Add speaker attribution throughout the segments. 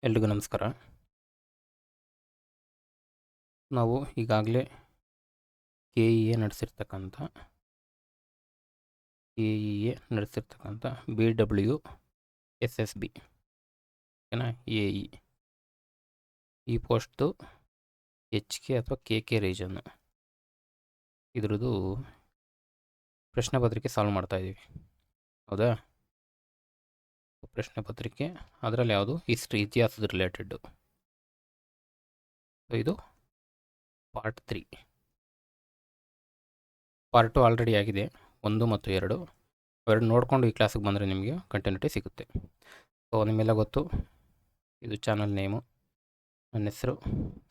Speaker 1: ಎಲ್ರಿಗೂ ನಮಸ್ಕಾರ. ನಾವು ಈಗಾಗಲೇ ಕೆ.ಇ.ಎ ನಡೆಸಿರ್ತಕ್ಕಂಥ BWSSB ಓಕೆನಾ, ಎ.ಇ. ಈ ಪೋಸ್ಟ್ದು HK ಅಥವಾ KK ರೀಜನ್ ಇದ್ರದ್ದು ಪ್ರಶ್ನೆ ಪತ್ರಿಕೆ ಸಾಲ್ವ್ ಮಾಡ್ತಾ ಇದ್ದೀವಿ. ಹೌದಾ? ಪ್ರಶ್ನೆ ಪತ್ರಿಕೆ ಅದರಲ್ಲಿ ಯಾವುದು ಇತಿಹಾಸದ ರಿಲೇಟೆಡ್. ಇದು ಪಾರ್ಟ್ 3. ಪಾರ್ಟ್ 2 ಆಲ್ರೆಡಿ ಆಗಿದೆ, 1 ಮತ್ತು 2. ಅವೆರಡು ನೋಡಿಕೊಂಡು ಈ ಕ್ಲಾಸಿಗೆ ಬಂದರೆ ನಿಮಗೆ ಕಂಟಿನ್ಯೂಟಿ ಸಿಗುತ್ತೆ. ಸೊ ನಿಮ್ಮೆಲ್ಲ ಗೊತ್ತು, ಇದು ಚಾನಲ್ ನೇಮು, ನನ್ನ ಹೆಸರು.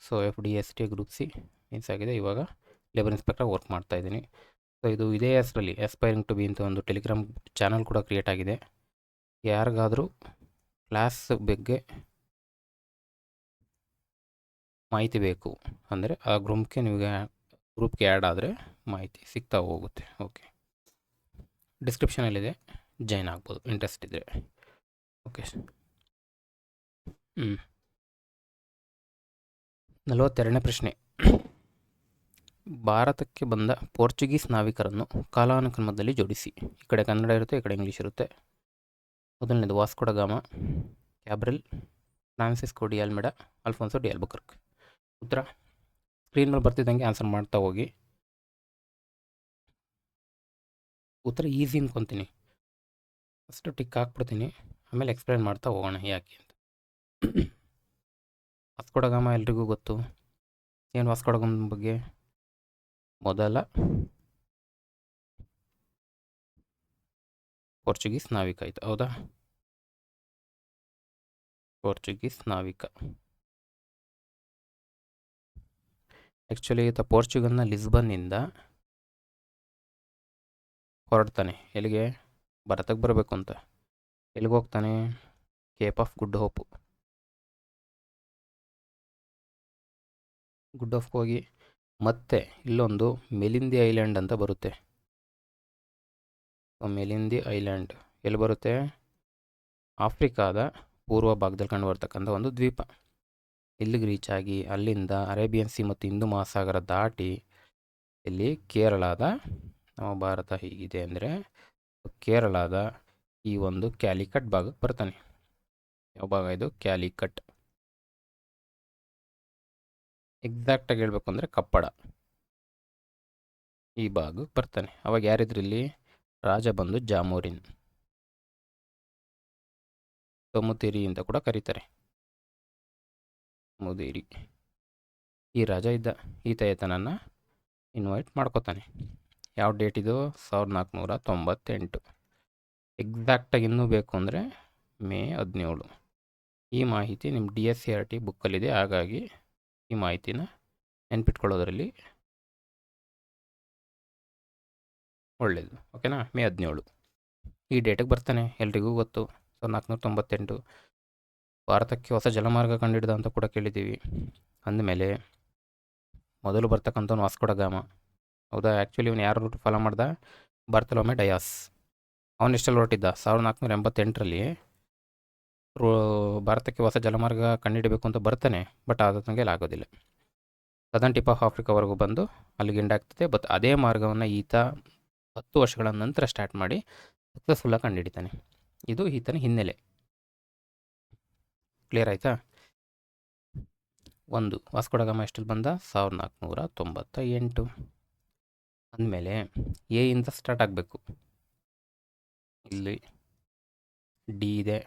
Speaker 1: So FDST group C means ಆಗಿದೆ. ಇವಾಗ ಲೇಬರ್ ಇನ್ಸ್ಪೆಕ್ಟರ್ ವರ್ಕ್ ಮಾಡ್ತಾ ಇದ್ದೀನಿ. ಸೊ ಇದು ಇದೇ ಹೆಸರಲ್ಲಿ ಆಸ್ಪೈರಿಂಗ್ ಟು ಬಿ ಅಂತ ಒಂದು ಟೆಲಿಗ್ರಾಮ್ ಚಾನಲ್ ಕೂಡ ಕ್ರಿಯೇಟ್ ಆಗಿದೆ. ಯಾರಿಗಾದರೂ ಕ್ಲಾಸ್ ಬಗ್ಗೆ ಮಾಹಿತಿ ಬೇಕು ಅಂದರೆ ಆ ಗ್ರೂಪ್ಗೆ ಆ್ಯಡ್ ಆದರೆ ಮಾಹಿತಿ ಸಿಗ್ತಾ ಹೋಗುತ್ತೆ. ಓಕೆ, ಡಿಸ್ಕ್ರಿಪ್ಷನಲ್ಲಿದೆ, ಜಾಯ್ನ್ ಆಗ್ಬೋದು ಇಂಟ್ರೆಸ್ಟ್ ಇದ್ದರೆ. ಓಕೆ, 42ನೇ ಪ್ರಶ್ನೆ. ಭಾರತಕ್ಕೆ ಬಂದ ಪೋರ್ಚುಗೀಸ್ ನಾವಿಕರನ್ನು ಕಾಲಾನುಕ್ರಮದಲ್ಲಿ ಜೋಡಿಸಿ. ಈ ಕಡೆ ಕನ್ನಡ ಇರುತ್ತೆ, ಈ ಕಡೆ ಇಂಗ್ಲೀಷ್ ಇರುತ್ತೆ. ಮೊದಲನೇದು Vasco da Gama, Cabral, Francisco de Almeida, Alfonso de Albuquerque. ಉತ್ತರ ಸ್ಕ್ರೀನ್ ಮೇಲೆ ಬರ್ತಿದ್ದಂಗೆ ಆನ್ಸರ್ ಮಾಡ್ತಾ ಹೋಗಿ. ಉತ್ತರ ಈಸಿ ಅನ್ಕೊತೀನಿ. ಫಸ್ಟು ಟಿಕ್ ಹಾಕ್ಬಿಡ್ತೀನಿ, ಆಮೇಲೆ ಎಕ್ಸ್ಪ್ಲೇನ್ ಮಾಡ್ತಾ ಹೋಗೋಣ ಯಾಕೆ ಅಂತ. ವಾಸ್ಕೋ ಡ ಗಾಮಾ ಎಲ್ರಿಗೂ ಗೊತ್ತು. ಏನು ವಾಸ್ಕೋ ಡ ಗಾಮಾ ಬಗ್ಗೆ? ಮೊದಲ ಪೋರ್ಚುಗೀಸ್ ನಾವಿಕ ಆಯಿತು. ಹೌದಾ? ಪೋರ್ಚುಗೀಸ್ ನಾವಿಕ ಆ್ಯಕ್ಚುಲಿ ಈತ ಪೋರ್ಚುಗಲ್ನ ಲಿಸ್ಬನ್ನಿಂದ ಹೊರಡ್ತಾನೆ. ಎಲ್ಲಿಗೆ? ಭಾರತಕ್ಕೆ ಬರಬೇಕು ಅಂತ. ಎಲ್ಲಿಗೆ ಹೋಗ್ತಾನೆ? Cape of Good Hope. Good ಹೋಪ್ಗೆ ಹೋಗಿ ಮತ್ತೆ ಇಲ್ಲೊಂದು ಮೆಲಿಂದಿ ಐಲ್ಯಾಂಡ್ ಅಂತ ಬರುತ್ತೆ. ಮೆಲಿಂದಿ ಐಲ್ಯಾಂಡ್ ಎಲ್ಲಿ ಬರುತ್ತೆ? ಆಫ್ರಿಕಾದ ಪೂರ್ವ ಭಾಗದಲ್ಲಿ ಕಂಡು ಬರ್ತಕ್ಕಂಥ ಒಂದು ದ್ವೀಪ. ಇಲ್ಲಿಗೆ ರೀಚ್ ಆಗಿ ಅಲ್ಲಿಂದ ಅರೇಬಿಯನ್ ಸಿ ಮತ್ತು ಹಿಂದೂ ಮಹಾಸಾಗರ ದಾಟಿ ಇಲ್ಲಿ ಕೇರಳದ, ನಮ್ಮ ಭಾರತ ಹೀಗಿದೆ ಅಂದರೆ ಕೇರಳದ ಈ ಒಂದು ಕ್ಯಾಲಿಕಟ್ ಭಾಗಕ್ಕೆ ಬರ್ತಾನೆ. ಯಾವ ಭಾಗ ಇದು? ಕ್ಯಾಲಿಕಟ್. ಎಕ್ಸಾಕ್ಟಾಗಿ ಹೇಳ್ಬೇಕು ಅಂದರೆ ಕಪ್ಪಡ ಈ ಭಾಗಕ್ಕೆ ಬರ್ತಾನೆ. ಅವಾಗ ಯಾರಿದ್ರು ಇಲ್ಲಿ? ರಾಜ ಬಂದು ಜಾಮೋರಿನ್, ತೊಮುತಿರಿ ಅಂತ ಕೂಡ ಕರೀತಾರೆ. ಮುದಿರಿ ಈ ರಾಜ ಇದ್ದ. ಈತನನ್ನು ಇನ್ವೈಟ್ ಮಾಡ್ಕೋತಾನೆ. ಯಾವ ಡೇಟ್ ಇದು? 1498. ಎಕ್ಸಾಕ್ಟಾಗಿ ಇನ್ನೂ ಬೇಕು ಅಂದರೆ ಮೇ 17. ಈ ಮಾಹಿತಿ ನಿಮ್ಮ DSCRT ಬುಕ್ಕಲ್ಲಿದೆ, ಹಾಗಾಗಿ ಈ ಮಾಹಿತಿನ ನೆನ್ಪಿಟ್ಕೊಳ್ಳೋದ್ರಲ್ಲಿ ಒಳ್ಳೆಯದು. ಓಕೆನಾ? ಮೇ 17 ಈ ಡೇಟಿಗೆ ಬರ್ತಾನೆ, ಎಲ್ರಿಗೂ ಗೊತ್ತು. 1498 ಭಾರತಕ್ಕೆ ಹೊಸ ಜಲಮಾರ್ಗ ಕಂಡಿಡ್ದ ಅಂತ ಕೂಡ ಕೇಳಿದ್ದೀವಿ. ಅಂದಮೇಲೆ ಮೊದಲು ಬರ್ತಕ್ಕಂಥವ್ನು ವಾಸ್ಕೋ ಡ ಗಾಮಾ. ಹೌದಾ? ಆ್ಯಕ್ಚುಲಿ ಇವನು ಯಾರು ರೂಟ್ ಫಾಲೋ ಮಾಡ್ದ? ಬಾರ್ತಲೋಮೆ ಡಯಾಸ್. ಅವನು ಎಷ್ಟಲ್ಲಿ ಹೊರಟಿದ್ದ? 1488ರಲ್ಲಿ ಭಾರತಕ್ಕೆ ಹೊಸ ಜಲಮಾರ್ಗ ಕಂಡುಹಿಡಬೇಕು ಅಂತ ಬರ್ತಾನೆ. ಬಟ್ ಆತನಿಗೆ ಆಗೋದಿಲ್ಲ. ಸದರ್ನ್ ಟಿಪ್ ಆಫ್ ಆಫ್ರಿಕಾವರೆಗೂ ಬಂದು ಅಲ್ಲಿಗೆ ಎಂಡ್ ಆಗ್ತದೆ. ಬಟ್ ಅದೇ ಮಾರ್ಗವನ್ನು ಈತ 10 ವರ್ಷಗಳ ನಂತರ ಸ್ಟಾರ್ಟ್ ಮಾಡಿ ಸಕ್ಸಸ್ಫುಲ್ಲಾಗಿ ಕಂಡುಹಿಡಿತಾನೆ. ಇದು ಈತನ ಹಿನ್ನೆಲೆ. ಕ್ಲಿಯರ್ ಆಯಿತಾ? ವಾಸ್ಕೋ ಡ ಗಾಮಾ ಎಷ್ಟಲ್ಲಿ ಬಂದ? 1498. ಅಂದಮೇಲೆ ಎ ಇಂದ ಸ್ಟಾರ್ಟ್ ಆಗಬೇಕು. ಇಲ್ಲಿ ಡಿ ಇದೆ,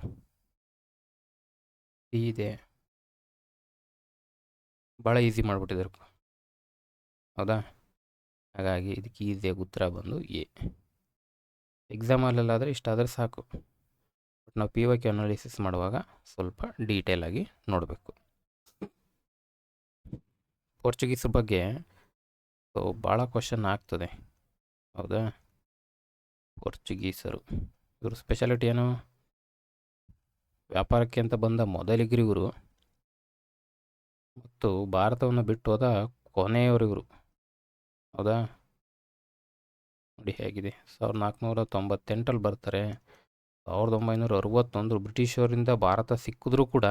Speaker 1: ಸಿ ಇದೆ. ಭಾಳ ಈಸಿ ಮಾಡಿಬಿಟ್ಟಿದ್ದಾರೆ. ಹೌದಾ? ಹಾಗಾಗಿ ಇದಕ್ಕೆ ಈಸಿಯಾಗಿ ಉತ್ತರ ಬಂದು ಎ. ಎಕ್ಸಾಮಲ್ಲಾದರೆ ಇಷ್ಟಾದರೆ ಸಾಕು. ಬಟ್ ನಾವು PYQ ಅನಾಲಿಸಿಸ್ ಮಾಡುವಾಗ ಸ್ವಲ್ಪ ಡೀಟೇಲಾಗಿ ನೋಡಬೇಕು. ಪೋರ್ಚುಗೀಸ್ ಬಗ್ಗೆ ಭಾಳ ಕ್ವಶನ್ ಆಗ್ತದೆ. ಹೌದಾ? ಪೋರ್ಚುಗೀಸರು ಇವರು ಸ್ಪೆಷಾಲಿಟಿ ಏನು? ವ್ಯಾಪಾರಕ್ಕೆ ಅಂತ ಬಂದ ಮೊದಲಿಗರಿವರು ಮತ್ತು ಭಾರತವನ್ನು ಬಿಟ್ಟು ಹೋದ ಕೊನೆಯವರಿವರು. ಹೌದಾ? ನೋಡಿ ಹೇಗಿದೆ. 1498 ಬರ್ತಾರೆ. 1961 ಬ್ರಿಟಿಷರಿಂದ ಭಾರತ ಸಿಕ್ಕಿದ್ರೂ ಕೂಡ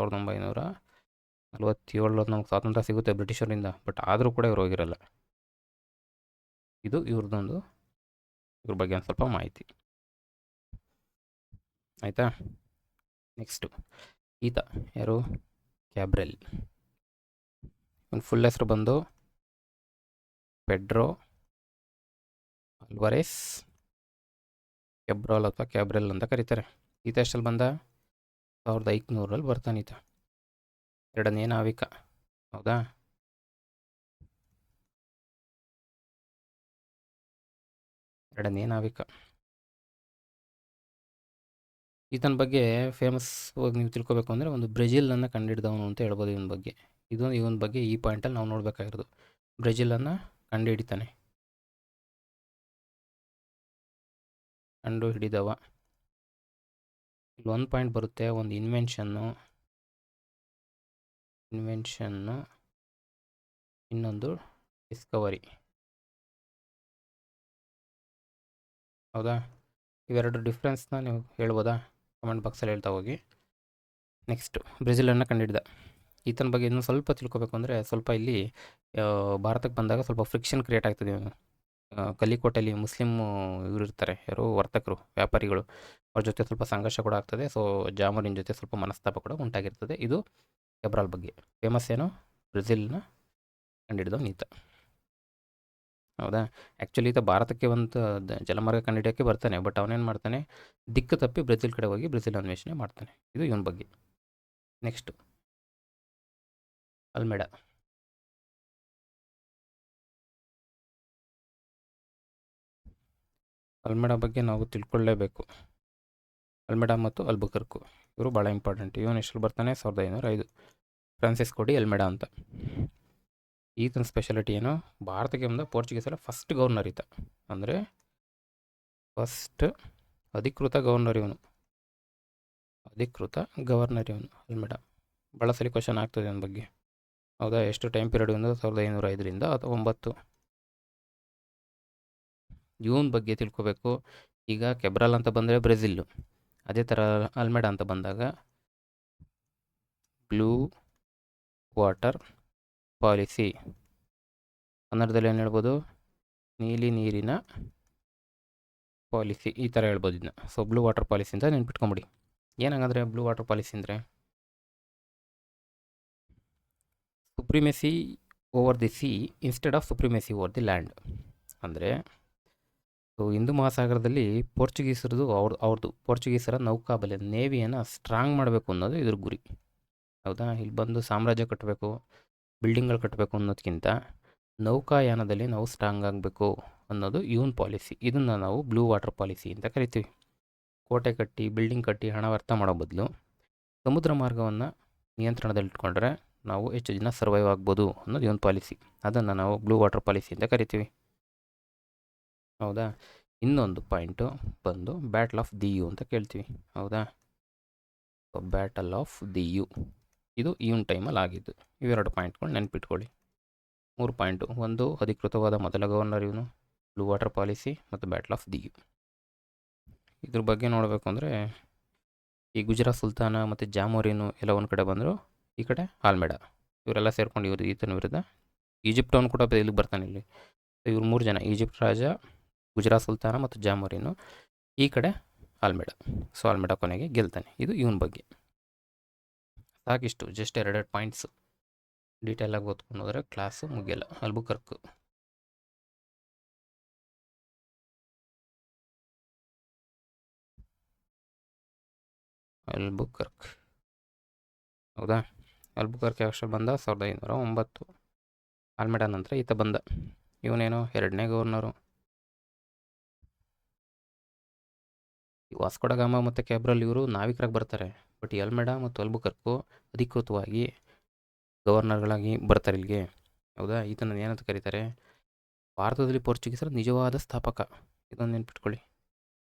Speaker 1: 1947 ನಮ್ಗೆ ಸ್ವಾತಂತ್ರ್ಯ ಸಿಗುತ್ತೆ ಬ್ರಿಟಿಷರಿಂದ, ಬಟ್ ಆದರೂ ಕೂಡ ಇವ್ರು ಹೋಗಿರಲ್ಲ. ಇದು ಇವ್ರದ್ದೊಂದು ಇವ್ರ ಬಗ್ಗೆ ಒಂದು ಸ್ವಲ್ಪ ಮಾಹಿತಿ ಆಯಿತಾ. ನೆಕ್ಸ್ಟು ಈತ ಯಾರು, ಕ್ಯಾಬ್ರೆಲ್. ಒಂದು ಫುಲ್ ಹೆಸರು ಬಂದು ಪೆಡ್ರೋ ಅಲ್ವಾರೆಸ್ ಕ್ಯಾಬ್ರಾಲ್ ಅಥವಾ ಕ್ಯಾಬ್ರೆಲ್ ಅಂತ ಕರೀತಾರೆ. ಈತ ಎಷ್ಟಲ್ಲಿ ಬಂದ, 1500 ಬರ್ತಾನೆ ಈತ. ಎರಡನೇ ನಾವಿಕ, ಹೌದಾ. ಎರಡನೇ ನಾವಿಕ. ಈತನ ಬಗ್ಗೆ ಫೇಮಸ್ ನೀವು ತಿಳ್ಕೊಬೇಕು ಅಂದರೆ ಒಂದು ಬ್ರೆಜಿಲನ್ನು ಕಂಡುಹಿಡಿದವನು ಅಂತ ಹೇಳ್ಬೋದು ಇವನ ಬಗ್ಗೆ. ಇವನ ಬಗ್ಗೆ ಈ ಪಾಯಿಂಟಲ್ಲಿ ನಾವು ನೋಡಬೇಕಾಗಿರೋದು. ಬ್ರೆಜಿಲನ್ನು ಕಂಡುಹಿಡಿತಾನೆ, ಕಂಡು ಹಿಡಿದವ. ಇಲ್ಲಿ ಒಂದು ಪಾಯಿಂಟ್ ಬರುತ್ತೆ, ಒಂದು ಇನ್ವೆನ್ಷನ್ನು, ಇನ್ನೊಂದು ಡಿಸ್ಕವರಿ, ಹೌದಾ. ಇವೆರಡು ಡಿಫ್ರೆನ್ಸ್ನ ನೀವು ಹೇಳ್ಬೋದಾ, ಕಮೆಂಟ್ ಬಾಕ್ಸಲ್ಲಿ ಹೇಳ್ತಾ ಹೋಗಿ. ನೆಕ್ಸ್ಟು ಬ್ರೆಜಿಲನ್ನು ಕಂಡುಹಿಡಿದ ಈತನ ಬಗ್ಗೆ ಇನ್ನೂ ಸ್ವಲ್ಪ ತಿಳ್ಕೊಬೇಕು ಅಂದರೆ, ಸ್ವಲ್ಪ ಇಲ್ಲಿ ಭಾರತಕ್ಕೆ ಬಂದಾಗ ಸ್ವಲ್ಪ ಫ್ರಿಕ್ಷನ್ ಕ್ರಿಯೇಟ್ ಆಗ್ತದೆ. ಕಲ್ಲಿಕೋಟೆಯಲ್ಲಿ ಮುಸ್ಲಿಮ್ ಇವರು ಇರ್ತಾರೆ, ಯಾರು ವರ್ತಕರು, ವ್ಯಾಪಾರಿಗಳು, ಅವ್ರ ಜೊತೆ ಸ್ವಲ್ಪ ಸಂಘರ್ಷ ಕೂಡ ಆಗ್ತದೆ. ಸೊ ಜಾಮರಿನ್ ಜೊತೆ ಸ್ವಲ್ಪ ಮನಸ್ತಾಪ ಕೂಡ ಉಂಟಾಗಿರ್ತದೆ. ಇದು ಕ್ಯಾಬ್ರಾಲ್ ಬಗ್ಗೆ. ಫೇಮಸ್ ಏನು, ಬ್ರೆಜಿಲ್ನ ಕಂಡುಹಿಡಿದವನು ಈತ, ಹೌದಾ. ಆ್ಯಕ್ಚುಲಿ ಈತ ಭಾರತಕ್ಕೆ ಒಂದು ಜಲಮಾರ್ಗ ಕಂಡುಹಿಡಿಯೋಕ್ಕೆ ಬರ್ತಾನೆ, ಬಟ್ ಅವನೇನು ಮಾಡ್ತಾನೆ, ದಿಕ್ಕು ತಪ್ಪಿ ಬ್ರೆಜಿಲ್ ಕಡೆ ಹೋಗಿ ಬ್ರೆಜಿಲ್ ಅನ್ವೇಷಣೆ ಮಾಡ್ತಾನೆ. ಇದು ಇವನ ಬಗ್ಗೆ. ನೆಕ್ಸ್ಟು ಅಲ್ಮೆಡಾ. ಅಲ್ಮೆಡಾ ಬಗ್ಗೆ ನಾವು ತಿಳ್ಕೊಳ್ಳೇಬೇಕು. ಅಲ್ಮೆಡಾ ಮತ್ತು ಅಲ್ಬುಕರ್ಕು ಇವರು ಭಾಳ ಇಂಪಾರ್ಟೆಂಟ್. ಇವನು ಎಷ್ಟು ಬರ್ತಾನೆ, 1505. ಫ್ರಾನ್ಸಿಸ್ಕೋ ಡಿ ಅಲ್ಮೆಡಾ ಅಂತ. ಈತನ ಸ್ಪೆಷಾಲಿಟಿ ಏನು, ಭಾರತಕ್ಕೆ ಬಂದ ಪೋರ್ಚುಗೀಸರ ಫಸ್ಟ್ ಗವರ್ನರ್ ಈತ, ಅಂದರೆ ಫಸ್ಟ್ ಅಧಿಕೃತ ಗವರ್ನರ್ ಇವನು, ಅಲ್ಮೆಡಾ. ಭಾಳ ಸಲ ಕ್ವಶನ್ ಆಗ್ತದೆ ಇವನ ಬಗ್ಗೆ, ಹೌದಾ. ಎಷ್ಟು ಟೈಮ್ ಪೀರಿಯಡ್ ಒಂದು 1505ರಿಂದ 9. ಇವನ ಬಗ್ಗೆ ತಿಳ್ಕೊಬೇಕು. ಈಗ ಕ್ಯಾಬ್ರಾಲ್ ಅಂತ ಬಂದರೆ ಬ್ರೆಜಿಲ್ಲು, ಅದೇ ಥರ ಅಲ್ಮೆಡಾ ಅಂತ ಬಂದಾಗ ಬ್ಲೂ ವಾಟರ್ ಪಾಲಿಸಿ, ಕನ್ನಡದಲ್ಲಿ ಏನು ಹೇಳ್ಬೋದು, ನೀಲಿ ನೀರಿನ ಪಾಲಿಸಿ, ಈ ಥರ ಹೇಳ್ಬೋದು ಇದನ್ನ. ಸೊ ಬ್ಲೂ ವಾಟರ್ ಪಾಲಿಸಿ ಅಂತ ನೆನ್ಪಿಟ್ಕೊಂಬಿಡಿ. ಏನಂಗಂದರೆ ಬ್ಲೂ ವಾಟರ್ ಪಾಲಿಸಿ ಅಂದರೆ supremacy over the sea instead of supremacy over the land. ಅಂದರೆ ಹಿಂದೂ ಮಹಾಸಾಗರದಲ್ಲಿ ಪೋರ್ಚುಗೀಸರ ನೌಕಾಬಲೆ, ನೇವಿಯನ್ನು ಸ್ಟ್ರಾಂಗ್ ಮಾಡಬೇಕು ಅನ್ನೋದು ಇದ್ರ ಗುರಿ, ಹೌದಾ. ಇಲ್ಲಿ ಬಂದು ಸಾಮ್ರಾಜ್ಯ ಕಟ್ಟಬೇಕು, ಬಿಲ್ಡಿಂಗ್ಗಳು ಕಟ್ಟಬೇಕು ಅನ್ನೋದಕ್ಕಿಂತ ನೌಕಾಯಾನದಲ್ಲಿ ನಾವು ಸ್ಟ್ರಾಂಗ್ ಆಗಬೇಕು ಅನ್ನೋದು ಇವನ್ ಪಾಲಿಸಿ. ಇದನ್ನು ನಾವು ಬ್ಲೂ ವಾಟರ್ ಪಾಲಿಸಿ ಅಂತ ಕರಿತೀವಿ. ಕೋಟೆ ಕಟ್ಟಿ, ಬಿಲ್ಡಿಂಗ್ ಕಟ್ಟಿ ಹಣ ವ್ಯರ್ಥ ಮಾಡೋ ಬದಲು ಸಮುದ್ರ ಮಾರ್ಗವನ್ನು ನಿಯಂತ್ರಣದಲ್ಲಿಟ್ಕೊಂಡ್ರೆ ನಾವು ಹೆಚ್ಚು ದಿನ ಸರ್ವೈವ್ ಆಗ್ಬೋದು ಅನ್ನೋದು ಇವನ್ ಪಾಲಿಸಿ. ಅದನ್ನು ನಾವು ಬ್ಲೂ ವಾಟರ್ ಪಾಲಿಸಿ ಅಂತ ಕರಿತೀವಿ, ಹೌದಾ. ಇನ್ನೊಂದು ಪಾಯಿಂಟು ಬಂದು ಬ್ಯಾಟಲ್ ಆಫ್ ದಿ ಯು ಅಂತ ಕೇಳ್ತೀವಿ, ಹೌದಾ. ಬ್ಯಾಟಲ್ ಆಫ್ ದಿ ಯು ಇದು ಇವನ್ ಟೈಮಲ್ಲಿ ಆಗಿದ್ದು. ಇವೆರಡು ಪಾಯಿಂಟ್ಗಳು ನೆನ್ಪಿಟ್ಕೊಳ್ಳಿ. 3 ಪಾಯಿಂಟು, ಒಂದು ಅಧಿಕೃತವಾದ ಮೊದಲ ಗವರ್ನರ್ ಇವನು, ಬ್ಲೂ ವಾಟರ್ ಪಾಲಿಸಿ ಮತ್ತು ಬ್ಯಾಟಲ್ ಆಫ್ ದಿ ಯು. ಇದ್ರ ಬಗ್ಗೆ ನೋಡಬೇಕು ಅಂದರೆ ಈ ಗುಜರಾತ್ ಸುಲ್ತಾನ ಮತ್ತು ಜಾಮೋರಿನು ಎಲ್ಲ ಒಂದು ಕಡೆ ಬಂದರು, ಈ ಕಡೆ ಆಲ್ಮೆಡಾ, ಇವರೆಲ್ಲ ಸೇರ್ಕೊಂಡು ಈತನ ವಿರುದ್ಧ ಈಜಿಪ್ಟ್ ಅವನು ಕೂಡ ಇಲ್ಲಿಗೆ ಬರ್ತಾನೆ. ಇಲ್ಲಿ ಇವ್ರು 3 ಜನ, ಈಜಿಪ್ಟ್ ರಾಜ, ಗುಜರಾತ್ ಸುಲ್ತಾನ ಮತ್ತು ಜಾಮೋರಿನು, ಈ ಕಡೆ ಆಲ್ಮೆಡಾ. ಸೊ ಆಲ್ಮೆಡಾ ಕೊನೆಗೆ ಗೆಲ್ತಾನೆ. ಇದು ಇವನ ಬಗ್ಗೆ. ಸಾಕಿಷ್ಟು, ಜಸ್ಟ್ 2 ಪಾಯಿಂಟ್ಸು. ಡೀಟೇಲಾಗಿ ಓದ್ಕೊಂಡು ಹೋದರೆ ಕ್ಲಾಸು ಮುಗಿಯಲ್ಲ. ಅಲ್ಬುಕರ್ಕ್ ಹೌದಾ. ಅಲ್ಬುಕರ್ಕ್ ಯಾವಷ್ಟು ಬಂದ, 1509. ಆಲ್ಮೆಡಾ ನಂತರ ಈತ ಬಂದ, ಇವನೇನು 2ನೇ ಗವರ್ನರು. ವಾಸ್ಕೋ ಡ ಗಾಮ ಮತ್ತು ಕ್ಯಾಬ್ರಲ್ ಇವರು ನಾವಿಕರಾಗಿ ಬರ್ತಾರೆ, ಬಟ್ ಈ ಅಲ್ಮೆಡಾ ಮತ್ತು ಅಲ್ಬುಕರ್ಕು ಅಧಿಕೃತವಾಗಿ ಗವರ್ನರ್ಗಳಾಗಿ ಬರ್ತಾರೆ ಇಲ್ಲಿಗೆ, ಹೌದಾ. ಈತನ ಏನಂತ ಕರೀತಾರೆ, ಭಾರತದಲ್ಲಿ ಪೋರ್ಚುಗೀಸರ ನಿಜವಾದ ಸ್ಥಾಪಕ. ಇದನ್ನು ನೆನ್ಪಿಟ್ಕೊಳ್ಳಿ,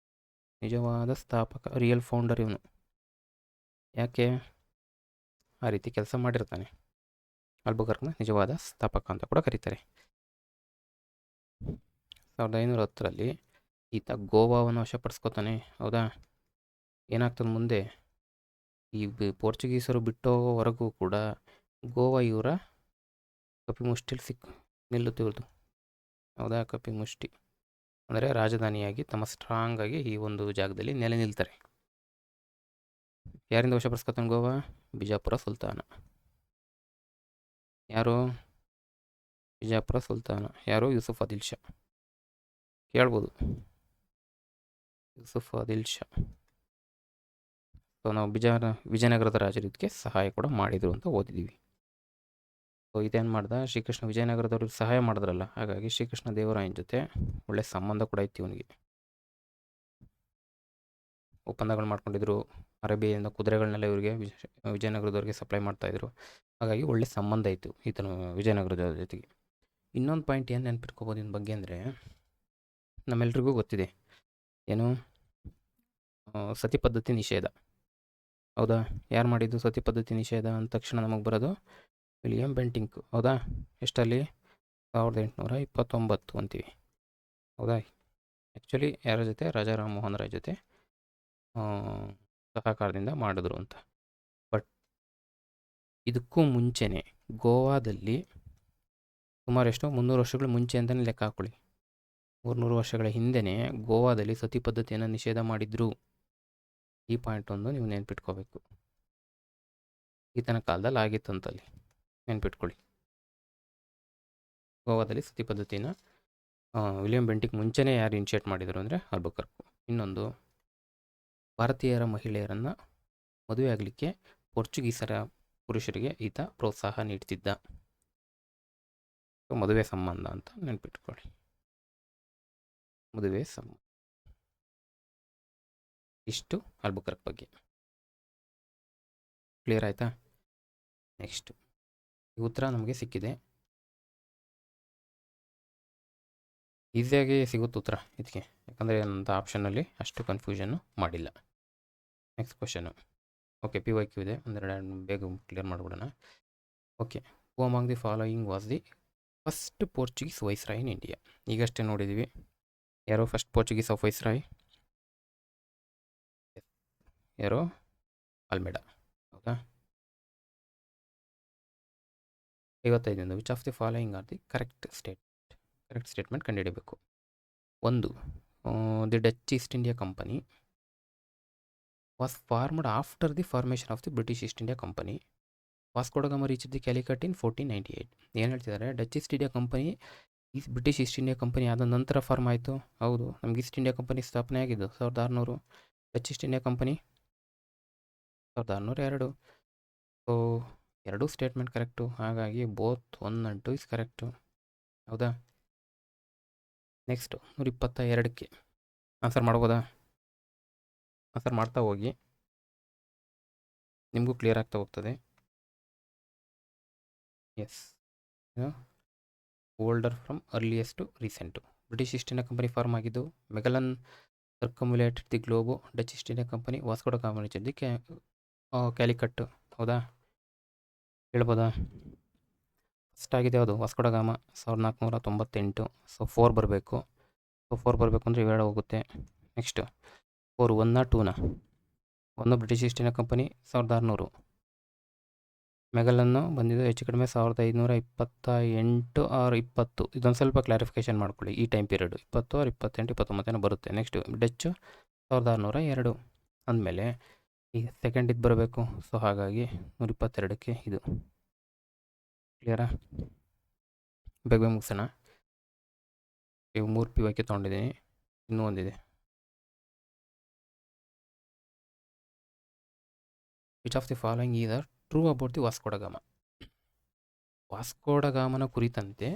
Speaker 1: ನಿಜವಾದ ಸ್ಥಾಪಕ, ರಿಯಲ್ ಫೌಂಡರ್ ಇವನು. ಯಾಕೆ ಆ ರೀತಿ ಕೆಲಸ ಮಾಡಿರ್ತಾನೆ. ಅಲ್ಬುಕರ್ಕ್ನ ನಿಜವಾದ ಸ್ಥಾಪಕ ಅಂತ ಕೂಡ ಕರೀತಾರೆ. 1510ರಲ್ಲಿ ಈತ ಗೋವಾವನ್ನು ವಶಪಡಿಸ್ಕೊತಾನೆ, ಹೌದಾ. ಏನಾಗ್ತದೆ ಮುಂದೆ, ಈ ಪೋರ್ಚುಗೀಸರು ಬಿಟ್ಟೋವರೆಗೂ ಕೂಡ ಗೋವಾ ಇವರ ಕಪಿಮುಷ್ಟಿಲಿ ನಿಲ್ಲುತ್ತೆ ಇವ್ರದ್ದು. ಹೌದಾ, ಕಪಿಮುಷ್ಟಿ ಅಂದರೆ ರಾಜಧಾನಿಯಾಗಿ ತಮ್ಮ ಸ್ಟ್ರಾಂಗ್ ಆಗಿ ಈ ಒಂದು ಜಾಗದಲ್ಲಿ ನೆಲೆ ನಿಲ್ತಾರೆ. ಯಾರಿಂದ ವಶಪಡಿಸ್ಕೊತಾನೆ ಗೋವಾ? ಬಿಜಾಪುರ ಸುಲ್ತಾನ. ಯಾರು? ಬಿಜಾಪುರ ಸುಲ್ತಾನ. ಯಾರು? ಯೂಸುಫ್ ಆದಿಲ್ ಶಾ. ಕೇಳ್ಬೋದು, ಯೂಸುಫ್ ಆದಿಲ್ ಶಾ. ಸೊ ನಾವು ವಿಜಯನಗರದ ರಾಜರು ಇದಕ್ಕೆ ಸಹಾಯ ಕೂಡ ಮಾಡಿದರು ಅಂತ ಓದಿದ್ದೀವಿ. ಸೊ ಇದೇನು ಮಾಡ್ದ, ಶ್ರೀಕೃಷ್ಣ ವಿಜಯನಗರದವ್ರಿಗೆ ಸಹಾಯ ಮಾಡಿದ್ರಲ್ಲ, ಹಾಗಾಗಿ ಶ್ರೀಕೃಷ್ಣ ದೇವರಾಯನ ಜೊತೆ ಒಳ್ಳೆ ಸಂಬಂಧ ಕೂಡ ಇತ್ತು ಇವನಿಗೆ. ಒಪ್ಪಂದಗಳು ಮಾಡ್ಕೊಂಡಿದ್ರು. ಅರೇಬಿಯಿಂದ ಕುದುರೆಗಳನ್ನೆಲ್ಲ ಇವರಿಗೆ ವಿಜಯನಗರದವ್ರಿಗೆ ಸಪ್ಲೈ ಮಾಡ್ತಾಯಿದ್ರು. ಹಾಗಾಗಿ ಒಳ್ಳೆ ಸಂಬಂಧ ಇತ್ತು ಈತನು ವಿಜಯನಗರದ ಜೊತೆಗೆ. ಇನ್ನೊಂದು ಪಾಯಿಂಟ್ ಏನು ನೆನ್ಪಿಟ್ಕೋಬೋದು ಇದ್ರ ಬಗ್ಗೆ ಅಂದರೆ, ನಮ್ಮೆಲ್ರಿಗೂ ಗೊತ್ತಿದೆ ಏನು, ಸತಿ ಪದ್ಧತಿ ನಿಷೇಧ. ಹೌದಾ, ಯಾರು ಮಾಡಿದ್ದು ಸತಿ ಪದ್ಧತಿ ನಿಷೇಧ ಅಂದ ತಕ್ಷಣ ನಮಗೆ ಬರೋದು ವಿಲಿಯಂ ಬೆಂಟಿಂಕ್. ಹೌದಾ, ಎಷ್ಟಲ್ಲಿ? 1829 ಅಂತೀವಿ. ಹೌದಾ, ಆ್ಯಕ್ಚುಲಿ ಯಾರ ಜೊತೆ? ರಾಜಾ ರಾಮಮೋಹನ್ ರಾಯ್ ಜೊತೆ ಸಹಕಾರದಿಂದ ಮಾಡಿದ್ರು ಅಂತ. ಬಟ್ ಇದಕ್ಕೂ ಮುಂಚೆನೇ ಗೋವಾದಲ್ಲಿ ಸುಮಾರು ಎಷ್ಟು 300 ವರ್ಷಗಳ ಮುಂಚೆ ಅಂತಲೇ ಲೆಕ್ಕ ಹಾಕೊಳ್ಳಿ. 300 ವರ್ಷಗಳ ಹಿಂದೆಯೇ ಗೋವಾದಲ್ಲಿ ಸತಿ ಪದ್ಧತಿಯನ್ನು ನಿಷೇಧ ಮಾಡಿದ್ರು. ಈ ಪಾಯಿಂಟ್ ಒಂದು ನೀವು ನೆನ್ಪಿಟ್ಕೋಬೇಕು. ಈತನ ಕಾಲದಲ್ಲಿ ಆಗಿತ್ತಂತಲ್ಲಿ ನೆನ್ಪಿಟ್ಕೊಳ್ಳಿ. ಗೋವಾದಲ್ಲಿ ಸತಿ ಪದ್ಧತಿನ ವಿಲಿಯಂ ಬೆಂಟಿಕ್ ಮುಂಚೆನೇ ಯಾರು ಇನಿಷಿಯೇಟ್ ಮಾಡಿದರು ಅಂದರೆ ಅಲ್ಬುಕರ್ಕು. ಇನ್ನೊಂದು, ಭಾರತೀಯರ ಮಹಿಳೆಯರನ್ನು ಮದುವೆ ಆಗಲಿಕ್ಕೆ ಪೋರ್ಚುಗೀಸರ ಪುರುಷರಿಗೆ ಈತ ಪ್ರೋತ್ಸಾಹ ನೀಡ್ತಿದ್ದ. ಮದುವೆ ಸಂಬಂಧ ಅಂತ ನೆನ್ಪಿಟ್ಕೊಳ್ಳಿ. ಮದುವೆ ಸಂಬಂಧ. ಇಷ್ಟು ಅಲ್ಬುಕರ್ಕ್ ಬಗ್ಗೆ. ಕ್ಲಿಯರ್ ಆಯಿತಾ? ನೆಕ್ಸ್ಟ್ ಈ ಉತ್ತರ ನಮಗೆ ಸಿಕ್ಕಿದೆ. ಈಸಿಯಾಗಿ ಸಿಗುತ್ತೆ ಉತ್ತರ ಇದಕ್ಕೆ, ಯಾಕಂದರೆ ಏನಂತ ಆಪ್ಷನಲ್ಲಿ ಅಷ್ಟು ಕನ್ಫ್ಯೂಷನ್ನು ಮಾಡಿಲ್ಲ. Next question. ಓಕೆ, PYQ ಇದೆ, ಒಂದೆರಡು ಬೇಗ ಕ್ಲಿಯರ್ ಮಾಡಿಬಿಡೋಣ. Okay, who among the following was the first Portuguese viceroy in India? ಈಗಷ್ಟೇ ನೋಡಿದ್ದೀವಿ. ಯಾರೋ ಫಸ್ಟ್ ಪೋರ್ಚುಗೀಸ್ ಆಫ್ ವೈಸ್ರಾಯ್? ಯಾರೋ? ಅಲ್ಮೆಡಾ. ಹೌದಾ? 55. Which of the following are the correct statement ಕಂಡುಹಿಡಬೇಕು. 1, the Dutch East India company was formed after the formation of the British East India company. Vasco ಡ Gama reach the Calicut in 1498. ಏನು ಹೇಳ್ತಿದ್ದಾರೆ? Dutch East India company British East India company ಆದ ನಂತರ form ಆಯಿತು. ಹೌದು, ನಮ್ಗೆ East India company ಸ್ಥಾಪನೆ ಆಗಿದ್ದು 1600. Dutch East India company 1602. So ಎರಡೂ ಸ್ಟೇಟ್ಮೆಂಟ್ ಕರೆಕ್ಟು. ಹಾಗಾಗಿ ಬೋತ್ 1 and 2 ಇಸ್ ಕರೆಕ್ಟು. ಹೌದಾ? ನೆಕ್ಸ್ಟು 122ಕ್ಕೆ ಆನ್ಸರ್ ಮಾಡ್ಬೋದಾ? ಆನ್ಸರ್ ಮಾಡ್ತಾ ಹೋಗಿ, ನಿಮಗೂ ಕ್ಲಿಯರ್ ಆಗ್ತಾ ಹೋಗ್ತದೆ. Yes, older from earliest to recent. British East India company form ಆಗಿದ್ದು. Magellan circumnavigated the globe. Dutch East India company Vasco ಡ ಗಾಮ ರೀಚ್ ದಿ ಕ್ಯಾಲಿಕಟ್. ಹೌದಾ? ಹೇಳ್ಬೋದಾ? ಫಸ್ಟ್ ಆಗಿದೆ ಅದು ವಾಸ್ಕೋ ಡ ಗಾಮ 1498. ಸೊ 4 ಬರಬೇಕು. ಸೊ 4 ಬರಬೇಕು ಅಂದರೆ ಇವೆರಡು ಹೋಗುತ್ತೆ. Next 4 1 2. 1 British East India company 1600. ಮೆಗಲನ್ನು ಬಂದಿದ್ದು ಹೆಚ್ಚು ಕಡಿಮೆ 1528 ಆರ್ 20. ಇದೊಂದು ಸ್ವಲ್ಪ ಕ್ಲಾರಿಫಿಕೇಷನ್ ಮಾಡ್ಕೊಳ್ಳಿ. ಈ ಟೈಮ್ ಪೀರಿಯಡು 20 ಆರ್ 28 29 ಬರುತ್ತೆ. ನೆಕ್ಸ್ಟ್ ಡಚ್ಚು 1602 ಅಂದಮೇಲೆ ಈಗ ಸೆಕೆಂಡ್ ಇದು ಬರಬೇಕು. ಸೊ ಹಾಗಾಗಿ 122ಕ್ಕೆ ಇದು. ಕ್ಲಿಯರಾ? ಬೇಗ ಮುಗಿಸೋಣ. ಇವು 3 PYQ ತೊಗೊಂಡಿದ್ದೀನಿ, ಇನ್ನೂ ಒಂದಿದೆ. Which of the following is are true about the Vasco ಡ ಗಾಮ? ವಾಸ್ಕೋ ಡ ಗಾಮನ ಕುರಿತಂತೆ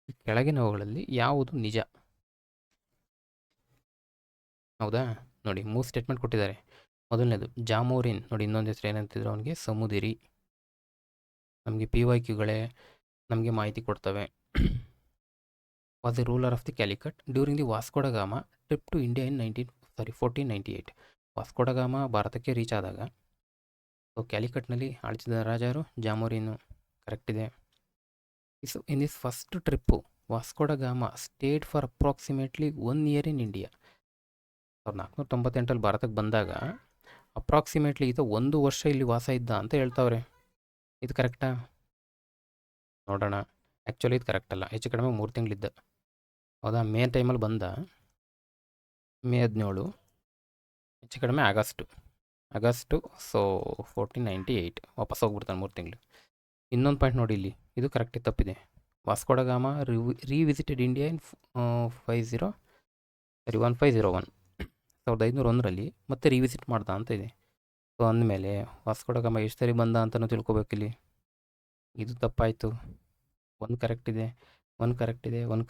Speaker 1: ಈ ಕೆಳಗಿನವುಗಳಲ್ಲಿ ಯಾವುದು ನಿಜ? ಹೌದಾ? ನೋಡಿ, 3 ಸ್ಟೇಟ್ಮೆಂಟ್ ಕೊಟ್ಟಿದ್ದಾರೆ. ಮೊದಲನೇದು ಜಾಮೋರಿನ್. ನೋಡಿ, ಇನ್ನೊಂದು ಹೆಸರು ಏನಂತಿದ್ರು ಅವನಿಗೆ? ಸಮುದಿರಿ. ನಮಗೆ PYQಗಳೇ ನಮಗೆ ಮಾಹಿತಿ ಕೊಡ್ತವೆ. Was the ruler of the Calicut during the Vasco ಡ Gama trip to India in 1498. ವಾಸ್ಕೋ ಡ ಗಾಮ ಭಾರತಕ್ಕೆ ರೀಚ್ ಆದಾಗ ಸೊ ಕ್ಯಾಲಿಕಟ್ನಲ್ಲಿ ಆಳ್ತಿದ್ದ ರಾಜರು ಜಾಮೋರಿನು. ಕರೆಕ್ಟ್ ಇದೆ. In this first trip Vasco ಡ Gama stayed for approximately 1 year in India. 1498 ಭಾರತಕ್ಕೆ ಬಂದಾಗ ಅಪ್ರಾಕ್ಸಿಮೇಟ್ಲಿ ಈತ 1 ವರ್ಷ ಇಲ್ಲಿ ವಾಸ ಇದ್ದ ಅಂತ ಹೇಳ್ತಾವ್ರೆ. ಇದು ಕರೆಕ್ಟಾ? ನೋಡೋಣ. ಆ್ಯಕ್ಚುಲಿ ಇದು ಕರೆಕ್ಟ್ ಅಲ್ಲ. ಹೆಚ್ಚು ಕಡಿಮೆ 3 ತಿಂಗಳಿದ್ದ. ಹೌದಾ? ಮೇ ಟೈಮಲ್ಲಿ ಬಂದ. ಮೇ 17, ಹೆಚ್ಚು ಕಡಿಮೆ ಆಗಸ್ಟು. ಸೊ 1498 ವಾಪಸ್ ಹೋಗ್ಬಿಡ್ತಾನೆ 3 ತಿಂಗಳು. ಇನ್ನೊಂದು ಪಾಯಿಂಟ್ ನೋಡಿ ಇಲ್ಲಿ, ಇದು ಕರೆಕ್ಟ್ ತಪ್ಪಿದೆ. ವಾಸ್ಕೋ ಡ ಗಾಮ ರೀವಿಸಿಟೆಡ್ ಇಂಡಿಯಾ ಇನ್ 1501 1501ರಲ್ಲಿ ಮತ್ತೆ ರೀವಿಸಿಟ್ ಮಾಡ್ದ ಅಂತ ಇದೆ. ಸೊ ಅಂದಮೇಲೆ ವಾಸ್ಕೋ ಡ ಗಾಮ ಎಷ್ಟು ಸರಿ ಬಂದ ಅಂತಲೂ ತಿಳ್ಕೊಬೇಕಿಲ್ಲಿ. ಇದು ತಪ್ಪಾಯಿತು. ಒಂದು ಕರೆಕ್ಟ್ ಇದೆ, ಒಂದು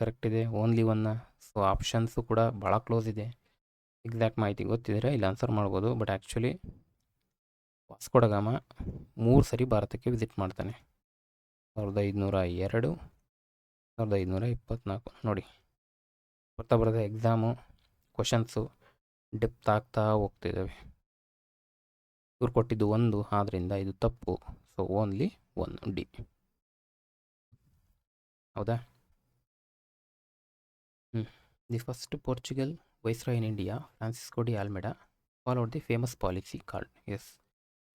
Speaker 1: ಕರೆಕ್ಟ್ ಇದೆ, ಓನ್ಲಿ ಒನ್ನ. ಸೊ ಆಪ್ಷನ್ಸು ಕೂಡ ಭಾಳ ಕ್ಲೋಸ್ ಇದೆ. ಎಕ್ಸಾಕ್ಟ್ ಮಾಹಿತಿ ಗೊತ್ತಿದ್ರೆ ಇಲ್ಲಿ ಆನ್ಸರ್ ಮಾಡ್ಬೋದು. ಬಟ್ ಆ್ಯಕ್ಚುಲಿ ವಾಸ್ಕೋ ಡ ಗಾಮ 3 ಸರಿ ಭಾರತಕ್ಕೆ ವಿಸಿಟ್ ಮಾಡ್ತಾನೆ. 1502, 1524. ನೋಡಿ, ಬರ್ತಾ ಎಕ್ಸಾಮು ಕ್ವಶನ್ಸು ಡೆಪ್ತ್ ಆಗ್ತಾ ಹೋಗ್ತಿದ್ದಾವೆ. ಇವ್ರು ಕೊಟ್ಟಿದ್ದು 1, ಆದ್ದರಿಂದ ಇದು ತಪ್ಪು. So only 1, D. ಹೌದಾ? The first Portugal viceroy in India, Francisco de Almeida, followed the famous policy called. Yes,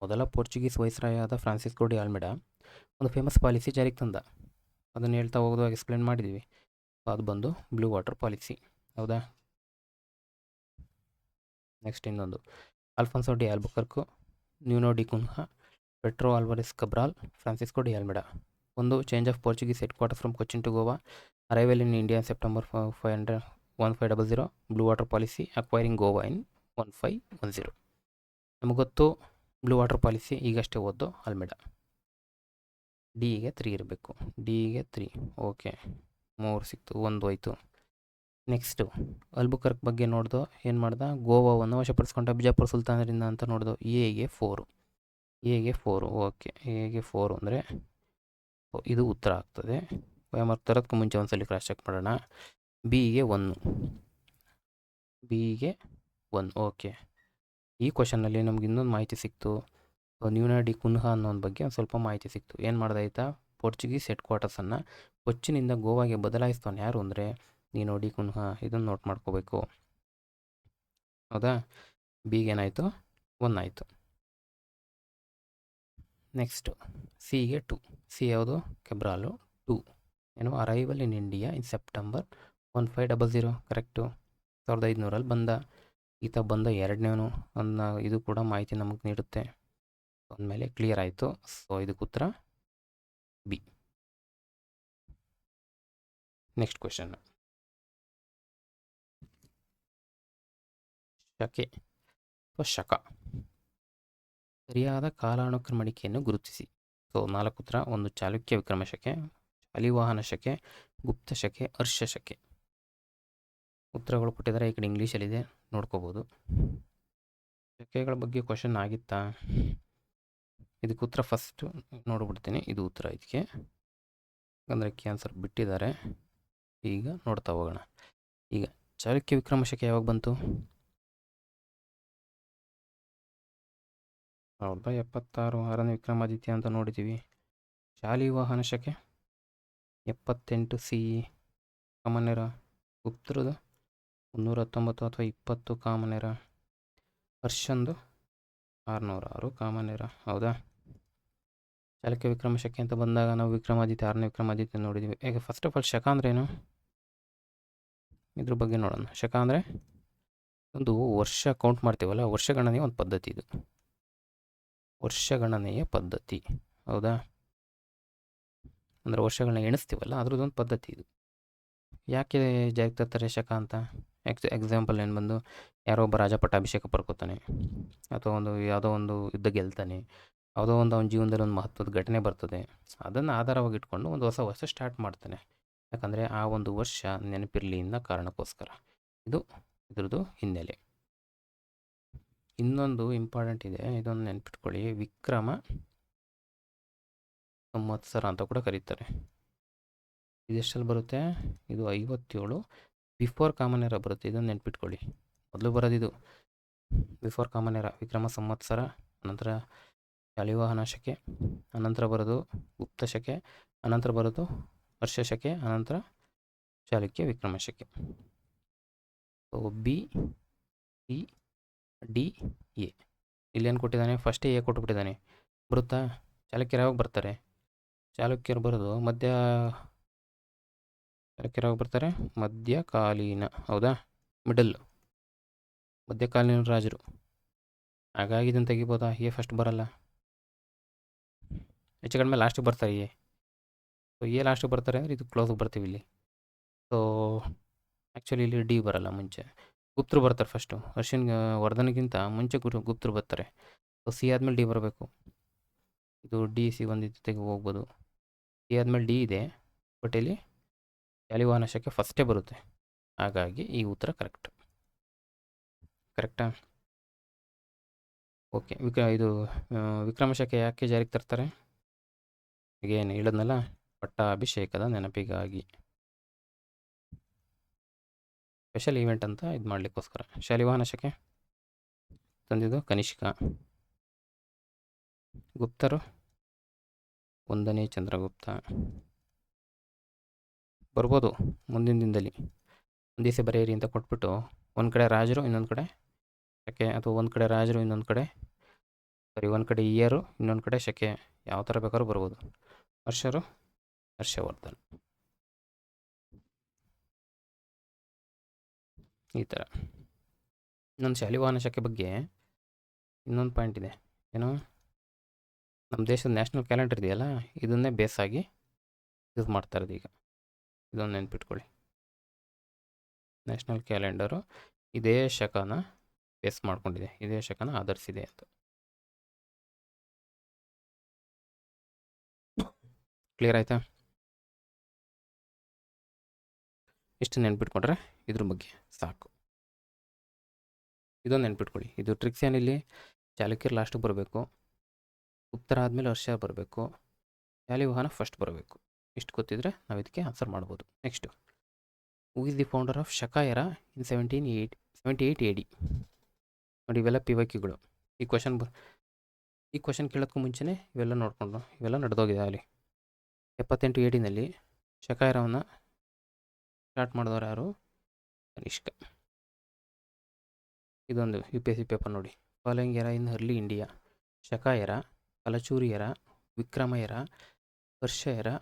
Speaker 1: ಮೊದಲ ಪೋರ್ಚುಗೀಸ್ ವೈಸ್ರಾಯ್ ಆದ ಫ್ರಾನ್ಸಿಸ್ಕೋ ಡಿ ಆಲ್ಮೆಡಾ ಒಂದು ಫೇಮಸ್ ಪಾಲಿಸಿ ಜಾರಿಗೆ ತಂದ. ಅದನ್ನು ಹೇಳ್ತಾ ಹೋಗೋದಾಗ ಎಕ್ಸ್ಪ್ಲೇನ್ ಮಾಡಿದ್ದೀವಿ. ಅದು ಬಂದು ಬ್ಲೂ ವಾಟರ್ ಪಾಲಿಸಿ. ಹೌದಾ? ನೆಕ್ಸ್ಟ್ ಇನ್ನೊಂದು, Alfonso de Albuquerque, Nuno da Cunha, Pedro Alvares Cabral, Francisco de Almeida. ಒಂದು, change of Portuguese headquarter from Cochin to Goa, arrival in India September 1500 blue water policy, acquiring Goa in 1510. ನಮಗೆ ಗೊತ್ತು blue water policy, ಈಗಷ್ಟೇ ಓದೋ ಆಲ್ಮೆಡಾ. ಡಿಗೆ 3 ಇರಬೇಕು. ಡಿಗೆ 3. Okay, 3 ಸಿಕ್ತು, 1 ಹೋಯ್ತು. ನೆಕ್ಸ್ಟು ಅಲ್ಬುಕರ್ಕ್ ಬಗ್ಗೆ ನೋಡ್ದೋ. ಏನು ಮಾಡ್ದ? ಗೋವಾವನ್ನು ವಶಪಡಿಸ್ಕೊಂಡ ಬಿಜಾಪುರ ಸುಲ್ತಾನರಿಂದ ಅಂತ ನೋಡ್ದೋ. ಎಗೆ 4. ಓಕೆ, ಎಗೆ 4 ಅಂದರೆ ಇದು ಉತ್ತರ ಆಗ್ತದೆ. ತರೋದಕ್ಕೆ ಮುಂಚೆ ಒಂದ್ಸಲಿ ಕ್ರಾಸ್ ಚೆಕ್ ಮಾಡೋಣ. ಬಿಗೆ 1. ಓಕೆ, ಈ ಕ್ವಶನಲ್ಲಿ ನಮ್ಗೆ ಇನ್ನೊಂದು ಮಾಹಿತಿ ಸಿಕ್ತು. ನ್ಯೂನೋ ಡಿ ಕುನ್ಹಾ ಅನ್ನೋನ ಬಗ್ಗೆ ಒಂದು ಸ್ವಲ್ಪ ಮಾಹಿತಿ ಸಿಕ್ತು. ಏನು ಮಾಡ್ದಾಯ್ತಾ? ಪೋರ್ಚುಗೀಸ್ ಹೆಡ್ ಕ್ವಾರ್ಟರ್ಸನ್ನು ಕೊಚ್ಚಿನಿಂದ ಗೋವಾಗೆ ಬದಲಾಯಿಸ್ತಾನೆ ಯಾರು ಅಂದರೆ ನ್ಯೂನೋ ಡಿ ಕುನ್ಹಾ. ಇದನ್ನು ನೋಟ್ ಮಾಡ್ಕೋಬೇಕು. ಹೌದಾ? ಬಿಗೆ ಏನಾಯಿತು? 1 ಆಯಿತು. ನೆಕ್ಸ್ಟು ಸಿಗೆ 2. ಸಿ ಯಾವುದು? ಕೆಬ್ರಾಲು. 2 ಏನು? Arrival in India in September 1500. Correct. 1500 ಬಂದ. ಈತ ಬಂದ 2ನೇವನು ಅನ್ನೋ ಇದು ಕೂಡ ಮಾಹಿತಿ ನಮಗೆ ನೀಡುತ್ತೆ. ಅಂದಮೇಲೆ ಕ್ಲಿಯರ್ ಆಯಿತು. ಸೊ ಇದಕ್ಕೆ ಉತ್ತರ ಬಿ. ನೆಕ್ಸ್ಟ್ ಕ್ವೆಶನ್, ಶಕೆ ಅಥವಾ ಶಕ, ಸರಿಯಾದ ಕಾಲಾನುಕ್ರಮಣಿಕೆಯನ್ನು ಗುರುತಿಸಿ. ಸೊ 4 ಉತ್ತರ. 1 ಚಾಲುಕ್ಯ ವಿಕ್ರಮ ಶಕೆ, ಶಾಲಿವಾಹನ ಶಕೆ, ಗುಪ್ತ ಶಕೆ, ಹರ್ಷ ಶಕೆ. ಉತ್ತರಗಳು ಕೊಟ್ಟಿದ್ದಾರೆ, ಈ ಕಡೆ ಇಂಗ್ಲೀಷಲ್ಲಿದೆ, ನೋಡ್ಕೋಬೋದು. ಶಕೆಗಳ ಬಗ್ಗೆ ಕ್ವಶನ್ ಆಗಿತ್ತಾ? ಇದಕ್ಕೆ ಉತ್ತರ ಫಸ್ಟು ನೋಡ್ಬಿಡ್ತೀನಿ. ಇದು ಉತ್ತರ ಇದಕ್ಕೆ, ಅಂದರೆ ಕ್ಯಾನ್ಸರ್ ಬಿಟ್ಟಿದ್ದಾರೆ. ಈಗ ನೋಡ್ತಾ ಹೋಗೋಣ. ಈಗ ಚಾಲುಕ್ಯ ವಿಕ್ರಮ ಶಕೆ ಯಾವಾಗ ಬಂತು? 76 6ನೇ ವಿಕ್ರಮಾದಿತ್ಯ ಅಂತ ನೋಡಿದ್ದೀವಿ. ಶಾಲಿವಾಹನ ಶಕೆ 78 CE ಕಾಮನ್ ಎರ. ಗುಪ್ತರದು 319 ಅಥವಾ 20 ಕಾಮನ್ ಎರ. ಹರ್ಷಂದು 606 ಕಾಮನ್ ಎರ. ಹೌದಾ? ಚಾಲುಕ್ಯ ವಿಕ್ರಮ ಶಕೆ ಅಂತ ಬಂದಾಗ ನಾವು ವಿಕ್ರಮಾದಿತ್ಯ 6ನೇ ವಿಕ್ರಮಾದಿತ್ಯ ನೋಡಿದ್ದೀವಿ. ಈಗ ಫಸ್ಟ್ ಆಫ್ ಆಲ್ ಶಕ ಅಂದ್ರೇನು? ಇದ್ರ ಬಗ್ಗೆ ನೋಡೋಣ. ಶಕ ಅಂದರೆ ಒಂದು ವರ್ಷ ಕೌಂಟ್ ಮಾಡ್ತೀವಲ್ಲ, ವರ್ಷಗಣನೆಯ ಒಂದು ಪದ್ಧತಿ ಇದು. ವರ್ಷಗಣನೆಯ ಪದ್ಧತಿ. ಹೌದಾ? ಅಂದರೆ ವರ್ಷಗಳನ್ನ ಎಣಿಸ್ತೀವಲ್ಲ, ಅದ್ರದ್ದೊಂದು ಪದ್ಧತಿ ಇದು. ಯಾಕೆ ಜಾರಿಗೆ ತರ್ತಾರೆ ಶಕ ಅಂತ? ಎಕ್ಸಾಂಪಲ್ ಏನು ಬಂದು, ಯಾರೋ ಒಬ್ಬ ರಾಜ ಪಟ್ಟಾಭಿಷೇಕ ಪಡ್ಕೋತಾನೆ, ಅಥವಾ ಯಾವುದೋ ಒಂದು ಯುದ್ಧ ಗೆಲ್ತಾನೆ, ಯಾವುದೋ ಒಂದು ಅವನ ಜೀವನದಲ್ಲಿ ಒಂದು ಮಹತ್ವದ ಘಟನೆ ಬರ್ತದೆ. ಅದನ್ನು ಆಧಾರವಾಗಿ ಇಟ್ಕೊಂಡು ಒಂದು ಹೊಸ ವರ್ಷ ಸ್ಟಾರ್ಟ್ ಮಾಡ್ತಾನೆ. ಯಾಕಂದರೆ ಆ ಒಂದು ವರ್ಷ ನೆನಪಿರಲಿ ಅನ್ನೋ ಕಾರಣಕ್ಕೋಸ್ಕರ. ಇದು ಇದ್ರದ್ದು ಹಿನ್ನೆಲೆ. ಇನ್ನೊಂದು ಇಂಪಾರ್ಟೆಂಟ್ ಇದೆ, ಇದೊಂದು ನೆನ್ಪಿಟ್ಕೊಳ್ಳಿ. ವಿಕ್ರಮ ಸಂವತ್ಸರ ಅಂತ ಕೂಡ ಕರೀತಾರೆ. ಇದೆಷ್ಟಲ್ಲಿ ಬರುತ್ತೆ? ಇದು 57 ಬಿಫೋರ್ ಕಾಮನ್ ಎರ ಬರುತ್ತೆ. ಇದನ್ನು ನೆನ್ಪಿಟ್ಕೊಳ್ಳಿ. ಮೊದಲು ಬರೋದಿದು ಬಿಫೋರ್ ಕಾಮನ್ ಎರ, ವಿಕ್ರಮ ಸಂವತ್ಸರ, ಅನಂತರ ಶಾಲಿವಾಹನ ಶಕೆ, ಅನಂತರ ಬರೋದು ಗುಪ್ತ ಶಕೆ, ಅನಂತರ ಬರೋದು ಹರ್ಷ ಶಕೆ, ಅನಂತರ ಚಾಲುಕ್ಯ ವಿಕ್ರಮ ಶಕೆ. So B, C, D, A. ಇಲ್ಲೇನು ಕೊಟ್ಟಿದ್ದಾನೆ, ಫಸ್ಟೇ ಎ ಕೊಟ್ಬಿಟ್ಟಿದ್ದಾನೆ. ಬರುತ್ತಾ? ಚಾಲುಕ್ಯರು ಯಾವಾಗ ಬರ್ತಾರೆ? ಚಾಲುಕ್ಯರು ಬರೋದು ಚಾಲುಕ್ಯರು ಯಾವಾಗ ಬರ್ತಾರೆ? ಮಧ್ಯಕಾಲೀನ, ಹೌದಾ? ಮಿಡಲ್, ಮಧ್ಯಕಾಲೀನ ರಾಜರು. ಹಾಗಾಗಿ ಇದನ್ನು ತೆಗಿಬೋದಾ? ಎ ಫಸ್ಟ್ ಬರಲ್ಲ, ಹೆಚ್ಚು ಕಡಿಮೆ ಲಾಸ್ಟಿಗೆ ಬರ್ತಾರೆ ಎ. ಸೊ ಎ ಲಾಸ್ಟಿಗೆ ಬರ್ತಾರೆ ಅಂದರೆ ಇದು ಕ್ಲೋಸಿಗೆ ಬರ್ತೀವಿ ಇಲ್ಲಿ. ಸೊ ಆ್ಯಕ್ಚುಲಿ ಇಲ್ಲಿ ಡಿ ಬರಲ್ಲ, ಮುಂಚೆ ಗುಪ್ತರು ಬರ್ತಾರೆ ಫಸ್ಟು. ವರ್ಧನಿಗಿಂತ ಮುಂಚೆ ಗುಪ್ತರು ಬರ್ತಾರೆ. ಸೊ ಸಿ ಆದಮೇಲೆ ಡಿ ಬರಬೇಕು. ಇದು ಡಿ ಸಿ ಒಂದಿದ್ದು ತೆಗೆ ಹೋಗ್ಬೋದು. ಸಿ ಆದಮೇಲೆ ಡಿ ಇದೆ, ಬಟ್ ಇಲ್ಲಿ ಶಾಲಿವಾಹನ ಶಕೆ ಫಸ್ಟೇ ಬರುತ್ತೆ. ಹಾಗಾಗಿ ಈ ಉತ್ತರ ಕರೆಕ್ಟಾ? ಓಕೆ. ಇದು ವಿಕ್ರಮ ಶಕೆ ಯಾಕೆ ಜಾರಿಗೆ ತರ್ತಾರೆ? ಏನು ಹೇಳಿದ್ನಲ್ಲ, ಪಟ್ಟಾಭಿಷೇಕದ ನೆನಪಿಗಾಗಿ, ಸ್ಪೆಷಲ್ ಈವೆಂಟ್ ಅಂತ ಇದು ಮಾಡಲಿಕ್ಕೋಸ್ಕರ. ಶಾಲಿವಾಹನ ಶಕೆ ತಂದಿದ್ದು ಕನಿಷ್ಕ. ಗುಪ್ತರು 1ನೇ ಚಂದ್ರಗುಪ್ತ. ಬರ್ಬೋದು ಮುಂದಿನ ದಿನದಲ್ಲಿ, ಒಂದು ದಿವಸ ಬರೆಯಿರಿ ಅಂತ ಕೊಟ್ಬಿಟ್ಟು ಒಂದು ಕಡೆ ರಾಜರು ಇನ್ನೊಂದು ಕಡೆ ಶಕೆ, ಅಥವಾ ಒಂದು ಕಡೆ ರಾಜರು ಇನ್ನೊಂದು ಕಡೆ ಒಂದು ಕಡೆ ಇಯರು ಇನ್ನೊಂದು ಕಡೆ ಶಕೆ, ಯಾವ ಥರ ಬೇಕಾದ್ರೂ ಬರ್ಬೋದು. ಹರ್ಷವರ್ಧನ್, ಈ ಥರ. ಇನ್ನೊಂದು ಶಾಲಿವಾಹನ ಶಕೆ ಬಗ್ಗೆ ಇನ್ನೊಂದು ಪಾಯಿಂಟ್ ಇದೆ. ಏನು, ನಮ್ಮ ದೇಶದ ನ್ಯಾಷನಲ್ ಕ್ಯಾಲೆಂಡರ್ ಇದೆಯಲ್ಲ, ಇದನ್ನೇ ಬೇಸಾಗಿ ಯೂಸ್ ಮಾಡ್ತಾ ಇರೋದು ಈಗ. ಇದೊಂದು ನೆನ್ಪಿಟ್ಕೊಳ್ಳಿ, ನ್ಯಾಷನಲ್ ಕ್ಯಾಲೆಂಡರು ಇದೇ ಶಕನ ಬೇಸ್ ಮಾಡ್ಕೊಂಡಿದೆ, ಇದೇ ಶಕನ ಆಧರಿಸಿದೆ ಅಂತ. ಕ್ಲಿಯರ್ ಆಯಿತಾ? ಇಷ್ಟು ನೆನ್ಪಿಟ್ಕೊಂಡ್ರೆ ಇದ್ರ ಬಗ್ಗೆ ಸಾಕು. ಇದೊಂದು ನೆನ್ಪಿಟ್ಕೊಳ್ಳಿ, ಇದು ಟ್ರಿಕ್ಸ್ ಏನಿಲ್ಲಿ, ಚಾಲುಕ್ಯರು ಲಾಸ್ಟಿಗೆ ಬರಬೇಕು, ಉತ್ತರ ಆದಮೇಲೆ ಹರ್ಷ ಬರಬೇಕು, ಶಾಲಿವಾಹನ ಫಸ್ಟ್ ಬರಬೇಕು. ಇಷ್ಟು ಗೊತ್ತಿದ್ರೆ ನಾವು ಇದಕ್ಕೆ ಆನ್ಸರ್ ಮಾಡ್ಬೋದು. Next, who is the founder of ಶಕ ಎರಾ ಇನ್ 1778 AD? ನೋಡಿ, ಇವೆಲ್ಲ ಪಿವೈಕ್ಯೂಗಳು. ಈ ಕ್ವಶನ್ ಕೇಳೋಕ್ಕೂ ಮುಂಚೆನೇ ಇವೆಲ್ಲ ನಡೆದೋಗಿದೆ ಅಲ್ಲಿ. 78 AD ಶಕ ಎರಾವನ್ನು ಸ್ಟಾರ್ಟ್ ಮಾಡಿದವರು ಯಾರು? ಕನಿಷ್ಕ. ಇದೊಂದು UPSC ಪೇಪರ್ ನೋಡಿ. Following era in early India: ಶಕ ಎರಾ, ಕಲಚೂರಿ ಎರಾ, ವಿಕ್ರಮ ಎರಾ, ಹರ್ಷ ಎರಾ,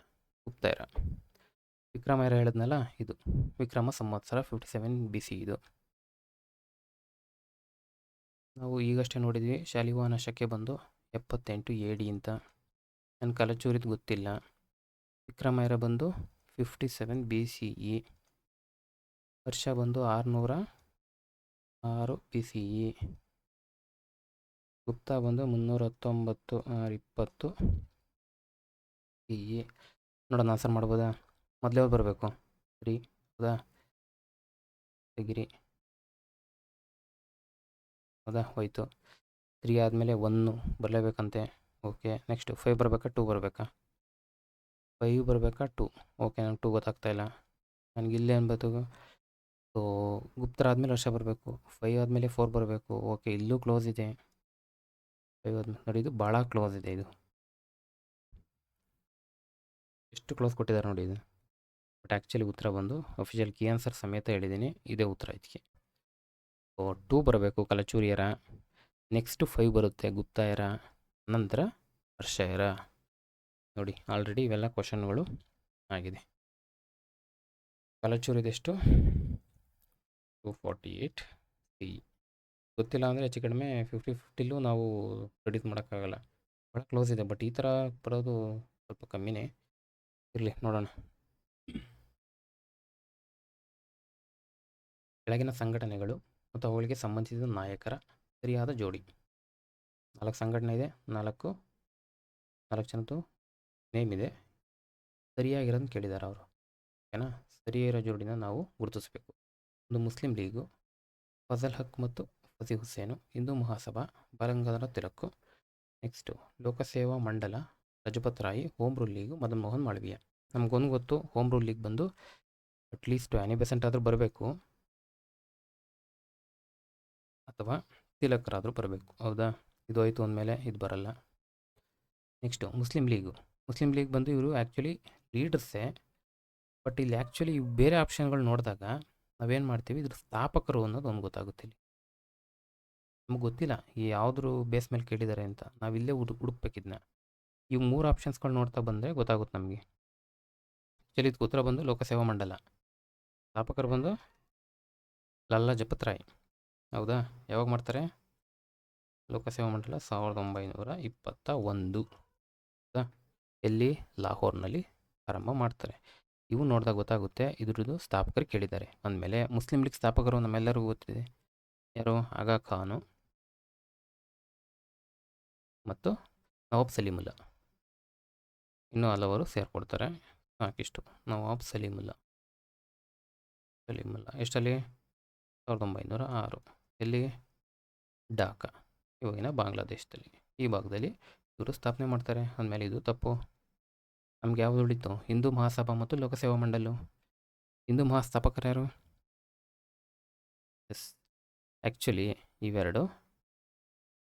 Speaker 1: ಗುಪ್ತ ಎರಾ. ವಿಕ್ರಮ ಎರಾ ಹೇಳಿದ್ನಲ್ಲ, ಇದು ವಿಕ್ರಮ ಸಂವತ್ಸರ 57 BC. ಇದು ನಾವು ಈಗಷ್ಟೇ ನೋಡಿದ್ವಿ. ಶಾಲಿವಾಹನ ಶಕೆ ಬಂದು 78 AD ಅಂತ. ನನ್ನ ಕಲಚೂರಿದು ಗೊತ್ತಿಲ್ಲ. ವಿಕ್ರಮ ಎರಾ ಬಂದು 57 BCE. ಹರ್ಷ ಬಂದು 606 BCE. ಗುಪ್ತ ಬಂದು 319 20 CE. ನೋಡೋಣ, ಆನ್ಸರ್ ಮಾಡ್ಬೋದಾ? ಮೊದಲೇ ಬರಬೇಕು 3, ಹೌದಾ? ತೆಗಿರಿ, ಹೌದಾ? ಹೋಯ್ತು. 3 ಆದಮೇಲೆ 1 ಬರಲೇಬೇಕಂತೆ. ಓಕೆ. ನೆಕ್ಸ್ಟ್ 5 ಬರಬೇಕಾ 2 ಬರಬೇಕಾ? 5 ಬರಬೇಕಾ 2? ಓಕೆ, ನಂಗೆ 2 ಗೊತ್ತಾಗ್ತಾಯಿಲ್ಲ. ನನಗೆ ಇಲ್ಲೇ ಅನ್ಬೇಕು. ಸೊ ಗುಪ್ತರ ಆದಮೇಲೆ ಹರ್ಷ ಬರಬೇಕು, 5 ಆದಮೇಲೆ 4 ಬರಬೇಕು. ಓಕೆ, ಇಲ್ಲೂ ಕ್ಲೋಸ್ ಇದೆ. 5 ಆದಮೇಲೆ ನೋಡಿ, ಇದು ಭಾಳ ಕ್ಲೋಸ್ ಇದೆ. ಇದು ಎಷ್ಟು ಕ್ಲೋಸ್ ಕೊಟ್ಟಿದ್ದಾರೆ ನೋಡಿ ಇದು. ಬಟ್ ಆ್ಯಕ್ಚುಲಿ ಉತ್ತರ ಬಂದು ಅಫಿಷಿಯಲ್ ಕೀ ಆನ್ಸರ್ ಸಮೇತ ಹೇಳಿದ್ದೀನಿ, ಇದೇ ಉತ್ತರ ಇದಕ್ಕೆ. ಸೊ 2 ಬರಬೇಕು ಕಲಚೂರಿ ಎರಾ. ನೆಕ್ಸ್ಟ್ 5 ಬರುತ್ತೆ ಗುಪ್ತ ಎರಾ, ನಂತರ ಹರ್ಷ ಎರಾ. ನೋಡಿ, ಆಲ್ರೆಡಿ ಇವೆಲ್ಲ ಕ್ವಶನ್ಗಳು ಆಗಿದೆ. ಕಲಚೂರಿದೆಷ್ಟು? 248 CE. ಗೊತ್ತಿಲ್ಲ ಅಂದರೆ ಹೆಚ್ಚು ಕಡಿಮೆ 50-50 ನಾವು ಪ್ರೆಡಿಕ್ಟ್ ಮಾಡೋಕ್ಕಾಗಲ್ಲ, ಭಾಳ ಕ್ಲೋಸ್ ಇದೆ. ಬಟ್ ಈ ಥರ ಬರೋದು ಸ್ವಲ್ಪ ಕಮ್ಮಿನೇ ಇರಲಿ, ನೋಡೋಣ. ಕೆಳಗಿನ ಸಂಘಟನೆಗಳು ಮತ್ತು ಅವುಗಳಿಗೆ ಸಂಬಂಧಿಸಿದ ನಾಯಕರ ಸರಿಯಾದ ಜೋಡಿ. 4 ಸಂಘಟನೆ ಇದೆ, 4 ಜನದ್ದು ನೇಮ್ ಇದೆ. ಸರಿಯಾಗಿರೋದನ್ನು ಕೇಳಿದ್ದಾರೆ ಅವರು, ಓಕೆನಾ? ಸರಿಯಾಗಿರೋ ಜೋಡಿನ ನಾವು ಗುರುತಿಸಬೇಕು. ಒಂದು ಮುಸ್ಲಿಂ ಲೀಗು, ಫಜಲ್ ಹಕ್ ಮತ್ತು Fazi Hussain, Hindu Mahasabha, Balagangadhara Tilak. Next Lokseva Mandal, Lajpat Rai, home rule league, Madan Mohan Malaviya. ನಮಗೊಂದು ಗೊತ್ತು, ಹೋಮ್ ರೂಲ್ ಲೀಗ್ ಬಂದು ಅಟ್ಲೀಸ್ಟ್ 20% ಆದರೂ ಬರಬೇಕು, ಅಥವಾ ತಿಲಕರಾದರೂ ಬರಬೇಕು, ಹೌದಾ? ಇದು ಆಯಿತು ಅಂದಮೇಲೆ ಇದು ಬರಲ್ಲ. ನೆಕ್ಸ್ಟು ಮುಸ್ಲಿಂ ಲೀಗ್ ಬಂದು ಇವರು ಆ್ಯಕ್ಚುಲಿ ಲೀಡರ್ಸೇ. ಬಟ್ ಇಲ್ಲಿ ಆ್ಯಕ್ಚುಲಿ ಬೇರೆ ಆಪ್ಷನ್ಗಳು ನೋಡಿದಾಗ ನಾವೇನು ಮಾಡ್ತೀವಿ, ಇದ್ರ ಸ್ಥಾಪಕರು ಅನ್ನೋದು ಒಂದು ಗೊತ್ತಾಗುತ್ತೆ ಇಲ್ಲಿ. ನಮ್ಗೆ ಗೊತ್ತಿಲ್ಲ ಯಾವುದ್ರ ಬೇಸ್ ಮೇಲೆ ಕೇಳಿದ್ದಾರೆ ಅಂತ. ನಾವಿಲ್ಲೇ ಹುಡುಕ್ಬೇಕಿದ್ನ. ಇವು 3 ಆಪ್ಷನ್ಸ್ಗಳು ನೋಡ್ತಾ ಬಂದರೆ ಗೊತ್ತಾಗುತ್ತೆ ನಮಗೆ. ಆ್ಯಕ್ಚುಲಿ ಇದಕ್ಕೆ ಉತ್ತರ ಬಂದು ಲೋಕಸೇವಾ ಮಂಡಲ. ಸ್ಥಾಪಕರು ಬಂದು ಲಾಲಾ ಲಜಪತ್ ರಾಯ್. ಹೌದಾ? ಯಾವಾಗ ಮಾಡ್ತಾರೆ? ಲೋಕಸೇವಾ ಮಂಡಲ 1921. ಹೌದಾ? ಎಲ್ಲಿ? ಲಾಹೋರ್ನಲ್ಲಿ ಆರಂಭ ಮಾಡ್ತಾರೆ. ಇವು ನೋಡಿದಾಗ ಗೊತ್ತಾಗುತ್ತೆ ಇದ್ರದ್ದು ಸ್ಥಾಪಕರು ಕೇಳಿದ್ದಾರೆ ಅಂದಮೇಲೆ. ಮುಸ್ಲಿಂ ಲೀಗ್ ಸ್ಥಾಪಕರು ನಮ್ಮೆಲ್ಲರಿಗೂ ಗೊತ್ತಿದೆ. ಯಾರು? ಆಗಾ ಖಾನು ಮತ್ತು ನವಾಬ್ ಸಲೀಮುಲ್ಲಾ. ಇನ್ನೂ ಹಲವರು ಸೇರಿಕೊಡ್ತಾರೆ. ಸಾಕಿಷ್ಟು. ನವಾಬ್ ಸಲೀಮುಲ್ಲಾ ಎಷ್ಟಲ್ಲಿ? 1906. ಎಲ್ಲಿ? ಢಾಕಾ, ಇವಾಗಿನ ಬಾಂಗ್ಲಾದೇಶದಲ್ಲಿ. ಈ ಭಾಗದಲ್ಲಿ ಇವರು ಸ್ಥಾಪನೆ ಮಾಡ್ತಾರೆ ಅಂದಮೇಲೆ ಇದು ತಪ್ಪು. ನಮ್ಗೆ ಯಾವುದು ಉಳಿತು? ಹಿಂದೂ ಮಹಾಸಭಾ ಮತ್ತು ಲೋಕಸೇವಾ ಮಂಡಲ. ಹಿಂದೂ ಮಹಾಸ್ಥಾಪಕರು ಯಾರು? ಎಸ್, ಆ್ಯಕ್ಚುಲಿ ಇವೆರಡು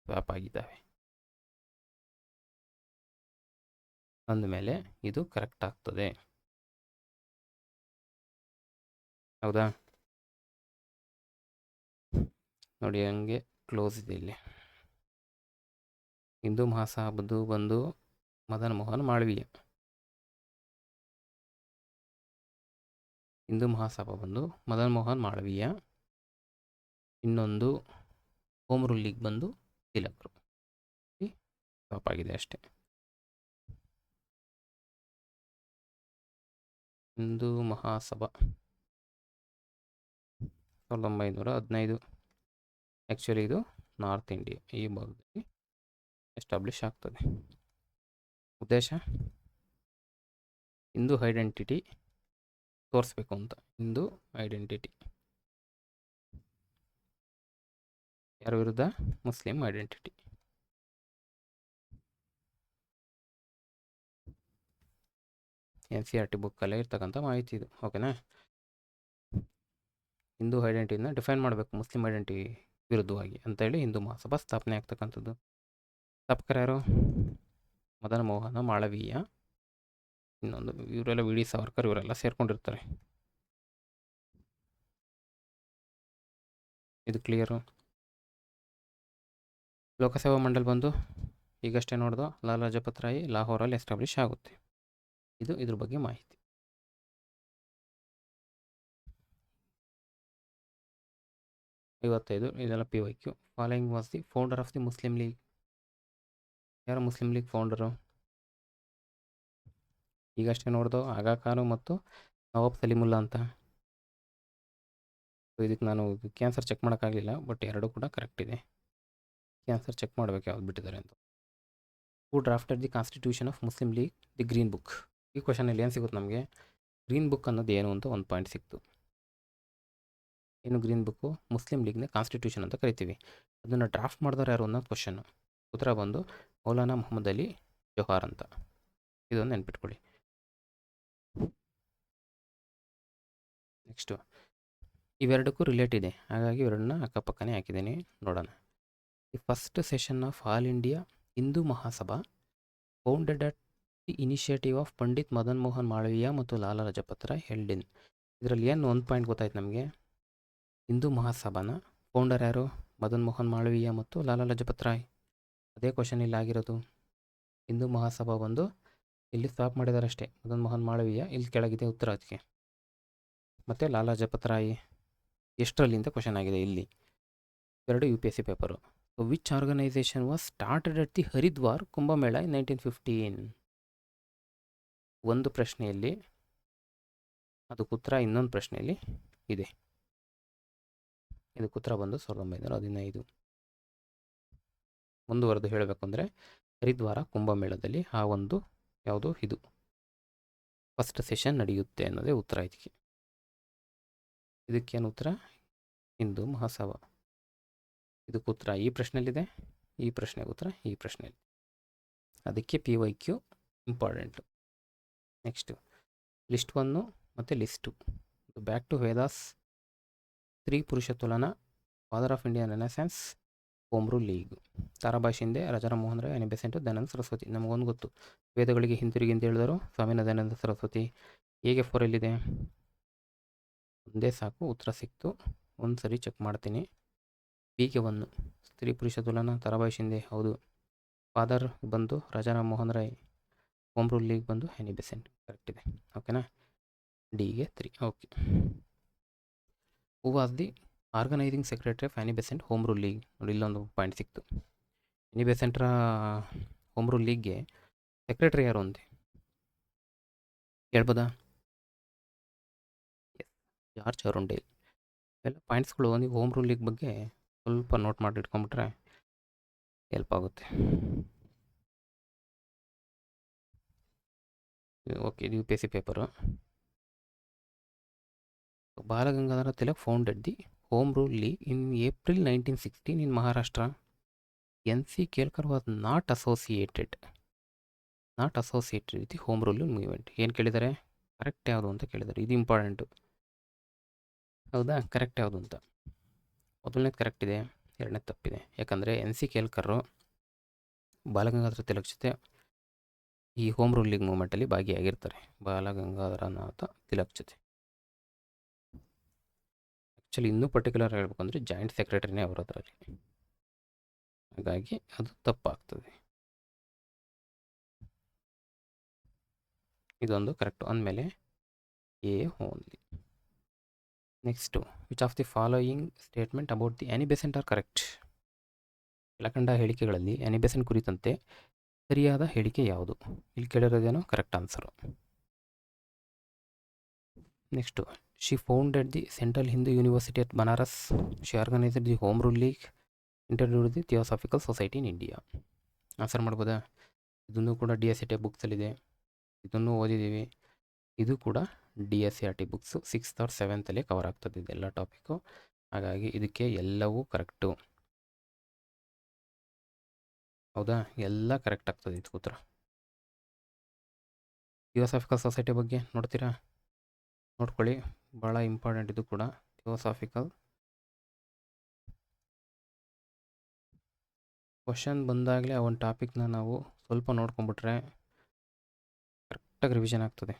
Speaker 1: ಸ್ವಾಪ್ ಆಗಿದ್ದಾವೆ ಅಂದಮೇಲೆ ಇದು ಕರೆಕ್ಟ್ ಆಗ್ತದೆ. ಹೌದಾ? ನೋಡಿ ಹಂಗೆ ಕ್ಲೋಸ್ ಇದೆ ಇಲ್ಲಿ. ಹಿಂದೂ ಮಹಾಸಭಾದು ಬಂದು ಮದನ್ ಮೋಹನ್ ಮಾಳವೀಯ. ಹಿಂದೂ ಮಹಾಸಭಾ ಬಂದು ಮದನ್ ಮೋಹನ್ ಮಾಳವೀಯ. ಇನ್ನೊಂದು ಹೋಮ್ ರೂಲ್ ಲೀಗ್ ಬಂದು ತಿಲಕರು. ಸ್ಟಾಪ್ ಆಗಿದೆ ಅಷ್ಟೇ. ಹಿಂದೂ ಮಹಾಸಭಾ 1915. ಆ್ಯಕ್ಚುಲಿ ಇದು ನಾರ್ತ್ ಇಂಡಿಯಾ ಈ ಭಾಗದಲ್ಲಿ ಎಸ್ಟಾಬ್ಲಿಷ್ ಆಗ್ತದೆ. ಉದ್ದೇಶ ಹಿಂದೂ ಐಡೆಂಟಿಟಿ ತೋರಿಸ್ಬೇಕು ಅಂತ. ಹಿಂದೂ ಐಡೆಂಟಿಟಿ ಯಾರ ವಿರುದ್ಧ? Muslim identity. NCERT ಬುಕ್ಕಲ್ಲೇ ಇರ್ತಕ್ಕಂಥ ಮಾಹಿತಿ ಇದು. ಓಕೆನಾ? ಹಿಂದೂ ಐಡೆಂಟಿಟಿನ ಡಿಫೈನ್ ಮಾಡಬೇಕು ಮುಸ್ಲಿಂ ಐಡೆಂಟಿಟಿ ವಿರುದ್ಧವಾಗಿ ಅಂತೇಳಿ ಹಿಂದೂ ಮಹಾಸಭಾ ಸ್ಥಾಪನೆ ಆಗ್ತಕ್ಕಂಥದ್ದು. ಸ್ಥಾಪಕರು ಯಾರು? ಮದನ್ ಮೋಹನ ಮಾಳವೀಯ. ಇನ್ನೊಂದು ಇವರೆಲ್ಲ ವಿ ಡಿ ಸಾವರ್ಕರ್, ಇವರೆಲ್ಲ ಸೇರ್ಕೊಂಡಿರ್ತಾರೆ. ಇದು ಕ್ಲಿಯರು. ಲೋಕಸೇವಾ ಮಂಡಲ್ ಬಂದು ಈಗಷ್ಟೇ ನೋಡ್ದು ಲಾಲಾ ಲಜಪತ್ ರಾಯ್ ಲಾಹೋರಲ್ಲಿ ಎಸ್ಟಾಬ್ಲಿಷ್ ಆಗುತ್ತೆ. ಇದು ಇದ್ರ ಬಗ್ಗೆ ಮಾಹಿತಿ. ಇದೆಲ್ಲ PYQ. Following was the founder of the Muslim league. ಯಾರು ಮುಸ್ಲಿಂ ಲೀಗ್ ಫೌಂಡರು? ಈಗಷ್ಟೇ ನೋಡ್ದು ಆಗಾ ಖಾನು ಮತ್ತು ನವಾಬ್ ಸಲೀಮುಲ್ಲಾ ಅಂತ. ಇದಕ್ಕೆ ನಾನು ಕ್ಯಾನ್ಸರ್ ಚೆಕ್ ಮಾಡೋಕ್ಕಾಗಲಿಲ್ಲ, ಬಟ್ ಎರಡೂ ಕೂಡ ಕರೆಕ್ಟ್ ಇದೆ. ಕ್ಯಾನ್ಸರ್ ಚೆಕ್ ಮಾಡಬೇಕು ಯಾವ್ದು ಬಿಟ್ಟಿದ್ದಾರೆ ಅಂತ. Who drafted the constitution of Muslim league? The green book. ಈ ಕ್ವಶನಲ್ಲಿ ಏನು ಸಿಗುತ್ತೆ ನಮಗೆ? ಗ್ರೀನ್ ಬುಕ್ ಅನ್ನೋದು ಏನು ಅಂತ ಒಂದು ಪಾಯಿಂಟ್ ಸಿಕ್ತು. ಏನು ಗ್ರೀನ್ ಬುಕ್ಕು? ಮುಸ್ಲಿಂ ಲೀಗ್ನ ಕಾನ್ಸ್ಟಿಟ್ಯೂಷನ್ ಅಂತ ಕರಿತೀವಿ. ಅದನ್ನು ಡ್ರಾಫ್ಟ್ ಮಾಡಿದವರು ಯಾರು ಅನ್ನೋ ಕ್ವಶನ್ನು. ಉತ್ತರ ಬಂದು ಮೌಲಾನಾ ಮೊಹಮ್ಮದ್ ಅಲಿ ಜೋಹಾರ್ ಅಂತ. ಇದೊಂದು ನೆನ್ಪಿಟ್ಕೊಳ್ಳಿ. ನೆಕ್ಸ್ಟು ಇವೆರಡಕ್ಕೂ ರಿಲೇಟ್ ಇದೆ, ಹಾಗಾಗಿ ಇವೆರಡನ್ನ ಅಕ್ಕಪಕ್ಕನೇ ಹಾಕಿದ್ದೀನಿ. ನೋಡೋಣ. The first session of all India Hindu Mahasabha founded at the initiative of Pandit Madan Mohan Malaviya ಮತ್ತು ಲಾಲಾ ಲಜಪತ್ ರಾಯ್ ಹೆಲ್ಡ್ ಇನ್. ಇದರಲ್ಲಿ ಏನು ಒಂದು ಪಾಯಿಂಟ್ ಗೊತ್ತಾಯ್ತು ನಮಗೆ. ಹಿಂದೂ ಮಹಾಸಭಾನ ಫೌಂಡರ್ ಯಾರು? ಮದನ್ ಮೋಹನ್ ಮಾಳವೀಯ ಮತ್ತು ಲಾಲಾ ಲಜಪತ್ ರಾಯ್. ಅದೇ ಕ್ವಶನ್ ಇಲ್ಲಿ ಆಗಿರೋದು. ಹಿಂದೂ ಮಹಾಸಭಾ ಬಂದು ಇಲ್ಲಿ ಸ್ಟಾಪ್ ಮಾಡಿದ್ದಾರೆ ಅಷ್ಟೇ. ಮದನ್ ಮೋಹನ್ ಮಾಳವೀಯ ಇಲ್ಲಿ ಕೆಳಗಿದೆ ಉತ್ತರ ಅದಕ್ಕೆ. ಮತ್ತು ಲಾಲಾ ಲಜಪತ್ ರಾಯ್ ಎಷ್ಟರಲ್ಲಿ ಅಂತ ಕ್ವಶನ್ ಆಗಿದೆ ಇಲ್ಲಿ. ಎರಡು UPSC paper. So which organisation was started at the Haridwar Kumbh Mela in 1915? ಒಂದು ಪ್ರಶ್ನೆಯಲ್ಲಿ ಅದಕ್ಕೆ ಉತ್ತರ ಇನ್ನೊಂದು ಪ್ರಶ್ನೆಯಲ್ಲಿ ಇದೆ. ಇದಕ್ಕೆ ಉತ್ತರ ಬಂದು 1915. ಮುಂದುವರೆದು ಹೇಳಬೇಕು ಅಂದರೆ ಹರಿದ್ವಾರ ಕುಂಭಮೇಳದಲ್ಲಿ ಆ ಒಂದು ಯಾವುದು ಇದು ಫಸ್ಟ್ ಸೆಷನ್ ನಡೆಯುತ್ತೆ ಅನ್ನೋದೇ ಉತ್ತರ ಇದಕ್ಕೆ. ಇದಕ್ಕೇನು ಉತ್ತರ? ಹಿಂದೂ ಮಹಾಸಭಾ. ಇದಕ್ಕೆ ಉತ್ತರ ಈ ಪ್ರಶ್ನೆಯಲ್ಲಿದೆ, ಈ ಪ್ರಶ್ನೆಗೆ ಉತ್ತರ ಈ ಪ್ರಶ್ನೆಯಲ್ಲಿ. ಅದಕ್ಕೆ PYQ ಇಂಪಾರ್ಟೆಂಟು. ನೆಕ್ಸ್ಟು ಲಿಸ್ಟ್ 1 ಮತ್ತು list 2. Back to Vedas, Stri Purush Tulana, father of Indian renaissance, home rule league. Tarabai Shinde, Rajaram Mohan Roy, Annie Besant, Dayananda Saraswati. ನಮಗೊಂದು ಗೊತ್ತು, ವೇದಗಳಿಗೆ ಹಿಂತಿರುಗಿ ಅಂತ ಹೇಳಿದರು ಸ್ವಾಮಿನ ದಯಾನಂದ ಸರಸ್ವತಿ. ಹೇಗೆ 4 ಒಂದೇ ಸಾಕು, ಉತ್ತರ ಸಿಕ್ತು. ಒಂದು ಸರಿ ಚೆಕ್ ಮಾಡ್ತೀನಿ. Bಗೆ 1. ಸ್ತ್ರೀ ಪುರುಷ ತುಲನಾ ತಾರಾಬಾಯಿ ಶಿಂದೆ ಹೌದು. ಫಾದರ್ ಬಂದು Rajaram Mohan Roy. Home rule league ಬಂದು ಆ್ಯನಿ ಬೆಸೆಂಟ್ ಕರೆಕ್ಟ್ ಇದೆ. ಓಕೆನಾ, ಡಿಗೆ 3. Okay. Who was the organising secretary of Annie Besant home rule league? ನೋಡಿ, ಇಲ್ಲೊಂದು ಪಾಯಿಂಟ್ ಸಿಕ್ತು. ಆ್ಯನಿ ಬೆಸೆಂಟ್ರ ಹೋಮ್ ರೂಲ್ ಲೀಗ್ಗೆ ಸೆಕ್ರೆಟರಿ ಯಾರು ಅಂತೆ ಹೇಳ್ಬೋದಾ? George Arundale. ಎಲ್ಲ ಪಾಯಿಂಟ್ಸ್ಗಳು ನೀವು ಹೋಮ್ ರೂಲ್ ಲೀಗ್ ಬಗ್ಗೆ ಸ್ವಲ್ಪ ನೋಟ್ ಮಾಡಿ ಇಟ್ಕೊಂಡ್ಬಿಟ್ರೆ ಹೆಲ್ಪ್ ಆಗುತ್ತೆ. ಓಕೆ, ಇದು UPSC paper. Balagangadhar Tilak founded the home rule league in April 1916 in Maharashtra. NC Kelkar was not associated with the home rule movement. ಏನು ಕೇಳಿದ್ದಾರೆ? ಕರೆಕ್ಟ್ ಯಾವುದು ಅಂತ ಕೇಳಿದ್ದಾರೆ. ಇದು ಇಂಪಾರ್ಟೆಂಟು. ಹೌದಾ, ಕರೆಕ್ಟ್ ಯಾವುದು ಅಂತ. ಮೊದಲನೇದು ಕರೆಕ್ಟ್ ಇದೆ, ಎರಡನೇದು ತಪ್ಪಿದೆ. ಯಾಕಂದರೆ NC ಕೇಲ್ಕರು ಬಾಲಗಂಗಾಧರ ತಿಲಕ್ ಜೊತೆ ಈ ಹೋಮ್ ರೂಲ್ ಲೀಗ್ ಮೂವ್ಮೆಂಟಲ್ಲಿ ಭಾಗಿಯಾಗಿರ್ತಾರೆ, ಬಾಲಗಂಗಾಧರನಾಥ ತಿಲಕ್ ಜೊತೆ. ಆ್ಯಕ್ಚುಲಿ ಇನ್ನೂ ಪರ್ಟಿಕ್ಯುಲರ್ ಹೇಳ್ಬೇಕು ಅಂದರೆ ಜಾಯಿಂಟ್ ಸೆಕ್ರೆಟರಿನೇ ಅವರು ಅದರಲ್ಲಿ, ಹಾಗಾಗಿ ಅದು ತಪ್ಪಾಗ್ತದೆ. ಇದೊಂದು ಕರೆಕ್ಟು ಅಂದಮೇಲೆ A only. Next, which of the following statement about the Annie Besant are correct? ಕೆಳಕಂಡ ಹೇಳಿಕೆಗಳಲ್ಲಿ ಆ್ಯನಿ ಬೆಸೆಂಟ್ ಕುರಿತಂತೆ ಸರಿಯಾದ ಹೇಳಿಕೆ ಯಾವುದು? ಇಲ್ಲಿ ಕೇಳಿರೋದೇನೋ correct answer. Next, she founded the Central Hindu University at Banaras. She organised the home rule league. Introduced the theosophical society in India. Answer ಮಾಡ್ಬೋದಾ? ಇದನ್ನು ಕೂಡ DSCT ಬುಕ್ಸಲ್ಲಿದೆ, ಇದನ್ನು ಓದಿದ್ದೀವಿ. ಇದು ಕೂಡ DSCRT books 6th or 7th cover ಆಗ್ತದೆ ಇದೆಲ್ಲ ಟಾಪಿಕ್ಕು. ಹಾಗಾಗಿ ಇದಕ್ಕೆ ಎಲ್ಲವೂ ಕರೆಕ್ಟು. ಹೌದಾ, ಎಲ್ಲ ಕರೆಕ್ಟ್ ಆಗ್ತದೆ ಇದು ಉತ್ತರ. ಥಿಯೋಸಾಫಿಕಲ್ ಸೊಸೈಟಿ ಬಗ್ಗೆ ನೋಡ್ತೀರಾ? ನೋಡ್ಕೊಳ್ಳಿ, ಭಾಳ ಇಂಪಾರ್ಟೆಂಟ್ ಇದು ಕೂಡ. ಥಿಯೋಸಾಫಿಕಲ್ ಕ್ವಶನ್ ಬಂದಾಗಲೇ ಆ ಒಂದು ಟಾಪಿಕ್ನ ನಾವು ಸ್ವಲ್ಪ ನೋಡ್ಕೊಂಬಿಟ್ರೆ ಕರೆಕ್ಟಾಗಿ ರಿವಿಷನ್ ಆಗ್ತದೆ.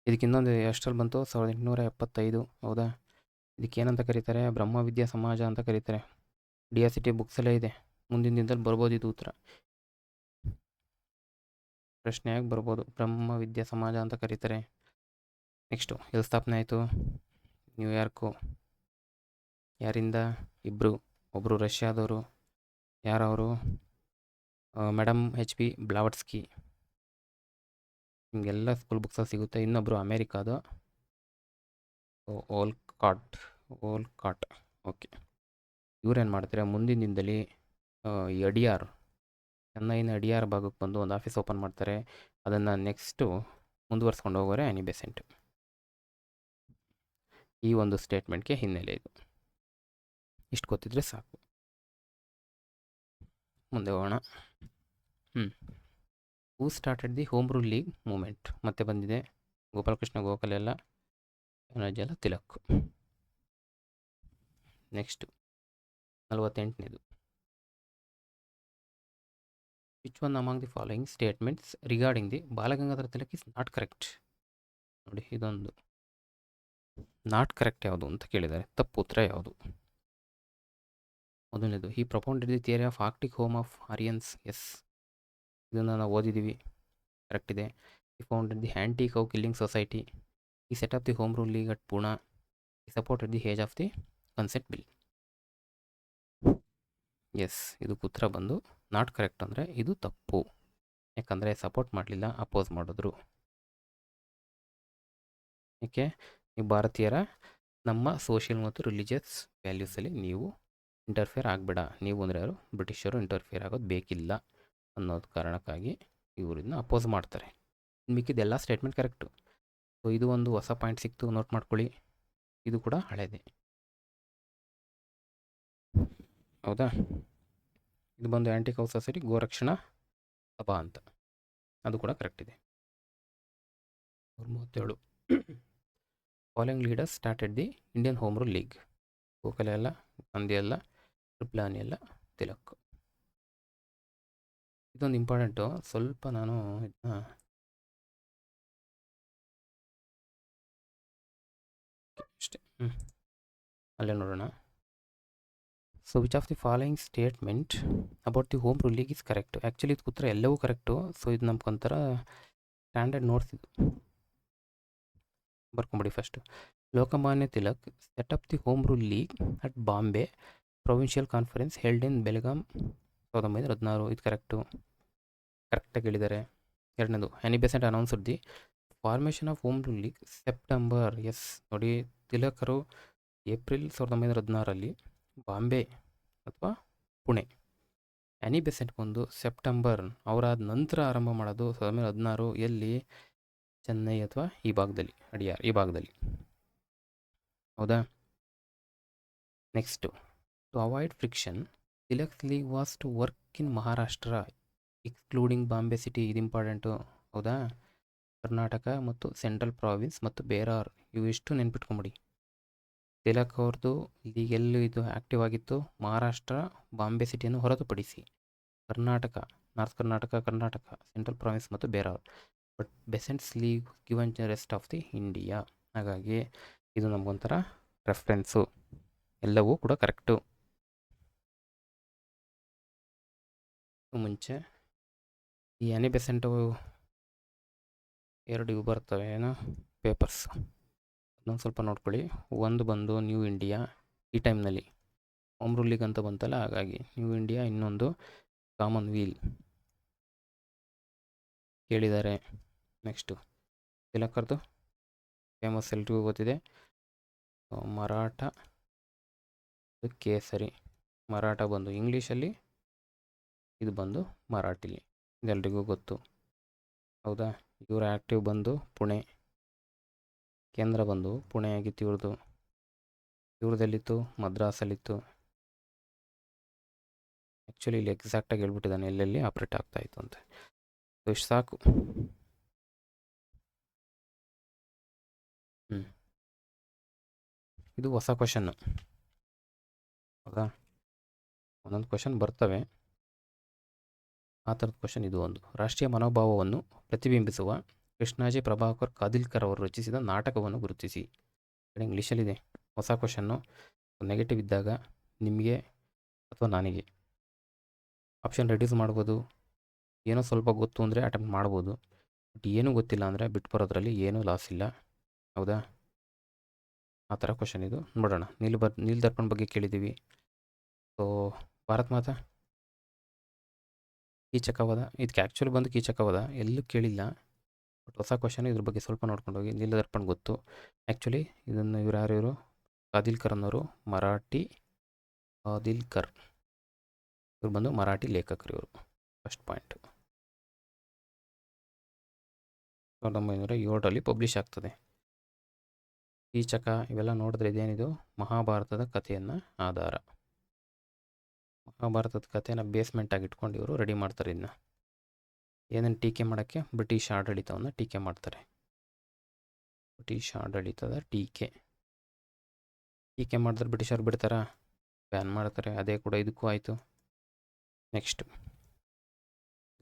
Speaker 1: ಇದಕ್ಕೆ ಇನ್ನೊಂದು ಎಷ್ಟರಲ್ಲಿ ಬಂತು? 1875. ಹೌದಾ, ಇದಕ್ಕೇನಂತ ಕರೀತಾರೆ? ಬ್ರಹ್ಮವಿದ್ಯಾ ಸಮಾಜ ಅಂತ ಕರೀತಾರೆ. DSCT ಬುಕ್ಸಲ್ಲೇ ಇದೆ. ಮುಂದಿನ ದಿನದಲ್ಲಿ ಬರ್ಬೋದು ಇದು ಉತ್ತರ, ಪ್ರಶ್ನೆಯಾಗಿ ಬರ್ಬೋದು. ಬ್ರಹ್ಮವಿದ್ಯಾ ಸಮಾಜ ಅಂತ ಕರೀತಾರೆ. ನೆಕ್ಸ್ಟು, ಎಲ್ಲಿ ಸ್ಥಾಪನೆ ಆಯಿತು? ನ್ಯೂಯಾರ್ಕು. ಯಾರಿಂದ? ಇಬ್ಬರು, ಒಬ್ಬರು ರಷ್ಯಾದವರು. ಯಾರವರು? Madam HP ಬ್ಲಾವಟ್ಸ್ಕಿ. ನಿಮಗೆಲ್ಲ ಸ್ಕೂಲ್ ಬುಕ್ಸಲ್ಲಿ ಸಿಗುತ್ತೆ. ಇನ್ನೊಬ್ಬರು ಅಮೇರಿಕಾದು, ಓಲ್ಕಾಟ್. ಓಕೆ, ಇವ್ರೇನು ಮಾಡ್ತಾರೆ? ಮುಂದಿನ ದಿನದಲ್ಲಿ ಅಡಿಯಾರ್, ಚೆನ್ನೈನ ಅಡಿಯಾರ್ ಭಾಗಕ್ಕೆ ಬಂದು ಒಂದು ಆಫೀಸ್ ಓಪನ್ ಮಾಡ್ತಾರೆ. ಅದನ್ನು ನೆಕ್ಸ್ಟು ಮುಂದುವರ್ಸ್ಕೊಂಡು ಹೋಗೋರೆ ಆ್ಯನಿ ಬೆಸೆಂಟ್. ಈ ಒಂದು ಸ್ಟೇಟ್ಮೆಂಟ್ಗೆ ಹಿನ್ನೆಲೆ ಇದು. ಇಷ್ಟು ಗೊತ್ತಿದ್ರೆ ಸಾಕು. ಮುಂದೆ ಹೋಗೋಣ. Who started the home rule league movement? ಮತ್ತೆ ಬಂದಿದೆ, ಗೋಪಾಲಕೃಷ್ಣ ಗೋಖಲೆ, ಜಲ ತಿಲಕ್. ನೆಕ್ಸ್ಟು 48ನೇದು, which one among the following statements regarding the Balagangadhara Tilak is not correct? ನೋಡಿ, ಇದೊಂದು ನಾಟ್ ಕರೆಕ್ಟ್ ಯಾವುದು ಅಂತ ಕೇಳಿದ್ದಾರೆ. ತಪ್ಪು ಉತ್ತರ ಯಾವುದು? ಮೊದಲನೇದು, he propounded the theory of Arctic home of Aryans. Yes, ಇದನ್ನು ನಾವು ಓದಿದ್ದೀವಿ, ಕರೆಕ್ಟ್ ಇದೆ. He founded the anti cow killing society. He set up the home rule league at Poona. He supported the age of the consent bill. Yes, ಇದಕ್ಕೆ ಉತ್ತರ ಬಂದು not correct. ಅಂದರೆ ಇದು ತಪ್ಪು, ಯಾಕಂದರೆ ಸಪೋರ್ಟ್ ಮಾಡಲಿಲ್ಲ, ಅಪೋಸ್ ಮಾಡಿದ್ರು. ಏಕೆ? ನೀವು ಭಾರತೀಯರ ನಮ್ಮ ಸೋಷಿಯಲ್ ಮತ್ತು ರಿಲಿಜಿಯಸ್ ವ್ಯಾಲ್ಯೂಸಲ್ಲಿ ನೀವು ಇಂಟರ್ಫಿಯರ್ ಆಗಬೇಡ. ನೀವು ಅಂದರೆ ಯಾರು? ಬ್ರಿಟಿಷರು ಇಂಟರ್ಫಿಯರ್ ಆಗೋದು ಬೇಕಿಲ್ಲ ಅನ್ನೋದು ಕಾರಣಕ್ಕಾಗಿ ಇವರು ಇದನ್ನ ಅಪೋಸ್ ಮಾಡ್ತಾರೆ. ಮಿಕ್ಕಿದೆಲ್ಲ ಸ್ಟೇಟ್ಮೆಂಟ್ ಕರೆಕ್ಟು. ಸೊ ಇದು ಒಂದು ಹೊಸ ಪಾಯಿಂಟ್ ಸಿಕ್ತು, ನೋಟ್ ಮಾಡ್ಕೊಳ್ಳಿ. ಇದು ಕೂಡ ಹಳೇದೆ. ಹೌದಾ, ಇದು ಬಂದು ಆ್ಯಂಟಿ ಕೌ ಸೊಸೈಟಿ ಗೋರಕ್ಷಣಾ ಸಭಾ ಅಂತ, ಅದು ಕೂಡ ಕರೆಕ್ಟ್ ಇದೆ. 37, following leaders started the Indian home rule league? Gokhale ಅಲ್ಲ, ಗಾಂಧಿ ಅಲ್ಲ, ಕೃಪಲಾನಿ ಅಲ್ಲ, ತಿಲಕ್. ಇದೊಂದು ಇಂಪಾರ್ಟೆಂಟು, ಸ್ವಲ್ಪ ನಾನು ಇದನ್ನ ಅಷ್ಟೇ ಅಲ್ಲೇ ನೋಡೋಣ. So which of the following statement about the home ruling is correct. Actually ಇದು ಕೂತ್ರೆ ಎಲ್ಲವೂ ಕರೆಕ್ಟು. ಸೊ ಇದು ನಮ್ಗೊಂಥರ ಸ್ಟ್ಯಾಂಡರ್ಡ್ ನೋಟ್ಸ್ ಇದು, ಬರ್ಕೊಂಬಿಡಿ first. Lokmanya Tilak set up the home rule league at Bombay provincial conference held in Belgaum 1916. ಇದು ಕರೆಕ್ಟಾಗಿ ಹೇಳಿದ್ದಾರೆ. ಎರಡನೇದು Annie Besant announced the formation of home rule league September. Yes ನೋಡಿ, ತಿಲಕರು ಏಪ್ರಿಲ್ 1916ರಲ್ಲಿ ಬಾಂಬೆ ಅಥವಾ ಪುಣೆ, ಆ್ಯನಿ ಬೆಸೆಂಟ್ ಬಂದು ಸೆಪ್ಟೆಂಬರ್, ಅವರಾದ ನಂತರ ಆರಂಭ ಮಾಡೋದು 1916. ಎಲ್ಲಿ? ಚೆನ್ನೈ ಅಥವಾ ಈ ಭಾಗದಲ್ಲಿ, ಅಡಿಯಾರ್ ಈ ಭಾಗದಲ್ಲಿ. ಹೌದಾ? Next, to avoid friction Tilak league was to work in Maharashtra excluding Bombay city. ಇದು ಇಂಪಾರ್ಟೆಂಟು. ಹೌದಾ? ಕರ್ನಾಟಕ ಮತ್ತು ಸೆಂಟ್ರಲ್ ಪ್ರಾವಿನ್ಸ್ ಮತ್ತು ಬೇರಾರ್, ಇವಿಷ್ಟು ನೆನ್ಪಿಟ್ಕೊಂಬಿಡಿ. ತಿಲಕ್ ಅವ್ರದ್ದು ಲೀಗ್ ಎಲ್ಲಿ ಇದು ಆ್ಯಕ್ಟಿವ್ ಆಗಿತ್ತು? ಮಹಾರಾಷ್ಟ್ರ, ಬಾಂಬೆ ಸಿಟಿಯನ್ನು ಹೊರತುಪಡಿಸಿ Karnataka, north Karnataka, central province ಮತ್ತು Berar. But Besant's league given rest of the India. ಹಾಗಾಗಿ ಇದು ನಮಗೊಂಥರ ರೆಫರೆನ್ಸು. ಎಲ್ಲವೂ ಕೂಡ ಕರೆಕ್ಟು. ಮುಂಚೆ ಈ ಆ್ಯನಿ ಬೆಸೆಂಟು ಎರಡು ಇವು ಬರ್ತವೆ, ಏನೋ ಪೇಪರ್ಸ್, ಅದೊಂದು ಸ್ವಲ್ಪ ನೋಡ್ಕೊಳ್ಳಿ. ಒಂದು ಬಂದು ನ್ಯೂ ಇಂಡಿಯಾ, ಈ ಟೈಮ್ನಲ್ಲಿ ಹೋಮ್ ರೂಲಿಂಗ್ ಅಂತ ಬಂತಲ್ಲ, ಹಾಗಾಗಿ ನ್ಯೂ ಇಂಡಿಯಾ. ಇನ್ನೊಂದು ಕಾಮನ್ ವೀಲ್ ಕೇಳಿದ್ದಾರೆ. ನೆಕ್ಸ್ಟು ತಿಲಕರ್ದು ಫೇಮಸ್, ಎಲ್ರಿಗೂ ಗೊತ್ತಿದೆ, ಮರಾಠ ಕೇಸರಿ. ಮರಾಠ ಬಂದು ಇಂಗ್ಲೀಷಲ್ಲಿ, ಇದು ಬಂದು ಮರಾಠಿಲಿ, ಇದೆಲ್ರಿಗೂ ಗೊತ್ತು. ಹೌದಾ? ಇವರ ಆ್ಯಕ್ಟಿವ್ ಬಂದು ಪುಣೆ, ಕೇಂದ್ರ ಬಂದು ಪುಣೆ ಆಗಿತ್ತು ಇವ್ರದ್ದು. ಇವ್ರದ್ದೆಲ್ಲಿತ್ತು? ಮದ್ರಾಸಲ್ಲಿತ್ತು. ಆ್ಯಕ್ಚುಲಿ ಇಲ್ಲಿ ಎಕ್ಸಾಕ್ಟಾಗಿ ಹೇಳ್ಬಿಟ್ಟಿದ್ದಾನೆ ಎಲ್ಲೆಲ್ಲಿ ಆಪ್ರೇಟ್ ಆಗ್ತಾಯಿತ್ತು ಅಂತ. ಇಷ್ಟು ಸಾಕು. ಇದು ಹೊಸ ಕ್ವಶನ್ನು. ಹೌದಾ? ಒಂದೊಂದು ಕ್ವಶನ್ ಬರ್ತವೆ, ಆ ಥರದ ಕ್ವಶನ್ ಇದು ಒಂದು. ರಾಷ್ಟ್ರೀಯ ಮನೋಭಾವವನ್ನು ಪ್ರತಿಬಿಂಬಿಸುವ ಕೃಷ್ಣಾಜಿ ಪ್ರಭಾಕರ್ ಕಾದಿಲ್ಕರ್ ಅವರು ರಚಿಸಿದ ನಾಟಕವನ್ನು ಗುರುತಿಸಿ. ಇಂಗ್ಲೀಷಲ್ಲಿದೆ. ಹೊಸ ಕ್ವಶನ್ನು. ನೆಗೆಟಿವ್ ಇದ್ದಾಗ ನಿಮಗೆ ಅಥವಾ ನನಗೆ ಆಪ್ಷನ್ ರೆಡ್ಯೂಸ್ ಮಾಡ್ಬೋದು. ಏನೋ ಸ್ವಲ್ಪ ಗೊತ್ತು ಅಂದರೆ ಅಟೆಂಪ್ಟ್ ಮಾಡ್ಬೋದು. ಬಟ್ ಏನೂ ಗೊತ್ತಿಲ್ಲ ಅಂದರೆ ಬಿಟ್ಟು ಬರೋದ್ರಲ್ಲಿ ಏನೂ ಲಾಸ್ ಇಲ್ಲ. ಹೌದಾ? ಆ ಥರ ಕ್ವಶನ್ ಇದು. ನೋಡೋಣ. ನೀಲ್ ದರ್ಪಣ್ ಬಗ್ಗೆ ಕೇಳಿದ್ದೀವಿ. ಸೊ ಭಾರತ್ ಮಾತಾ, ಕೀಚಕವಧ, ಇದಕ್ಕೆ ಆ್ಯಕ್ಚುಲಿ ಬಂದು ಕೀಚಕವಧ ಎಲ್ಲೂ ಕೇಳಿಲ್ಲ. ಬಟ್ ಹೊಸ ಕ್ವಶನ್, ಇದ್ರ ಬಗ್ಗೆ ಸ್ವಲ್ಪ ನೋಡ್ಕೊಂಡು ಹೋಗಿ. ನೀಲ್ ದರ್ಪಣ್ ಗೊತ್ತು. ಆ್ಯಕ್ಚುಲಿ ಇದನ್ನು ಇವ್ರು ಯಾರು? ಕಾದಿಲ್ಕರ್ ಅನ್ನೋರು ಮರಾಠಿ. ಕಾದಿಲ್ಕರ್ ಇವ್ರು ಬಂದು ಮರಾಠಿ ಲೇಖಕರು. ಇವರು ಫಸ್ಟ್ ಪಾಯಿಂಟು. 1907ರಲ್ಲಿ ಪಬ್ಲಿಷ್ ಆಗ್ತದೆ. ಕೀಚಕ ಇವೆಲ್ಲ ನೋಡಿದ್ರೆ ಇದೇನಿದು? ಮಹಾಭಾರತದ ಕಥೆಯನ್ನು ಆಧಾರ, ಮಹಾಭಾರತದ ಕಥೆಯನ್ನು ಬೇಸ್ಮೆಂಟ್ ಆಗಿ ಇಟ್ಕೊಂಡು ಇವರು ರೆಡಿ ಮಾಡ್ತಾರೆ. ಇದನ್ನ ಏನೇನು ಟೀಕೆ ಮಾಡೋಕ್ಕೆ? ಬ್ರಿಟಿಷ್ ಆಡಳಿತವನ್ನು ಟೀಕೆ ಮಾಡ್ತಾರೆ. ಬ್ರಿಟಿಷ್ ಆಡಳಿತದ ಟೀಕೆ ಮಾಡಿದ್ರೆ ಬ್ರಿಟಿಷರು ಬಿಡ್ತಾರಾ? ಬ್ಯಾನ್ ಮಾಡ್ತಾರೆ. ಅದೇ ಕೂಡ ಇದಕ್ಕೂ ಆಯಿತು. ನೆಕ್ಸ್ಟು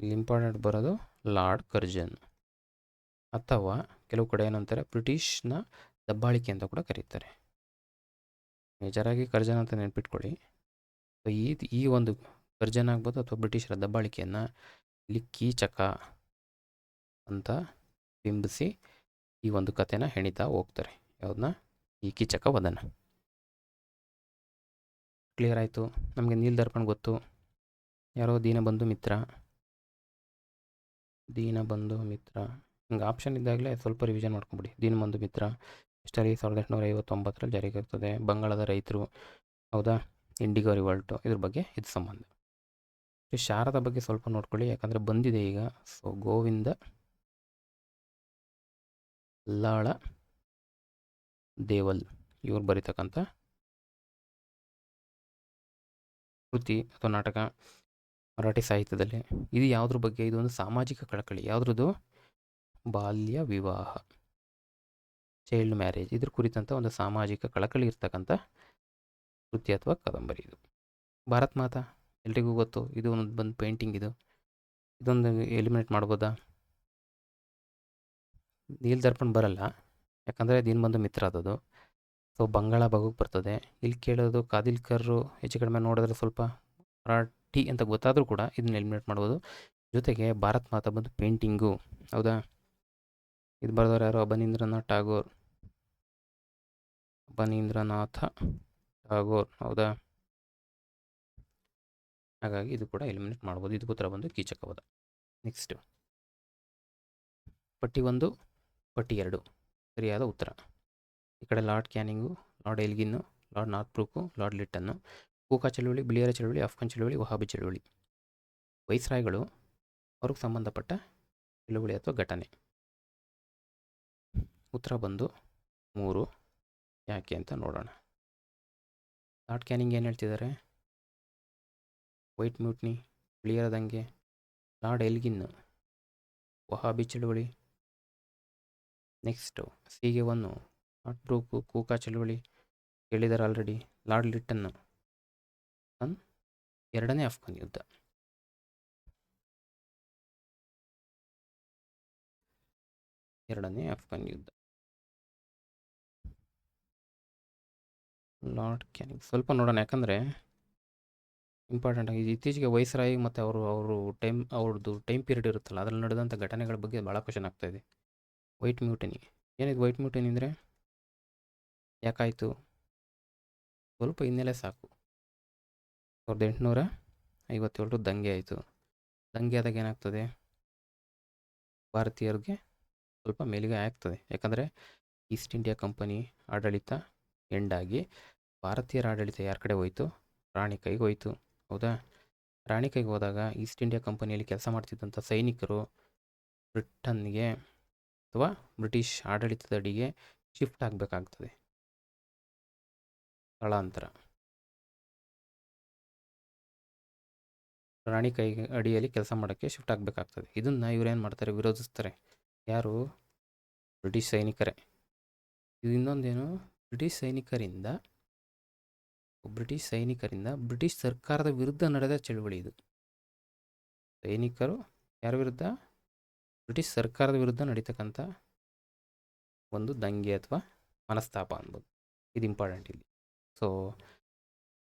Speaker 1: ಇಲ್ಲಿ ಇಂಪಾರ್ಟೆಂಟ್ ಬರೋದು ಲಾರ್ಡ್ ಕರ್ಜನ್, ಅಥವಾ ಕೆಲವು ಕಡೆ ಏನಂತಾರೆ ಬ್ರಿಟಿಷ್ನ ದಬ್ಬಾಳಿಕೆ ಅಂತ ಕೂಡ ಕರೀತಾರೆ. ಮೇಜರಾಗಿ ಕರ್ಜನ್ ಅಂತ ನೆನ್ಪಿಟ್ಕೊಳ್ಳಿ. ಸೊ ಈ ಒಂದು ಕರ್ಜನ್ ಆಗ್ಬೋದು ಅಥವಾ ಬ್ರಿಟಿಷರ ದಬ್ಬಾಳಿಕೆಯನ್ನು ಇಲ್ಲಿ ಕೀಚಕ ಅಂತ ಬಿಂಬಿಸಿ ಈ ಒಂದು ಕಥೆನ ಹೆಣಿತಾ ಹೋಗ್ತಾರೆ. ಯಾವುದನ್ನ? ಈ ಕೀಚಕವಧನ. ಕ್ಲಿಯರ್ ಆಯಿತು. ನಮಗೆ ನೀಲ್ ದರ್ಪಣ್ ಗೊತ್ತು. ಯಾರೋ ದೀನಬಂಧು ಮಿತ್ರ. ಹಿಂಗೆ ಆಪ್ಷನ್ ಇದ್ದಾಗಲೇ ಸ್ವಲ್ಪ ರಿವಿಷನ್ ಮಾಡ್ಕೊಂಬಿಡಿ. ದೀನಬಂಧು ಮಿತ್ರ ಎಷ್ಟರಲ್ಲಿ? 1859ರಲ್ಲಿ ಜಾರಿಗೆ ಇರ್ತದೆ. ಬಂಗಾಳದ ರೈತರು. ಹೌದಾ? ಇಂಡಿಗೋ ರಿವಲ್ಟು, ಇದ್ರ ಬಗ್ಗೆ ಇದು ಸಂಬಂಧ. ಶಾರದಾ ಬಗ್ಗೆ ಸ್ವಲ್ಪ ನೋಡ್ಕೊಳ್ಳಿ, ಯಾಕಂದರೆ ಬಂದಿದೆ ಈಗ. ಸೊ ಗೋವಿಂದ ಅಲ್ಲಾಳ ದೇವಲ್ ಇವ್ರು ಬರೀತಕ್ಕಂಥ ಕೃತಿ ಅಥವಾ ನಾಟಕ ಮರಾಠಿ ಸಾಹಿತ್ಯದಲ್ಲಿ. ಇದು ಯಾವುದ್ರ ಬಗ್ಗೆ? ಇದು ಒಂದು ಸಾಮಾಜಿಕ ಕಳಕಳಿ. ಯಾವುದ್ರದ್ದು? ಬಾಲ್ಯ ವಿವಾಹ, ಚೈಲ್ಡ್ ಮ್ಯಾರೇಜ್, ಇದ್ರ ಕುರಿತಂಥ ಒಂದು ಸಾಮಾಜಿಕ ಕಳಕಳಿ ಇರ್ತಕ್ಕಂಥ ಕೃತಿ ಅಥವಾ ಕಾದಂಬರಿ ಇದು. ಭಾರತ್ ಮಾತಾ ಎಲ್ರಿಗೂ ಗೊತ್ತು. ಇದು ಒಂದು ಬಂದು ಪೇಂಟಿಂಗ್. ಇದೊಂದು ಎಲಿಮಿನೇಟ್ ಮಾಡ್ಬೋದಾ? ನೀಲ್ ದರ್ಪಣ್ ಬರಲ್ಲ, ಯಾಕಂದರೆ ದೀನಬಂಧು ಮಿತ್ರ ಅದದು. ಸೊ ಬಂಗಾಳ ಭಾಗಕ್ಕೆ ಬರ್ತದೆ. ಇಲ್ಲಿ ಕೇಳೋದು ಕಾದಿಲ್ಕರ್ರು ಹೆಚ್ಚು ಕಡಿಮೆ ನೋಡಿದ್ರೆ ಸ್ವಲ್ಪ ಮರಾಠಿ ಅಂತ ಗೊತ್ತಾದರೂ ಕೂಡ ಇದನ್ನ ಎಲಿಮಿನೇಟ್ ಮಾಡ್ಬೋದು. ಜೊತೆಗೆ ಭಾರತ್ ಮಾತಾ ಬಂದು ಪೇಂಟಿಂಗು, ಹೌದಾ? ಇದು ಬರೆದವ್ರು ಯಾರು? ಅಬನೀಂದ್ರನಾಥ್ ಟಾಗೋರ್, ಹೌದಾ? ಹಾಗಾಗಿ ಇದು ಕೂಡ ಎಲಿಮಿನೇಟ್ ಮಾಡ್ಬೋದು. ಇದಕ್ಕೆ ಉತ್ತರ ಬಂದು ಕೀಚಕವಧ. ನೆಕ್ಸ್ಟು ಪಟ್ಟಿ 1, ಪಟ್ಟಿ 2 ಸರಿಯಾದ ಉತ್ತರ. ಈ ಕಡೆ lord ಕ್ಯಾನಿಂಗು, lord ಎಲ್ಗಿನ್ನು, lord ನಾರ್ತ್ಬ್ರೂಕು, lord ಲಿಟ್ಟನ್ನು. Coca ಚಳುವಳಿ, ಬಿಳಿಯರ ಚಳುವಳಿ, ಅಫ್ಘಾನ್ ಚಳುವಳಿ, ವಹಾಬಿ ಚಳುವಳಿ. ವೈಸ್ರಾಯ್ಗಳು ಅವ್ರಿಗೆ ಸಂಬಂಧಪಟ್ಟ ಚಳುವಳಿ ಅಥವಾ ಘಟನೆ. ಉತ್ತರ ಬಂದು 3. ಯಾಕೆ ಅಂತ ನೋಡೋಣ. ಲಾರ್ಡ್ ಕ್ಯಾನಿಂಗ್ ಏನು ಹೇಳ್ತಿದ್ದಾರೆ? ವೈಟ್ ಮ್ಯೂಟ್ನಿ, ಬಿಳಿಯರ ದಂಗೆ. ಲಾರ್ಡ್ ಎಲ್ಗಿನ್, ವಹಾಬಿ ಚಳುವಳಿ. ನೆಕ್ಸ್ಟು ಸಿಗೆ 1, ನಾರ್ತ್ಬ್ರೂಕು, ಕೂಕಾ ಚಳುವಳಿ ಹೇಳಿದ್ದಾರೆ ಆಲ್ರೆಡಿ. ಲಾರ್ಡ್ ಲಿಟ್ಟನ್ನು, ಎರಡನೇ ಅಫ್ಘಾನ್ ಯುದ್ಧ. ಲಾರ್ಡ್ ಕ್ಯಾನಿಂಗ್ ಸ್ವಲ್ಪ ನೋಡೋಣ, ಯಾಕಂದರೆ ಇಂಪಾರ್ಟೆಂಟ್ ಆಗಿ ಇತ್ತೀಚೆಗೆ ವೈಸ್ರಾಯ್ ಮತ್ತು ಅವ್ರದ್ದು ಟೈಮ್ ಪೀರಿಯಡ್ ಇರುತ್ತಲ್ಲ, ಅದರಲ್ಲಿ ನಡೆದಂಥ ಘಟನೆಗಳ ಬಗ್ಗೆ ಭಾಳ ಕ್ವಶನ್ ಆಗ್ತಾಯಿದೆ. ವೈಟ್ ಮ್ಯೂಟನಿ ಏನಿದು? ವೈಟ್ ಮ್ಯೂಟನಿ ಅಂದರೆ ಯಾಕಾಯಿತು? ಸ್ವಲ್ಪ ಹಿನ್ನೆಲೆ ಸಾಕು. 1857 ದಂಗೆ ಆಯಿತು. ದಂಗೆ ಆದಾಗ ಏನಾಗ್ತದೆ? ಭಾರತೀಯರಿಗೆ ಸ್ವಲ್ಪ ಮೇಲುಗೈ ಆಗ್ತದೆ. ಯಾಕಂದರೆ ಈಸ್ಟ್ ಇಂಡಿಯಾ ಕಂಪನಿ ಆಡಳಿತ ಎಂಡಾಗಿ ಭಾರತೀಯರ ಆಡಳಿತ ಯಾರ ಕಡೆ ಹೋಯಿತು? ರಾಣಿ ಕೈಗೆ ಹೋಯಿತು, ಹೌದಾ? ರಾಣಿ ಕೈಗೆ ಹೋದಾಗ ಈಸ್ಟ್ ಇಂಡಿಯಾ ಕಂಪನಿಯಲ್ಲಿ ಕೆಲಸ ಮಾಡ್ತಿದ್ದಂಥ ಸೈನಿಕರು ಬ್ರಿಟನ್ಗೆ ಅಥವಾ ಬ್ರಿಟಿಷ್ ಆಡಳಿತದಡಿಗೆ ಶಿಫ್ಟ್ ಆಗಬೇಕಾಗ್ತದೆ. ಸ್ಥಳಾಂತರ. ರಾಣಿ ಕೈ ಅಡಿಯಲ್ಲಿ ಕೆಲಸ ಮಾಡೋಕ್ಕೆ ಶಿಫ್ಟ್ ಆಗಬೇಕಾಗ್ತದೆ. ಇದನ್ನು ಇವರೇನು ಮಾಡ್ತಾರೆ? ವಿರೋಧಿಸ್ತಾರೆ. ಯಾರು? ಬ್ರಿಟಿಷ್ ಸೈನಿಕರೇ. ಇದು ಇನ್ನೊಂದೇನು? ಬ್ರಿಟಿಷ್ ಸೈನಿಕರಿಂದ ಬ್ರಿಟಿಷ್ ಸರ್ಕಾರದ ವಿರುದ್ಧ ನಡೆದ ಚಳುವಳಿ ಇದು. ಸೈನಿಕರು ಯಾರ ವಿರುದ್ಧ? ಬ್ರಿಟಿಷ್ ಸರ್ಕಾರದ ವಿರುದ್ಧ ನಡೀತಕ್ಕಂಥ ಒಂದು ದಂಗೆ ಅಥವಾ ಮನಸ್ತಾಪ ಅನ್ಬೋದು. ಇದು ಇಂಪಾರ್ಟೆಂಟ್ ಇಲ್ಲಿ. ಸೊ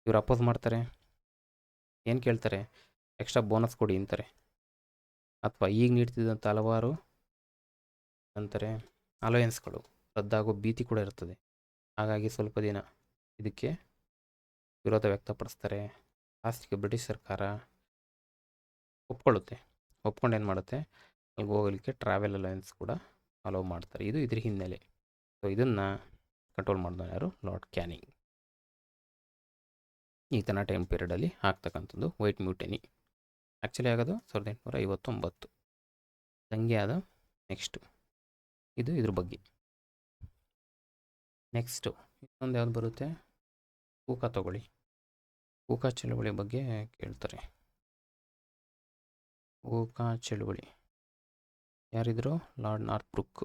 Speaker 1: ಇವರು ಅಪೋಸ್ ಮಾಡ್ತಾರೆ. ಏನು ಕೇಳ್ತಾರೆ? ಎಕ್ಸ್ಟ್ರಾ ಬೋನಸ್ ಕೊಡಿ ಅಂತಾರೆ, ಅಥವಾ ಈಗ ನೀಡ್ತಿದ್ದಂಥ ಹಲವಾರು ಅಂತಾರೆ ಅಲಯನ್ಸ್ಗಳು ರದ್ದಾಗೋ ಭೀತಿ ಕೂಡ ಇರ್ತದೆ. ಹಾಗಾಗಿ ಸ್ವಲ್ಪ ದಿನ ಇದಕ್ಕೆ ವಿರೋಧ ವ್ಯಕ್ತಪಡಿಸ್ತಾರೆ. ಲಾಸ್ಟಿಗೆ ಬ್ರಿಟಿಷ್ ಸರ್ಕಾರ ಒಪ್ಕೊಳ್ಳುತ್ತೆ. ಒಪ್ಕೊಂಡು ಏನು ಮಾಡುತ್ತೆ? ಅಲ್ಲಿಗೆ ಹೋಗಲಿಕ್ಕೆ ಟ್ರಾವೆಲ್ ಅಲಯನ್ಸ್ ಕೂಡ ಅಲೋ ಮಾಡ್ತಾರೆ. ಇದು ಇದ್ರ ಹಿನ್ನೆಲೆ. ಸೊ ಇದನ್ನು ಕಂಟ್ರೋಲ್ ಮಾಡಿದವನು ಯಾರು? Lord canning. ಈತನ ಟೈಮ್ ಪೀರಿಯಡಲ್ಲಿ ಆಗ್ತಕ್ಕಂಥದ್ದು ವೈಟ್ ಮ್ಯೂಟನಿ. ಆ್ಯಕ್ಚುಲಿ ಆಗೋದು 1859 ದಂಗೆ ಆದ ನೆಕ್ಸ್ಟು. ಇದು ಇದ್ರ ಬಗ್ಗೆ. ನೆಕ್ಸ್ಟು ಇನ್ನೊಂದು ಯಾವ್ದು ಬರುತ್ತೆ? ಕೂಕಾ ತಗೊಳ್ಳಿ. ಕೂಕಾ ಚಳುವಳಿ ಬಗ್ಗೆ ಕೇಳ್ತಾರೆ. ಕೂಕಾ ಚಳುವಳಿ ಯಾರಿದ್ರು? ಲಾರ್ಡ್ ನಾರ್ತ್ಬ್ರೂಕ್.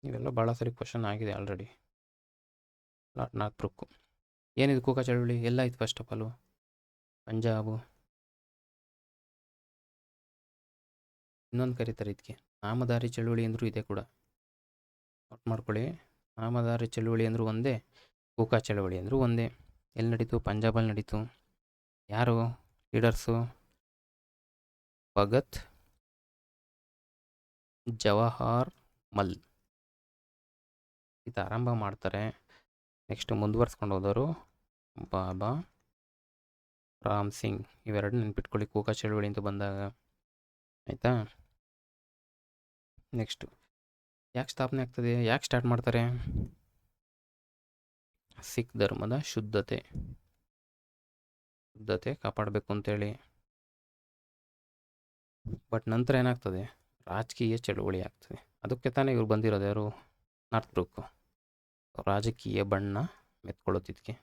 Speaker 1: ಇವೆಲ್ಲ ಭಾಳ ಸರಿ ಕ್ವಶನ್ ಆಗಿದೆ ಆಲ್ರೆಡಿ. ಲಾರ್ಡ್ ನಾರ್ತ್ಬ್ರೂಕ್ ಏನಿದು ಕೂಕಾ ಚಳುವಳಿ? ಎಲ್ಲಾಯಿತು ಫಸ್ಟ್ ಆಫ್ ಆಲು? ಪಂಜಾಬು. ಇನ್ನೊಂದು ಕರೀತಾರೆ ಇದಕ್ಕೆ ನಾಮಧಾರಿ ಚಳುವಳಿ ಅಂದರೂ ಇದೆ ಕೂಡ. ನೋಟ್ ಮಾಡ್ಕೊಳ್ಳಿ. ನಾಮಧಾರಿ ಚಳುವಳಿ ಅಂದರೂ ಒಂದೇ, ಕೂಕಾ ಚಳುವಳಿ ಅಂದರೂ ಒಂದೇ. ಎಲ್ಲಿ ನಡೀತು? ಪಂಜಾಬಲ್ಲಿ ನಡೀತು. ಯಾರು ಲೀಡರ್ಸು? ಭಗತ್ ಜವಾಹರ್ಲಾಲ್. ಇದು ಆರಂಭ ಮಾಡ್ತಾರೆ. ನೆಕ್ಸ್ಟ್ ಮುಂದುವರ್ಸ್ಕೊಂಡು ಹೋದವರು ಬಾಬಾ ರಾಮ್ ಸಿಂಗ್. ಇವೆರಡು ನೆನ್ಪಿಟ್ಕೊಳ್ಳಿ ಕೂಕಾ ಚಳುವಳಿ ಅಂತ ಬಂದಾಗ, ಆಯಿತಾ? ನೆಕ್ಸ್ಟು ಯಾಕೆ ಸ್ಥಾಪನೆ ಆಗ್ತದೆ? ಯಾಕೆ ಸ್ಟಾರ್ಟ್ ಮಾಡ್ತಾರೆ? ಸಿಖ್ ಧರ್ಮದ ಶುದ್ಧತೆ ಕಾಪಾಡಬೇಕು ಅಂತೇಳಿ. ಬಟ್ ನಂತರ ಏನಾಗ್ತದೆ? ರಾಜಕೀಯ ಚಳುವಳಿ ಆಗ್ತದೆ. ಅದಕ್ಕೆ ತಾನೇ ಇವ್ರು ಬಂದಿರೋದು. ಯಾರು? ನಾರ್ತ್ಬ್ರೂಕ್. ರಾಜಕೀಯ ಬಣ್ಣ ಮೆತ್ಕೊಳ್ಳೋದಿದಕ್ಕೆ.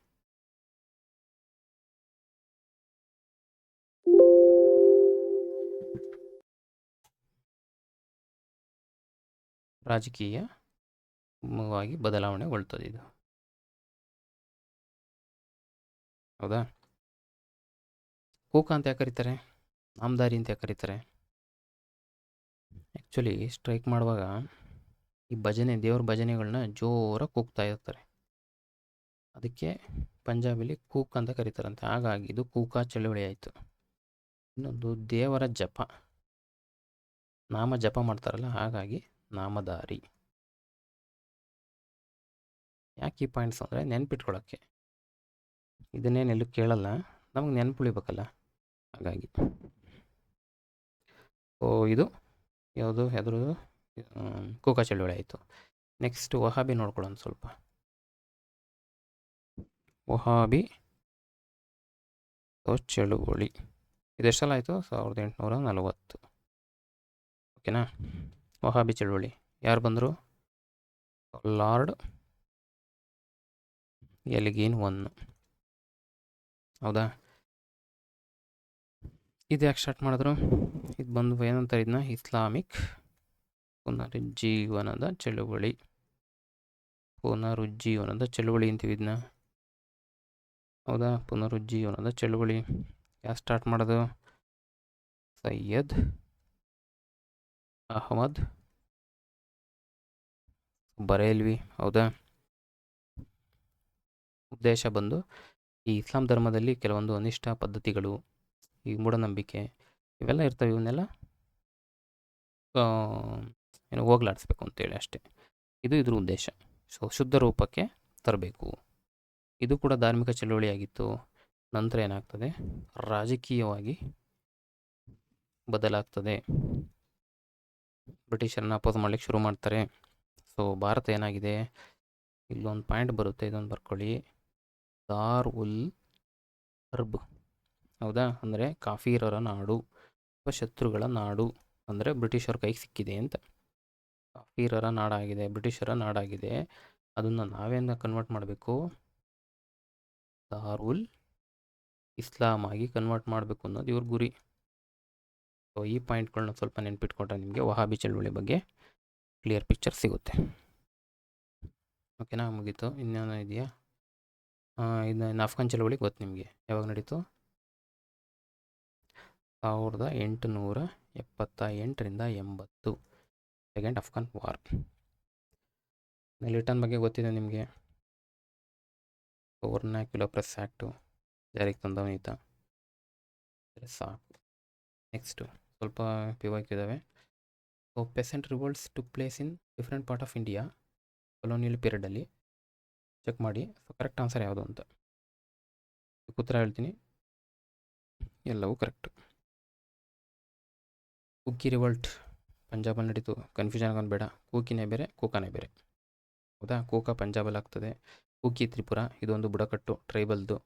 Speaker 1: ರಾಜಕೀಯವಾಗಿ ಬದಲಾವಣೆಗೊಳ್ತದೆ ಇದು, ಹೌದಾ? ಕೂಕಾ ಅಂತ ಯಾಕೆ ಕರೀತಾರೆ? ನಾಮಧಾರಿ ಅಂತ ಯಾಕೆ ಕರೀತಾರೆ? ಆ್ಯಕ್ಚುಲಿ ಸ್ಟ್ರೈಕ್ ಮಾಡುವಾಗ ಈ ಭಜನೆ ದೇವ್ರ ಭಜನೆಗಳನ್ನ ಜೋರಾಗಿ ಕೂಗ್ತಾ ಇರ್ತಾರೆ. ಅದಕ್ಕೆ ಪಂಜಾಬಲ್ಲಿ ಕೂಕ್ ಅಂತ ಕರೀತಾರಂತೆ. ಹಾಗಾಗಿ ಇದು ಕೂಕಾ ಚಳುವಳಿ ಆಯಿತು. ಇನ್ನೊಂದು ದೇವರ ಜಪ, ನಾಮ ಜಪ ಮಾಡ್ತಾರಲ್ಲ, ಹಾಗಾಗಿ ನಾಮಧಾರಿ. ಯಾಕೆ ಈ ಪಾಯಿಂಟ್ಸ್ ಅಂದರೆ ನೆನ್ಪಿಟ್ಕೊಳ್ಳೋಕ್ಕೆ. ಇದನ್ನೇನೆಲ್ಲೂ ಕೇಳಲ್ಲ, ನಮಗೆ ನೆನ್ಪುಳಿಬೇಕಲ್ಲ, ಹಾಗಾಗಿ. ಇದು ಯಾವುದು ಹೆದರೋದು ಕೂಕಾ ಚಳುವಳಿ ಆಯಿತು. ನೆಕ್ಸ್ಟ್ ವಹಾಬಿ ನೋಡ್ಕೊಳ್ಳೋಣ ಸ್ವಲ್ಪ. ವಹಾಬಿ ಚಳುವಳಿ ಇದೆಷ್ಟೆಲ್ಲ ಆಯಿತು? 1840. ಓಕೆನಾ? ವಹಾಬಿ ಚಳುವಳಿ ಯಾರು ಬಂದರು? Lord Elgin I. ಹೌದಾ? ಇದು ಯಾಕೆ ಸ್ಟಾರ್ಟ್ ಮಾಡಿದ್ರು? ಇದು ಬಂದು ಏನಂತಾರೆ ಇದನ್ನ? ಇಸ್ಲಾಮಿಕ್ ಪುನರುಜ್ಜೀವನದ ಚಳುವಳಿ. ಪುನರುಜ್ಜೀವನದ ಚಳುವಳಿ ಅಂತೀವಿ ಇದನ್ನ. ಹೌದಾ? ಪುನರುಜ್ಜೀವನದ ಚಳುವಳಿ ಯಾರು ಸ್ಟಾರ್ಟ್ ಮಾಡೋದು? ಸೈಯದ್ ಅಹಮದ್ ಬರೇಲ್ವಿ. ಹೌದಾ? ಉದ್ದೇಶ ಬಂದು ಈ ಇಸ್ಲಾಂ ಧರ್ಮದಲ್ಲಿ ಕೆಲವೊಂದು ಅನಿಷ್ಟ ಪದ್ಧತಿಗಳು, ಈ ಮೂಢನಂಬಿಕೆ ಇವೆಲ್ಲ ಇರ್ತವೆ. ಇವನ್ನೆಲ್ಲ ಏನು ಹೋಗ್ಲಾಡಿಸ್ಬೇಕು ಅಂತೇಳಿ ಅಷ್ಟೇ. ಇದು ಇದ್ರ ಉದ್ದೇಶ. ಸೊ ಶುದ್ಧ ರೂಪಕ್ಕೆ ತರಬೇಕು. ಇದು ಕೂಡ ಧಾರ್ಮಿಕ ಚಳುವಳಿಯಾಗಿತ್ತು. ನಂತರ ಏನಾಗ್ತದೆ? ರಾಜಕೀಯವಾಗಿ ಬದಲಾಗ್ತದೆ. ಬ್ರಿಟಿಷರನ್ನ ಅಪೋಸ್ ಮಾಡ್ಲಿಕ್ಕೆ ಶುರು ಮಾಡ್ತಾರೆ. ಸೊ ಭಾರತ ಏನಾಗಿದೆ? ಇಲ್ಲೊಂದು ಪಾಯಿಂಟ್ ಬರುತ್ತೆ, ಇದೊಂದು ಬರ್ಕೊಳ್ಳಿ. ದಾರ್ ಉಲ್ ಹರ್ಬ್. ಹೌದಾ? ಅಂದರೆ ಕಾಫೀರರ ನಾಡು ಅಥವಾ ಶತ್ರುಗಳ ನಾಡು. ಅಂದರೆ ಬ್ರಿಟಿಷರ ಕೈಗೆ ಸಿಕ್ಕಿದೆ ಅಂತ. ಕಾಫೀರರ ನಾಡಾಗಿದೆ, ಬ್ರಿಟಿಷರ ನಾಡಾಗಿದೆ. ಅದನ್ನು ನಾವೇನು ಕನ್ವರ್ಟ್ ಮಾಡಬೇಕು? ದಾರುಲ್ ಇಸ್ಲಾಂ ಆಗಿ ಕನ್ವರ್ಟ್ ಮಾಡಬೇಕು ಅನ್ನೋದು ಇವ್ರ ಗುರಿ. ಸೊ ಈ ಪಾಯಿಂಟ್ಗಳನ್ನ ಸ್ವಲ್ಪ ನೆನ್ಪಿಟ್ಕೊಂಡ್ರೆ ನಿಮಗೆ ವಹಾಬಿ ಚಳುವಳಿ ಬಗ್ಗೆ ಕ್ಲಿಯರ್ ಪಿಕ್ಚರ್ ಸಿಗುತ್ತೆ. ಓಕೆನಾ? ಮುಗೀತು. ಇನ್ನೇನೋ ಇದೆಯಾ? ಇನ್ನು ಅಫ್ಘಾನ್ ಚಳುವಳಿ ಗೊತ್ತು ನಿಮಗೆ. ಯಾವಾಗ ನಡೀತು? 1878ರಿಂದ 80. Second Afghan war. ಲಿಟನ್ ಬಗ್ಗೆ ಗೊತ್ತಿದೆ ನಿಮಗೆ. ವರ್ನಾಕ್ಯುಲರ್ ಪ್ರೆಸ್ ಆ್ಯಕ್ಟು ಜಾರಿಗೆ ತಂದವನು ಈತ. ಸಾಕು. ನೆಕ್ಸ್ಟು ಸ್ವಲ್ಪ ಇದಾವೆ. So peasant revolts took place in different part of India colonial ಪೀರಿಯಡಲ್ಲಿ. ಚೆಕ್ ಮಾಡಿ. ಸೊ ಕರೆಕ್ಟ್ ಆನ್ಸರ್ ಯಾವುದು ಅಂತ ಉತ್ತರ ಹೇಳ್ತೀನಿ. ಎಲ್ಲವೂ ಕರೆಕ್ಟು. ಕುಕ್ಕಿ ರಿವೋಲ್ಟ್ ಪಂಜಾಬಲ್ಲಿ ನಡೀತು. ಕನ್ಫ್ಯೂಷನ್ ಆಗೋದು ಬೇಡ. ಕೂಕಿನೇ ಬೇರೆ, ಕೂಕಾನೇ ಬೇರೆ. ಹೌದಾ? ಕೂಕ ಪಂಜಾಬಲ್ಲಿ ಆಗ್ತದೆ. ಕುಕ್ಕಿ ತ್ರಿಪುರ, ಇದೊಂದು ಬುಡಕಟ್ಟು ಟ್ರೈಬಲ್ದು.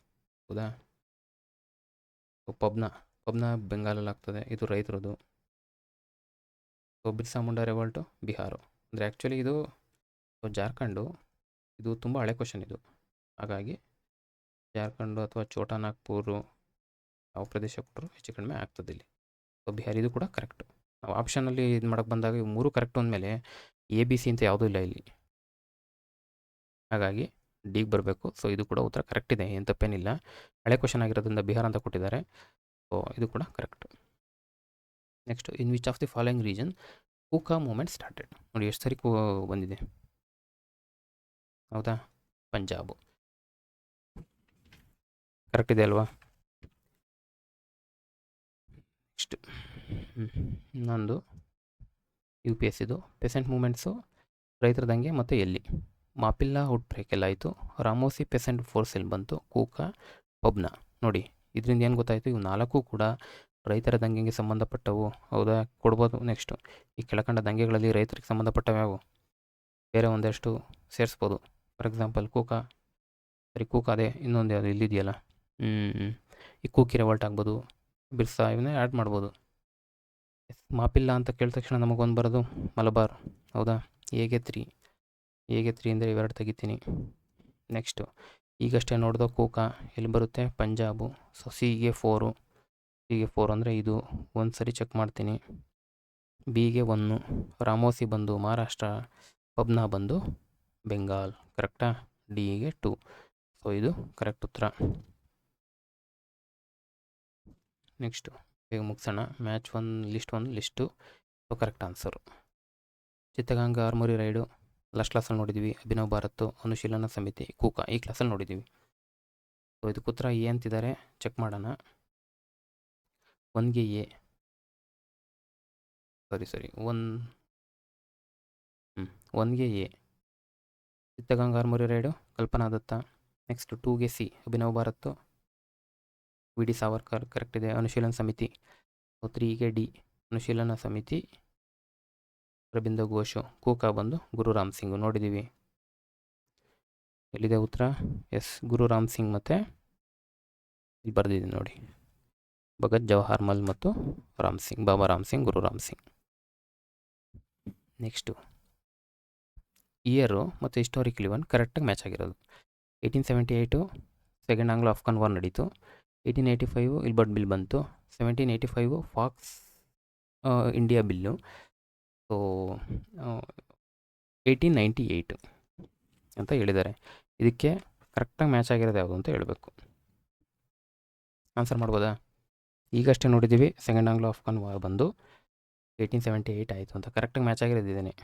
Speaker 1: ಹೌದಾ? ಪಬ್ನ ಬೆಂಗಾಲಲ್ಲಿ ಆಗ್ತದೆ, ಇದು ರೈತರದು. ಸೊ ಬಿರ್ಸಾ ಮುಂಡಾ ರೆವೋಲ್ಟು ಬಿಹಾರ. ಅಂದರೆ ಆ್ಯಕ್ಚುಲಿ ಇದು ಜಾರ್ಖಂಡು. ಇದು ತುಂಬ ಹಳೆ ಕ್ವಶನ್ ಇದು. ಹಾಗಾಗಿ ಜಾರ್ಖಂಡು ಅಥವಾ ಛೋಟಾ ನಾಗ್ಪುರು ಯಾವ ಪ್ರದೇಶ ಕೊಟ್ಟರು ಹೆಚ್ಚು ಕಡಿಮೆ ಆಗ್ತದೆ ಇಲ್ಲಿ. ಸೊ ಬಿಹಾರ ಇದು ಕೂಡ ಕರೆಕ್ಟು. ನಾವು ಆಪ್ಷನಲ್ಲಿ ಇದು ಮಾಡೋಕ್ಕೆ ಬಂದಾಗ ಇವು 3 ಕರೆಕ್ಟು ಅಂದಮೇಲೆ ABC ಅಂತ ಯಾವುದೂ ಇಲ್ಲ ಇಲ್ಲಿ. ಹಾಗಾಗಿ ಡಿಗೆ ಬರಬೇಕು. ಸೊ ಇದು ಕೂಡ ಉತ್ತರ ಕರೆಕ್ಟ್ ಇದೆ, ಏನು ತಪ್ಪೇನಿಲ್ಲ. ಹಳೆ ಕ್ವಶನ್ ಆಗಿರೋದ್ರಿಂದ ಬಿಹಾರ ಅಂತ ಕೊಟ್ಟಿದ್ದಾರೆ. ಸೊ ಇದು ಕೂಡ correct. Next, in which of the following region Kuka movement started? ನೋಡಿ ಎಷ್ಟು ಸರಿ ಬಂದಿದೆ. ಹೌದಾ? ಪಂಜಾಬು. ಕರೆಕ್ಟ್ ಇದೆ ಅಲ್ವಾ? ನೆಕ್ಸ್ಟ್ ಇನ್ನೊಂದು UPS ಇದು. ಪೆಸೆಂಟ್ ಮೂಮೆಂಟ್ಸು ರೈತರ ದಂಗೆ ಮತ್ತು ಎಲ್ಲಿ? ಮಾಪಿಲ್ಲಾ ಔಟ್ ಬ್ರೇಕ್ ಎಲ್ಲ ಆಯಿತು. ರಾಮೋಸಿ ಪೆಸೆಂಟ್ ಫೋರ್ಸ್ ಎಲ್ಲಿ ಬಂತು? ಕೂಕಾ, ಪಬ್ನ. ನೋಡಿ ಇದರಿಂದ ಏನು ಗೊತ್ತಾಯಿತು? ಇವು 4 ಕೂಡ ರೈತರ ದಂಗೆಗೆ ಸಂಬಂಧಪಟ್ಟವು. ಹೌದಾ? ಕೊಡ್ಬೋದು. ನೆಕ್ಸ್ಟು, ಈ ಕೆಳಕಂಡ ದಂಗೆಗಳಲ್ಲಿ ರೈತರಿಗೆ ಸಂಬಂಧಪಟ್ಟವು ಯಾವುವು? ಬೇರೆ ಒಂದಷ್ಟು ಸೇರಿಸ್ಬೋದು. ಫಾರ್ ಎಕ್ಸಾಂಪಲ್ ಕೂಕಾ, ಸರಿ ಕೂಕಾ ಅದೇ. ಇನ್ನೊಂದು ಯಾವುದು ಇಲ್ಲಿದೆಯಲ್ಲ, ಈ ಕೂಕಿ ರೆವಲ್ಟ್ ಆಗ್ಬೋದು, ಬಿರ್ಸಾ, ಇವನ್ನೇ ಆ್ಯಡ್ ಮಾಡ್ಬೋದು. ಮಾಪಿಲ್ಲ ಅಂತ ಕೇಳಿದ ತಕ್ಷಣ ನಮಗೊಂದು ಬರೋದು ಮಲಬಾರ್. ಹೌದಾ? ಎಗೆ 3 ಅಂದರೆ ಇವೆರಡು ತೆಗಿತೀನಿ. ನೆಕ್ಸ್ಟು, ಈಗಷ್ಟೇ ನೋಡ್ದೋ ಕೂಕಾ ಎಲ್ಲಿ ಬರುತ್ತೆ? ಪಂಜಾಬು. ಸೊ ಸಿಗೆ 4 ಅಂದರೆ ಇದು. ಒಂದು ಸರಿ ಚೆಕ್ ಮಾಡ್ತೀನಿ. ಬಿಗೆ 1, ರಾಮೋಸಿ ಬಂದು ಮಹಾರಾಷ್ಟ್ರ, ಪಬ್ನ ಬಂದು ಬೆಂಗಾಲ್. ಕರೆಕ್ಟಾ? ಡಿಗೆ 2. ಸೊ ಇದು ಕರೆಕ್ಟ್ ಉತ್ತರ. ನೆಕ್ಸ್ಟು ಬೇಗ ಮುಗಿಸೋಣ. List 1 list. So correct answer. Chittagong armoury raid last ಕ್ಲಾಸಲ್ಲಿ ನೋಡಿದ್ವಿ. ಅಭಿನವ್ ಭಾರತ್, ಅನುಶೀಲನ ಸಮಿತಿ, ಕೂಕ ಈ ಕ್ಲಾಸಲ್ಲಿ ನೋಡಿದ್ದೀವಿ. ಸೊ ಇದಕ್ಕೆ ಉತ್ತರ ಎ ಅಂತಿದ್ದಾರೆ, ಚೆಕ್ ಮಾಡೋಣ. 1ಗೆ ಎ, ಸಾರಿ 1ಗೆ A Chittagong armoury raid Kalpana Datta. Next 2ಗೆ C Abhinav Bharat, V D Savarkar correct ಇದೆ. ಅನುಶೀಲನ ಸಮಿತಿ. 3ಗೆ ಡಿ ಅನುಶೀಲನ ಸಮಿತಿ ಅರವಿಂದ ಘೋಷ್. ಕೂಕ ಬಂದು ಗುರು ರಾಮ್ ಸಿಂಗ್ ನೋಡಿದ್ದೀವಿ. ಎಲ್ಲಿದೆ ಉತ್ತರ? ಎಸ್, ಗುರು ರಾಮ್ ಸಿಂಗ್ ಮತ್ತು ಇಲ್ಲಿ ಬರೆದಿದ್ದೀನಿ ನೋಡಿ, ಭಗತ್ ಜವಾಹರ್ಲಾಲ್ ಮತ್ತು ರಾಮ್ ಸಿಂಗ್, ಬಾಬಾ ರಾಮ್ ಸಿಂಗ್, ಗುರು ರಾಮ್ ಸಿಂಗ್. ನೆಕ್ಸ್ಟು ಇಯರು ಮತ್ತು ಹಿಸ್ಟಾರಿಕಲ್ ಇವನ್ ಕರೆಕ್ಟಾಗಿ ಮ್ಯಾಚ್ ಆಗಿರೋದು. 1878 ಸೆಕೆಂಡ್ ಆಂಗ್ಲೋ ಅಫ್ಘಾನ್ ವಾರ್ ನಡೀತು. 1885 ಇಲ್ಬರ್ಟ್ ಬಿಲ್ ಬಂತು. 1785 ಫಾಕ್ಸ್ ಇಂಡಿಯಾ ಬಿಲ್ಲು. ಸೊ 1898 ಅಂತ ಹೇಳಿದ್ದಾರೆ. ಇದಕ್ಕೆ ಕರೆಕ್ಟಾಗಿ ಮ್ಯಾಚ್ ಆಗಿರೋದು ಯಾವುದು ಅಂತ ಹೇಳಬೇಕು. ಆನ್ಸರ್ ಮಾಡ್ಬೋದಾ? ಈಗಷ್ಟೇ ನೋಡಿದ್ದೀವಿ, ಸೆಕೆಂಡ್ ಆಂಗ್ಲೋ ಅಫ್ಘಾನ್ ವಾರ್ ಬಂದು 1878 ಆಯಿತು ಅಂತ. ಕರೆಕ್ಟಾಗಿ ಮ್ಯಾಚ್ ಆಗಿರೋದು ಇದೇನೆ.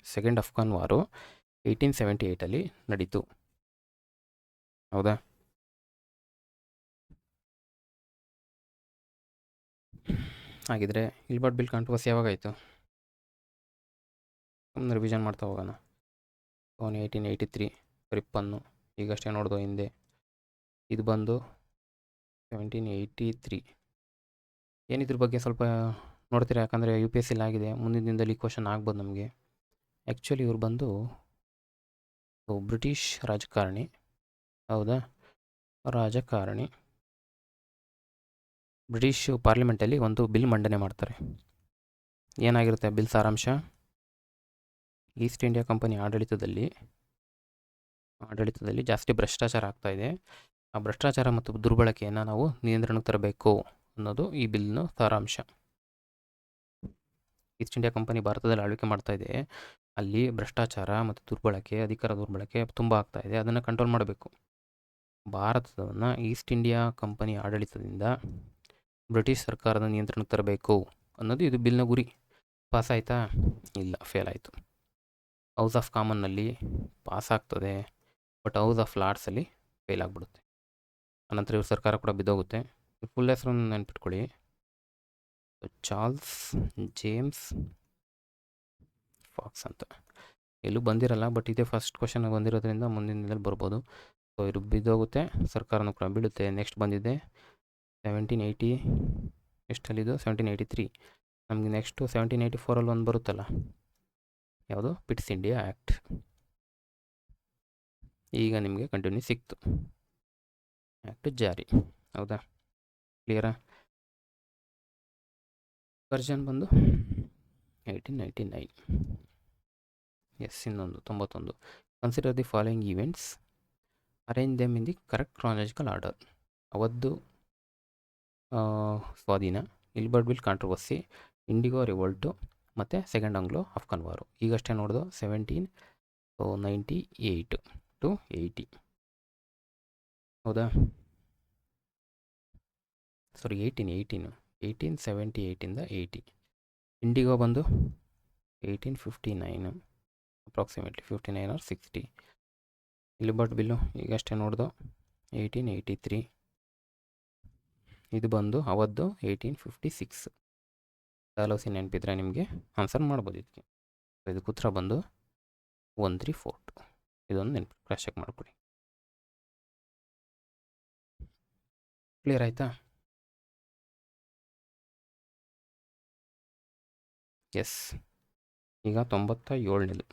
Speaker 1: ಸೆಕೆಂಡ್ ಅಫ್ಘಾನ್ ವಾರು 1878 ನಡೀತು. ಹೌದಾ? ಹಾಗಿದ್ರೆ ಇಲ್ಬರ್ಟ್ ಬಿಲ್ ಕಾಂಟ್ರವರ್ಸಿ ಯಾವಾಗಾಯಿತು? ಸುಮ್ಮನೆ ರಿವಿಷನ್ ಮಾಡ್ತಾ ಹೋಗೋಣ. 1883 ರಿಪ್ಪನ್ನು ಈಗಷ್ಟೇ ನೋಡ್ದೋ ಹಿಂದೆ. ಇದು ಬಂದು 1783. ಏನಿದ್ರ ಬಗ್ಗೆ ಸ್ವಲ್ಪ ನೋಡ್ತೀರಾ, ಯಾಕಂದರೆ UPSC ಆಗಿದೆ, ಮುಂದಿನ ದಿನದಲ್ಲಿ ಕ್ವಶನ್ ಆಗ್ಬೋದು ನಮಗೆ. ಆ್ಯಕ್ಚುಲಿ ಇವ್ರು ಬಂದು ಬ್ರಿಟಿಷ್ ರಾಜಕಾರಣಿ. ಹೌದಾ? ರಾಜಕಾರಣಿ. ಬ್ರಿಟಿಷ್ ಪಾರ್ಲಿಮೆಂಟಲ್ಲಿ ಒಂದು ಬಿಲ್ ಮಂಡನೆ ಮಾಡ್ತಾರೆ. ಏನಾಗಿರುತ್ತೆ ಬಿಲ್ ಸಾರಾಂಶ? ಈಸ್ಟ್ ಇಂಡಿಯಾ ಕಂಪನಿ ಆಡಳಿತದಲ್ಲಿ ಜಾಸ್ತಿ ಭ್ರಷ್ಟಾಚಾರ ಆಗ್ತಾಯಿದೆ. ಆ ಭ್ರಷ್ಟಾಚಾರ ಮತ್ತು ದುರ್ಬಳಕೆಯನ್ನು ನಾವು ನಿಯಂತ್ರಣಕ್ಕೆ ತರಬೇಕು ಅನ್ನೋದು ಈ ಬಿಲ್ನ ಸಾರಾಂಶ. ಈಸ್ಟ್ ಇಂಡಿಯಾ ಕಂಪನಿ ಭಾರತದಲ್ಲಿ ಆಳ್ವಿಕೆ ಮಾಡ್ತಾಯಿದೆ. ಅಲ್ಲಿ ಭ್ರಷ್ಟಾಚಾರ ಮತ್ತು ದುರ್ಬಳಕೆ, ಅಧಿಕಾರ ದುರ್ಬಳಕೆ ತುಂಬ ಆಗ್ತಾಯಿದೆ. ಅದನ್ನು ಕಂಟ್ರೋಲ್ ಮಾಡಬೇಕು. ಭಾರತವನ್ನು ಈಸ್ಟ್ ಇಂಡಿಯಾ ಕಂಪನಿ ಆಡಳಿತದಿಂದ ಬ್ರಿಟಿಷ್ ಸರ್ಕಾರದ ನಿಯಂತ್ರಣಕ್ಕೆ ತರಬೇಕು ಅನ್ನೋದು ಇದು ಬಿಲ್ನ ಗುರಿ. ಪಾಸ್ ಆಯಿತಾ? ಇಲ್ಲ, ಫೇಲ್ ಆಯಿತು. ಹೌಸ್ ಆಫ್ ಕಾಮನ್ನಲ್ಲಿ ಪಾಸ್ ಆಗ್ತದೆ, ಬಟ್ ಹೌಸ್ ಆಫ್ ಲಾರ್ಡ್ಸಲ್ಲಿ ಫೇಲ್ ಆಗಿಬಿಡುತ್ತೆ. ಅನಂತರ ಇವ್ರ ಸರ್ಕಾರ ಕೂಡ ಬಿದ್ದೋಗುತ್ತೆ. ಫುಲ್ ಹೆಸರನ್ನು ನೆನ್ಪಿಟ್ಕೊಳ್ಳಿ, ಚಾರ್ಲ್ಸ್ ಜೇಮ್ಸ್ ಫಾಕ್ಸ್ ಅಂತ. ಎಲ್ಲೂ ಬಂದಿರಲ್ಲ, ಬಟ್ ಇದೇ ಫಸ್ಟ್ ಕ್ವಶನ್ ಬಂದಿರೋದ್ರಿಂದ ಮುಂದಿನ ದಿನದಲ್ಲಿ ಬರ್ಬೋದು. ಸೊ ಇದು ಬಿದ್ದೋಗುತ್ತೆ, ಸರ್ಕಾರನೂ ಕೂಡ ಬೀಳುತ್ತೆ. ನೆಕ್ಸ್ಟ್ ಬಂದಿದೆ 1780 ಎಷ್ಟಲ್ಲಿದ್ದು 1783. ನಮಗೆ ನೆಕ್ಸ್ಟು 1784 ಒಂದು ಬರುತ್ತಲ್ಲ, ಯಾವುದು? Pits India act. ಈಗ ನಿಮಗೆ ಕಂಟಿನ್ಯೂ ಸಿಕ್ತು, ಆ್ಯಕ್ಟ್ ಜಾರಿ. ಹೌದಾ? ಕ್ಲಿಯರಾ? ವರ್ಷನ್ ಬಂದು 1899. ಎಸ್, ಇನ್ನೊಂದು 91. Consider the following events, arrange them in the correct chronological order. ಅವತ್ತು ಸ್ವಾಧೀನ, Ilbert bill controversy, indigo revolt ಮತ್ತು ಸೆಕೆಂಡ್ ಆಂಗ್ಲೋ ಅಫ್ಘಾನ್ ವಾರು. ಈಗಷ್ಟೇ ನೋಡ್ದು 1798 to 80. ಹೌದಾ? ಸಾರಿ 1878 ಇಂದ 80. ಇಂಡಿಗೋ ಬಂದು 1859 ಅಪ್ರಾಕ್ಸಿಮೇಟ್ಲಿ 59 or 60. ಇಲ್ಬರ್ಟ್ ಬಿಲ್ಲು ಈಗಷ್ಟೇ ನೋಡ್ದು 1883. ಇದು ಬಂದು ಅವತ್ತು 1856. ಡಾಲೌಸಿ ನೆನಪಿದ್ರೆ ನಿಮಗೆ ಆನ್ಸರ್ ಮಾಡ್ಬೋದು ಇದಕ್ಕೆ. ಇದಕ್ಕೆ ಉತ್ತರ ಬಂದು 1342. ಇದೊಂದು ನೆನಪು ಕ್ರಾಸ್ ಚೆಕ್ ಮಾಡ್ಕೊಳ್ಳಿ. ಕ್ಲಿಯರ್ ಆಯಿತಾ? ಎಸ್, ಈಗ 97ನೇದು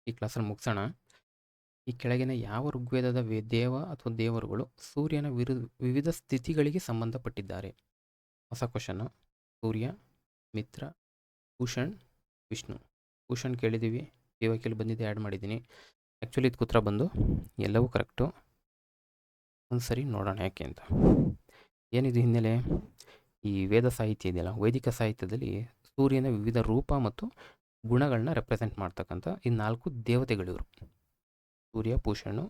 Speaker 1: ಈ ಕ್ಲಾಸಲ್ಲಿ ಮುಗಿಸೋಣ. ಈ ಕೆಳಗಿನ ಯಾವ ಋಗ್ವೇದದ ದೇವ ಅಥವಾ ದೇವರುಗಳು ಸೂರ್ಯನ ವಿವಿಧ ಸ್ಥಿತಿಗಳಿಗೆ ಸಂಬಂಧಪಟ್ಟಿದ್ದಾರೆ? ಹೊಸ ಕ್ವಶನ್ನು. ಸೂರ್ಯ, ಮಿತ್ರ, ಭೂಷಣ್, ವಿಷ್ಣು. ಭೂಷಣ್ ಕೇಳಿದ್ದೀವಿ, ದೇವಕಿಯಲ್ಲಿ ಬಂದಿದೆ, ಆ್ಯಡ್ ಮಾಡಿದ್ದೀನಿ. ಆ್ಯಕ್ಚುಲಿ ಇದಕ್ಕೆ ಉತ್ತರ ಬಂದು ಎಲ್ಲವೂ ಕರೆಕ್ಟು. ಒಂದು ಸರಿ ನೋಡೋಣ ಯಾಕೆ ಅಂತ. ಏನಿದು ಹಿನ್ನೆಲೆ? ಈ ವೇದ ಸಾಹಿತ್ಯ ಇದೆಯಲ್ಲ, ವೈದಿಕ ಸಾಹಿತ್ಯದಲ್ಲಿ ಸೂರ್ಯನ ವಿವಿಧ ರೂಪ ಮತ್ತು ಗುಣಗಳನ್ನ ರೆಪ್ರೆಸೆಂಟ್ ಮಾಡ್ತಕ್ಕಂಥ ಈ 4 ದೇವತೆಗಳಿವರು, ಸೂರ್ಯ, ಭೂಷಣು.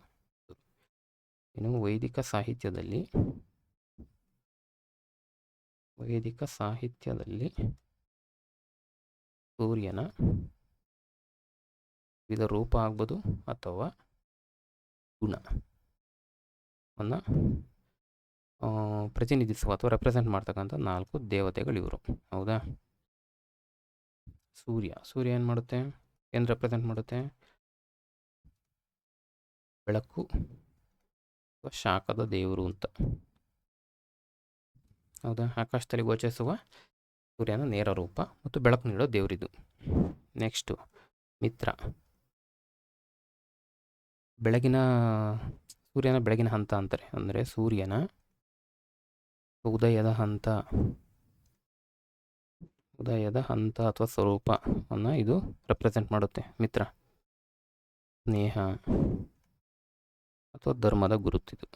Speaker 1: ಇನ್ನು ವೈದಿಕ ಸಾಹಿತ್ಯದಲ್ಲಿ ಸೂರ್ಯನ ವಿವಿಧ ರೂಪ ಆಗ್ಬೋದು ಅಥವಾ ಗುಣವನ್ನು ಪ್ರತಿನಿಧಿಸುವ ಅಥವಾ ರೆಪ್ರೆಸೆಂಟ್ ಮಾಡ್ತಕ್ಕಂಥ 4 ದೇವತೆಗಳಿವರು. ಹೌದಾ? ಸೂರ್ಯ ಏನು ಮಾಡುತ್ತೆ? ಏನು ರೆಪ್ರೆಸೆಂಟ್ ಮಾಡುತ್ತೆ? ಬೆಳಕು ಅಥವಾ ಶಾಖದ ದೇವರು ಅಂತ. ಹೌದಾ? ಆಕಾಶದಲ್ಲಿ ಗೋಚರಿಸುವ ಸೂರ್ಯನ ನೇರ ರೂಪ ಮತ್ತು ಬೆಳಕು ನೀಡೋ ದೇವರಿದು. ನೆಕ್ಸ್ಟು ಮಿತ್ರ. ಸೂರ್ಯನ ಬೆಳಗಿನ ಹಂತ ಅಂತಾರೆ. ಅಂದರೆ ಸೂರ್ಯನ ಉದಯದ ಹಂತ ಅಥವಾ ಸ್ವರೂಪವನ್ನು ಇದು ರೆಪ್ರೆಸೆಂಟ್ ಮಾಡುತ್ತೆ. ಮಿತ್ರ ಸ್ನೇಹ ಅಥವಾ ಧರ್ಮದ ಗುರುತಿದು.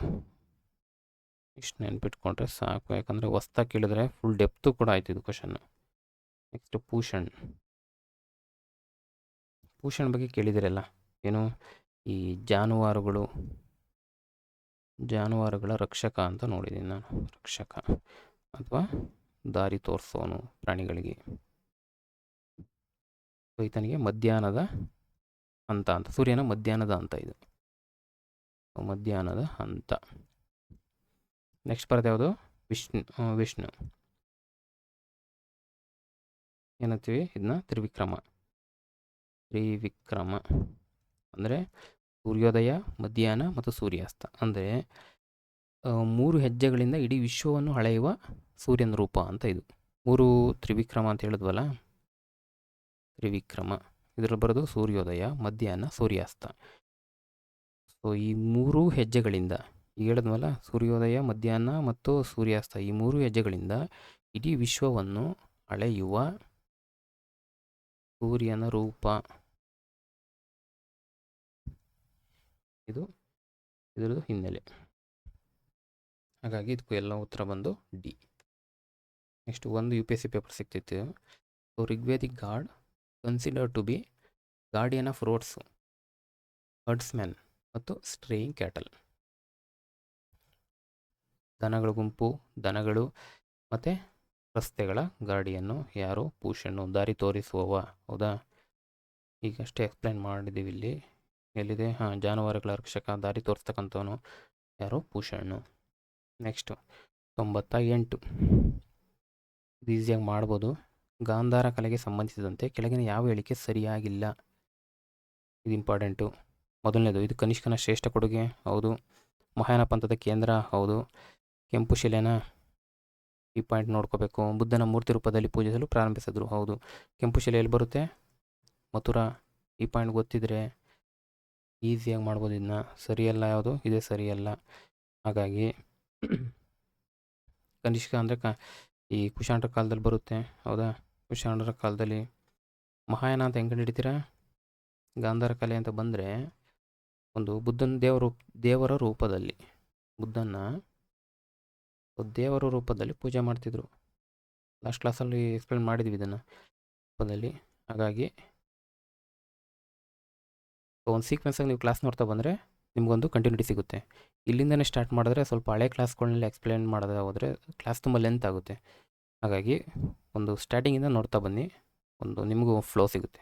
Speaker 1: ಇಷ್ಟು ನೆನ್ಪಿಟ್ಕೊಂಡ್ರೆ ಸಾಕು, ಯಾಕಂದರೆ ಹೊಸ್ದಾಗಿ ಕೇಳಿದ್ರೆ ಫುಲ್ ಡೆಪ್ತು ಕೂಡ ಆಯ್ತು ಇದು ಕ್ವಶನ್ನು. ನೆಕ್ಸ್ಟ್ ಪೂಷಣ್ ಬಗ್ಗೆ ಕೇಳಿದಿರಲ್ಲ. ಏನು? ಈ ಜಾನುವಾರುಗಳ ರಕ್ಷಕ ಅಂತ ನೋಡಿದ್ದೀನಿ ನಾನು. ರಕ್ಷಕ ಅಥವಾ ದಾರಿ ತೋರಿಸೋನು ಪ್ರಾಣಿಗಳಿಗೆ. ಸೊ ಈತನಿಗೆ ಮಧ್ಯಾಹ್ನದ ಹಂತ ಅಂತ, ಸೂರ್ಯನ ಮಧ್ಯಾಹ್ನದ ಹಂತ ಇದು, ಮಧ್ಯಾಹ್ನದ ಹಂತ. ನೆಕ್ಸ್ಟ್ ಬರೋದು ಯಾವುದು? ವಿಷ್ಣು. ಏನಂತೀವಿ ಇದನ್ನ? ತ್ರಿವಿಕ್ರಮ ಅಂದರೆ ಸೂರ್ಯೋದಯ, ಮಧ್ಯಾಹ್ನ ಮತ್ತು ಸೂರ್ಯಾಸ್ತ. ಅಂದರೆ 3 ಹೆಜ್ಜೆಗಳಿಂದ ಇಡೀ ವಿಶ್ವವನ್ನು ಅಳೆಯುವ ಸೂರ್ಯನ ರೂಪ ಅಂತ ಇದು. 3 ತ್ರಿವಿಕ್ರಮ ಅಂತ ಹೇಳಿದ್ವಲ್ಲ, ತ್ರಿವಿಕ್ರಮ ಇದರಲ್ಲಿ ಬರೋದು ಸೂರ್ಯೋದಯ, ಮಧ್ಯಾಹ್ನ, ಸೂರ್ಯಾಸ್ತ. ಸೊ ಈ 3 ಹೆಜ್ಜೆಗಳಿಂದ, ಈಗ ಹೇಳಿದ್ವಲ್ಲ ಸೂರ್ಯೋದಯ, ಮಧ್ಯಾಹ್ನ ಮತ್ತು ಸೂರ್ಯಾಸ್ತ, ಈ 3 ಹೆಜ್ಜೆಗಳಿಂದ ಇಡೀ ವಿಶ್ವವನ್ನು ಅಳೆಯುವ ಸೂರ್ಯನ ರೂಪ ಇದು, ಇದರದ್ದು ಹಿನ್ನೆಲೆ. ಹಾಗಾಗಿ ಇದಕ್ಕೂ ಎಲ್ಲ ಉತ್ತರ ಬಂದು ಡಿ. ನೆಕ್ಸ್ಟ್ ಒಂದು UPSC ಪೇಪರ್ ಸಿಗ್ತಿತ್ತು. So Rigvedic god considered to be guardian of roads, herdsman ಮತ್ತು ಸ್ಟ್ರೇಯಿಂಗ್ ಕ್ಯಾಟಲ್. ದನಗಳ ಗುಂಪು, ದನಗಳು ಮತ್ತು ರಸ್ತೆಗಳ ಗಾರ್ಡಿಯನ್ನು ಯಾರು? ಪೂಷಣ್ಣು, ದಾರಿ ತೋರಿಸುವವ. ಹೌದಾ? ಈಗಷ್ಟೇ ಎಕ್ಸ್ಪ್ಲೈನ್ ಮಾಡಿದ್ದೀವಿ ಇಲ್ಲಿ. ಎಲ್ಲಿದೆ? ಜಾನುವಾರುಗಳ ರಕ್ಷಕ, ದಾರಿ ತೋರಿಸ್ತಕ್ಕಂಥವನು ಯಾರು? ಪೂಷಣ್ಣು. ನೆಕ್ಸ್ಟು 98. ಇದು ಈಸಿಯಾಗಿ ಮಾಡ್ಬೋದು. ಗಾಂಧಾರ ಕಲೆಗೆ ಸಂಬಂಧಿಸಿದಂತೆ ಕೆಳಗಿನ ಯಾವ ಹೇಳಿಕೆ ಸರಿಯಾಗಿಲ್ಲ? ಇದು ಇಂಪಾರ್ಟೆಂಟು. ಮೊದಲನೇದು, ಇದು ಕನಿಷ್ಕನ ಶ್ರೇಷ್ಠ ಕೊಡುಗೆ. ಹೌದು. ಮಹಾಯಾನ ಪಂಥದ ಕೇಂದ್ರ. ಹೌದು. ಕೆಂಪು ಶಿಲೆನ, ಈ ಪಾಯಿಂಟ್ ನೋಡ್ಕೋಬೇಕು. ಬುದ್ಧನ ಮೂರ್ತಿ ರೂಪದಲ್ಲಿ ಪೂಜಿಸಲು ಪ್ರಾರಂಭಿಸಿದ್ರು. ಹೌದು. ಕೆಂಪು ಶಿಲೆ ಎಲ್ಲಿ ಬರುತ್ತೆ? ಮಥುರಾ. ಈ ಪಾಯಿಂಟ್ ಗೊತ್ತಿದ್ರೆ ಈಸಿಯಾಗಿ ಮಾಡ್ಬೋದು ಇದನ್ನ. ಸರಿಯಲ್ಲ ಯಾವುದು? ಇದೇ ಸರಿಯಲ್ಲ. ಹಾಗಾಗಿ ಕನಿಷ್ಕ ಅಂದರೆ ಈ ಕುಶಾಣರ ಕಾಲದಲ್ಲಿ ಬರುತ್ತೆ. ಹೌದಾ? ಕುಶಾಣರ ಕಾಲದಲ್ಲಿ. ಮಹಾಯಾನ ಅಂತ ಹೆಂಗೆ ಹಿಡಿತೀರಾ? ಗಾಂಧಾರ ಕಲೆ ಅಂತ ಬಂದರೆ ಒಂದು ಬುದ್ಧನ ದೇವರ ರೂಪದಲ್ಲಿ, ಬುದ್ಧನ ದೇವರ ರೂಪದಲ್ಲಿ ಪೂಜೆ ಮಾಡ್ತಿದ್ರು. ಲಾಸ್ಟ್ ಕ್ಲಾಸಲ್ಲಿ ಎಕ್ಸ್ಪ್ಲೇನ್ ಮಾಡಿದ್ವಿ ಇದನ್ನು ರೂಪದಲ್ಲಿ. ಹಾಗಾಗಿ ಒಂದು ಸೀಕ್ವೆನ್ಸಾಗಿ ನೀವು ಕ್ಲಾಸ್ ನೋಡ್ತಾ ಬಂದರೆ ನಿಮಗೊಂದು ಕಂಟಿನ್ಯೂಟಿ ಸಿಗುತ್ತೆ. ಇಲ್ಲಿಂದನೇ ಸ್ಟಾರ್ಟ್ ಮಾಡಿದ್ರೆ ಸ್ವಲ್ಪ ಹಳೆ ಕ್ಲಾಸ್ಗಳನ್ನೆಲ್ಲ ಎಕ್ಸ್ಪ್ಲೇನ್ ಮಾಡೋದೇ ಹೋದರೆ ಕ್ಲಾಸ್ ತುಂಬ ಲೆಂತ್ ಆಗುತ್ತೆ. ಹಾಗಾಗಿ ಒಂದು ಸ್ಟಾರ್ಟಿಂಗಿಂದ ನೋಡ್ತಾ ಬನ್ನಿ, ಒಂದು ನಿಮಗೂ ಫ್ಲೋ ಸಿಗುತ್ತೆ.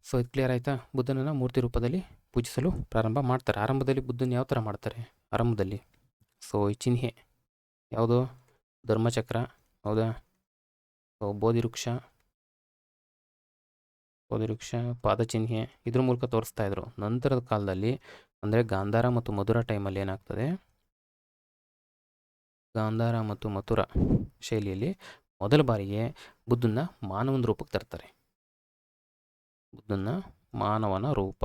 Speaker 1: ಸೊ ಇದು ಕ್ಲಿಯರ್ ಆಯಿತಾ? ಬುದ್ಧನನ್ನು ಮೂರ್ತಿ ರೂಪದಲ್ಲಿ ಪೂಜಿಸಲು ಪ್ರಾರಂಭ ಮಾಡ್ತಾರೆ. ಆರಂಭದಲ್ಲಿ ಬುದ್ಧನ ಯಾವ ಥರ ಮಾಡ್ತಾರೆ? ಆರಂಭದಲ್ಲಿ ಸೊ ಈ ಚಿಹ್ನೆ ಯಾವುದು? ಧರ್ಮಚಕ್ರ. ಹೌದಾ? ಸೊ ಬೋಧಿವೃಕ್ಷ, ಪಾದಚಿಹ್ನೆ, ಇದ್ರ ಮೂಲಕ ತೋರಿಸ್ತಾ ಇದ್ರು. ನಂತರದ ಕಾಲದಲ್ಲಿ ಅಂದರೆ ಗಾಂಧಾರ ಮತ್ತು ಮಧುರಾ ಟೈಮಲ್ಲಿ ಏನಾಗ್ತದೆ? ಗಾಂಧಾರ ಮತ್ತು ಮಥುರಾ ಶೈಲಿಯಲ್ಲಿ ಮೊದಲ ಬಾರಿಗೆ ಬುದ್ಧನ ಮಾನವನ ರೂಪಕ್ಕೆ ತರ್ತಾರೆ. ಬುದ್ಧನ ಮಾನವನ ರೂಪ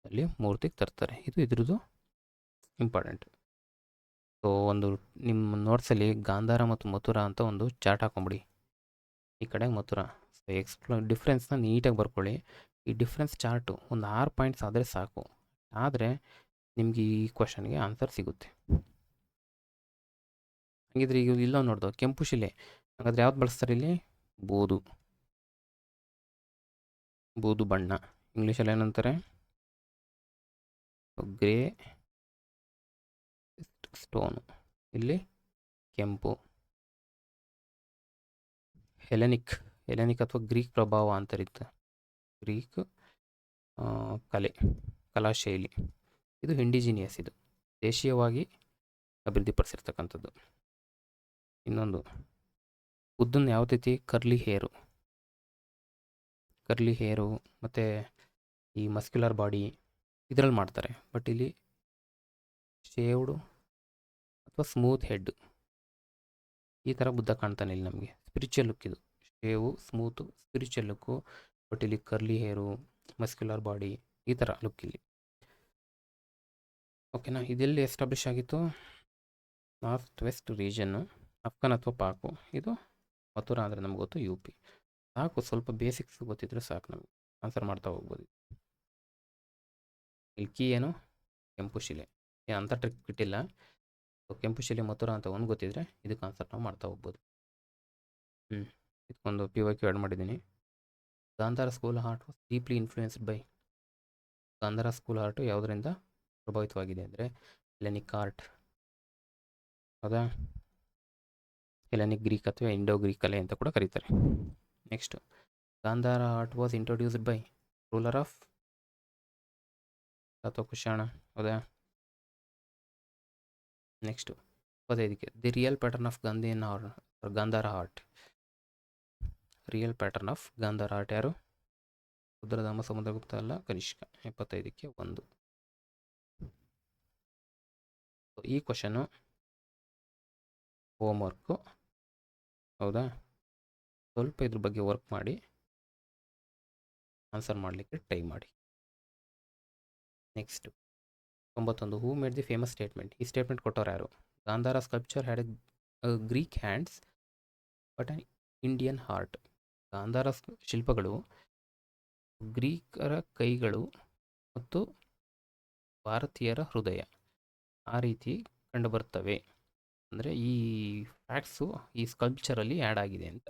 Speaker 1: ಅಲ್ಲಿ ಮೂರ್ತಿಗೆ ತರ್ತಾರೆ. ಇದು ಇದ್ರದ್ದು ಇಂಪಾರ್ಟೆಂಟ್. ಸೊ ಒಂದು ನಿಮ್ಮ ನೋಟ್ಸಲ್ಲಿ ಗಾಂಧಾರ ಮತ್ತು ಮಥುರಾ ಅಂತ ಒಂದು ಚಾರ್ಟ್ ಹಾಕೊಂಬಿಡಿ. ಈ ಕಡೆ ಮಥುರಾ. ಸೊ ಡಿಫ್ರೆನ್ಸ್ನ ನೀಟಾಗಿ ಬರ್ಕೊಳ್ಳಿ. ಈ ಡಿಫ್ರೆನ್ಸ್ ಚಾರ್ಟು ಒಂದು 6 ಪಾಯಿಂಟ್ಸ್ ಆದರೆ ಸಾಕು. ಆದರೆ ನಿಮಗೆ ಈ ಕ್ವಶನ್ಗೆ ಆನ್ಸರ್ ಸಿಗುತ್ತೆ. ಹಾಗಿದ್ರೆ ಈಗ ಇಲ್ಲ ನೋಡ್ದು ಕೆಂಪು ಶಿಲೆ. ಹಾಗಾದ್ರೆ ಯಾವ್ದು ಬಳಸ್ತಾರೆ ಇಲ್ಲಿ? ಬೂದು ಬಣ್ಣ. ಇಂಗ್ಲೀಷಲ್ಲಿ ಏನಂತಾರೆ? Grey stone. ಇಲ್ಲಿ ಕೆಂಪು. ಹೆಲೆನಿಕ್ ಅಥವಾ ಗ್ರೀಕ್ ಪ್ರಭಾವ ಅಂತರಿತ್ತು. ಗ್ರೀಕ್ ಕಲೆ, ಕಲಾಶೈಲಿ. ಇದು ಇಂಡಿಜಿನಿಯಸ್, ಇದು ದೇಶೀಯವಾಗಿ ಅಭಿವೃದ್ಧಿಪಡಿಸಿರ್ತಕ್ಕಂಥದ್ದು. ಇನ್ನೊಂದು ಉದ್ದನ್ನು ಯಾವ ರೀತಿ ಕರ್ಲಿ ಹೇರು ಮತ್ತು ಈ ಮಸ್ಕ್ಯುಲರ್ ಬಾಡಿ ಇದರಲ್ಲಿ ಮಾಡ್ತಾರೆ. ಬಟ್ ಇಲ್ಲಿ ಶೇವ್ಡು ಅಥವಾ ಸ್ಮೂತ್ ಹೆಡ್ ಈ ಥರ ಬುದ್ಧ ಕಾಣ್ತಾನೆ ಇಲ್ಲಿ ನಮಗೆ. ಸ್ಪಿರಿಚುವಲ್ ಲುಕ್ ಇದು, ಶೇವು ಸ್ಮೂತು ಸ್ಪಿರಿಚುವಲ್ ಲುಕ್ಕು. ಬಟ್ ಇಲ್ಲಿ ಕರ್ಲಿ ಹೇರು, ಮಸ್ಕ್ಯುಲರ್ ಬಾಡಿ ಈ ಥರ ಲುಕ್ ಇಲ್ಲಿ. ಓಕೆನಾ. ಇದೆಲ್ಲಿ ಎಸ್ಟಾಬ್ಲಿಷ್ ಆಗಿತ್ತು? ನಾರ್ತ್ ವೆಸ್ಟ್ ರೀಜನ್ನು, ಅಫ್ಘಾನ್ ಅಥವಾ ಪಾಕು. ಇದು ಮಥುರಾ ಅಂದರೆ ನಮ್ಗೆ ಗೊತ್ತು, ಯು ಪಿ. ಸಾಕು, ಸ್ವಲ್ಪ ಬೇಸಿಕ್ಸ್ ಗೊತ್ತಿದ್ರೆ ಸಾಕು, ನಮಗೆ ಆನ್ಸರ್ ಮಾಡ್ತಾ ಹೋಗ್ಬೋದು. ಇಲ್ಲಿ ಕೀ ಏನು? ಕೆಂಪು ಶಿಲೆ. ಏನು ಅಂತ ಟ್ರಿಕ್ ಬಿಟ್ಟಿಲ್ಲ. ಕೆಂಪು ಶಿಲೆ ಮಥುರಾ ಅಂತ ಒಂದು ಗೊತ್ತಿದ್ರೆ ಇದಕ್ಕೆ ಆನ್ಸರ್ ನಾವು ಮಾಡ್ತಾ ಹೋಗ್ಬೋದು. ಇದಕ್ಕೊಂದು PYQ ಆ್ಯಡ್ ಮಾಡಿದ್ದೀನಿ. Gandhara school art was deeply influenced by. Gandhara school art ಯಾವುದರಿಂದ ಪ್ರಭಾವಿತವಾಗಿದೆ ಅಂದರೆ ಹೆಲೆನಿಕ್ ಆರ್ಟ್, ಹೌದಾ? ಹೆಲೆನಿಕ್ ಗ್ರೀಕ್ ಅಥವಾ ಇಂಡೋ ಗ್ರೀಕ್ ಕಲೆ ಅಂತ ಕೂಡ ಕರೀತಾರೆ. Next, Gandhara art was introduced by ruler of ಅಥವಾ ಕುಶಾಣ, ಹೌದಾ? ನೆಕ್ಸ್ಟು 25ಕ್ಕೆ the real pattern of Gandhara art. Real pattern of Gandhara art ಯಾರು? ರುದ್ರದಾಮ, ಸಮುದ್ರಗುಪ್ತ ಅಲ್ಲ, ಕನಿಷ್ಕ. 75ಕ್ಕೆ 1. ಈ ಕ್ವಶನು ಹೋಮ್ವರ್ಕು, ಹೌದಾ? ಸ್ವಲ್ಪ ಇದ್ರ ಬಗ್ಗೆ ವರ್ಕ್ ಮಾಡಿ ಆನ್ಸರ್ ಮಾಡಲಿಕ್ಕೆ ಟ್ರೈ ಮಾಡಿ. Next 91, who made the famous statement. ಈ ಸ್ಟೇಟ್ಮೆಂಟ್ ಕೊಟ್ಟವ್ರು ಯಾರು? Gandhara sculpture had Greek hands but an Indian heart. Gandhara ಶಿಲ್ಪಗಳು ಗ್ರೀಕರ ಕೈಗಳು ಮತ್ತು ಭಾರತೀಯರ ಹೃದಯ ಆ ರೀತಿ ಕಂಡುಬರ್ತವೆ. ಅಂದರೆ ಈ ಫ್ಯಾಕ್ಟ್ಸು ಈ ಸ್ಕಲ್ಪ್ಚರಲ್ಲಿ ಆ್ಯಡ್ ಆಗಿದೆ ಅಂತ.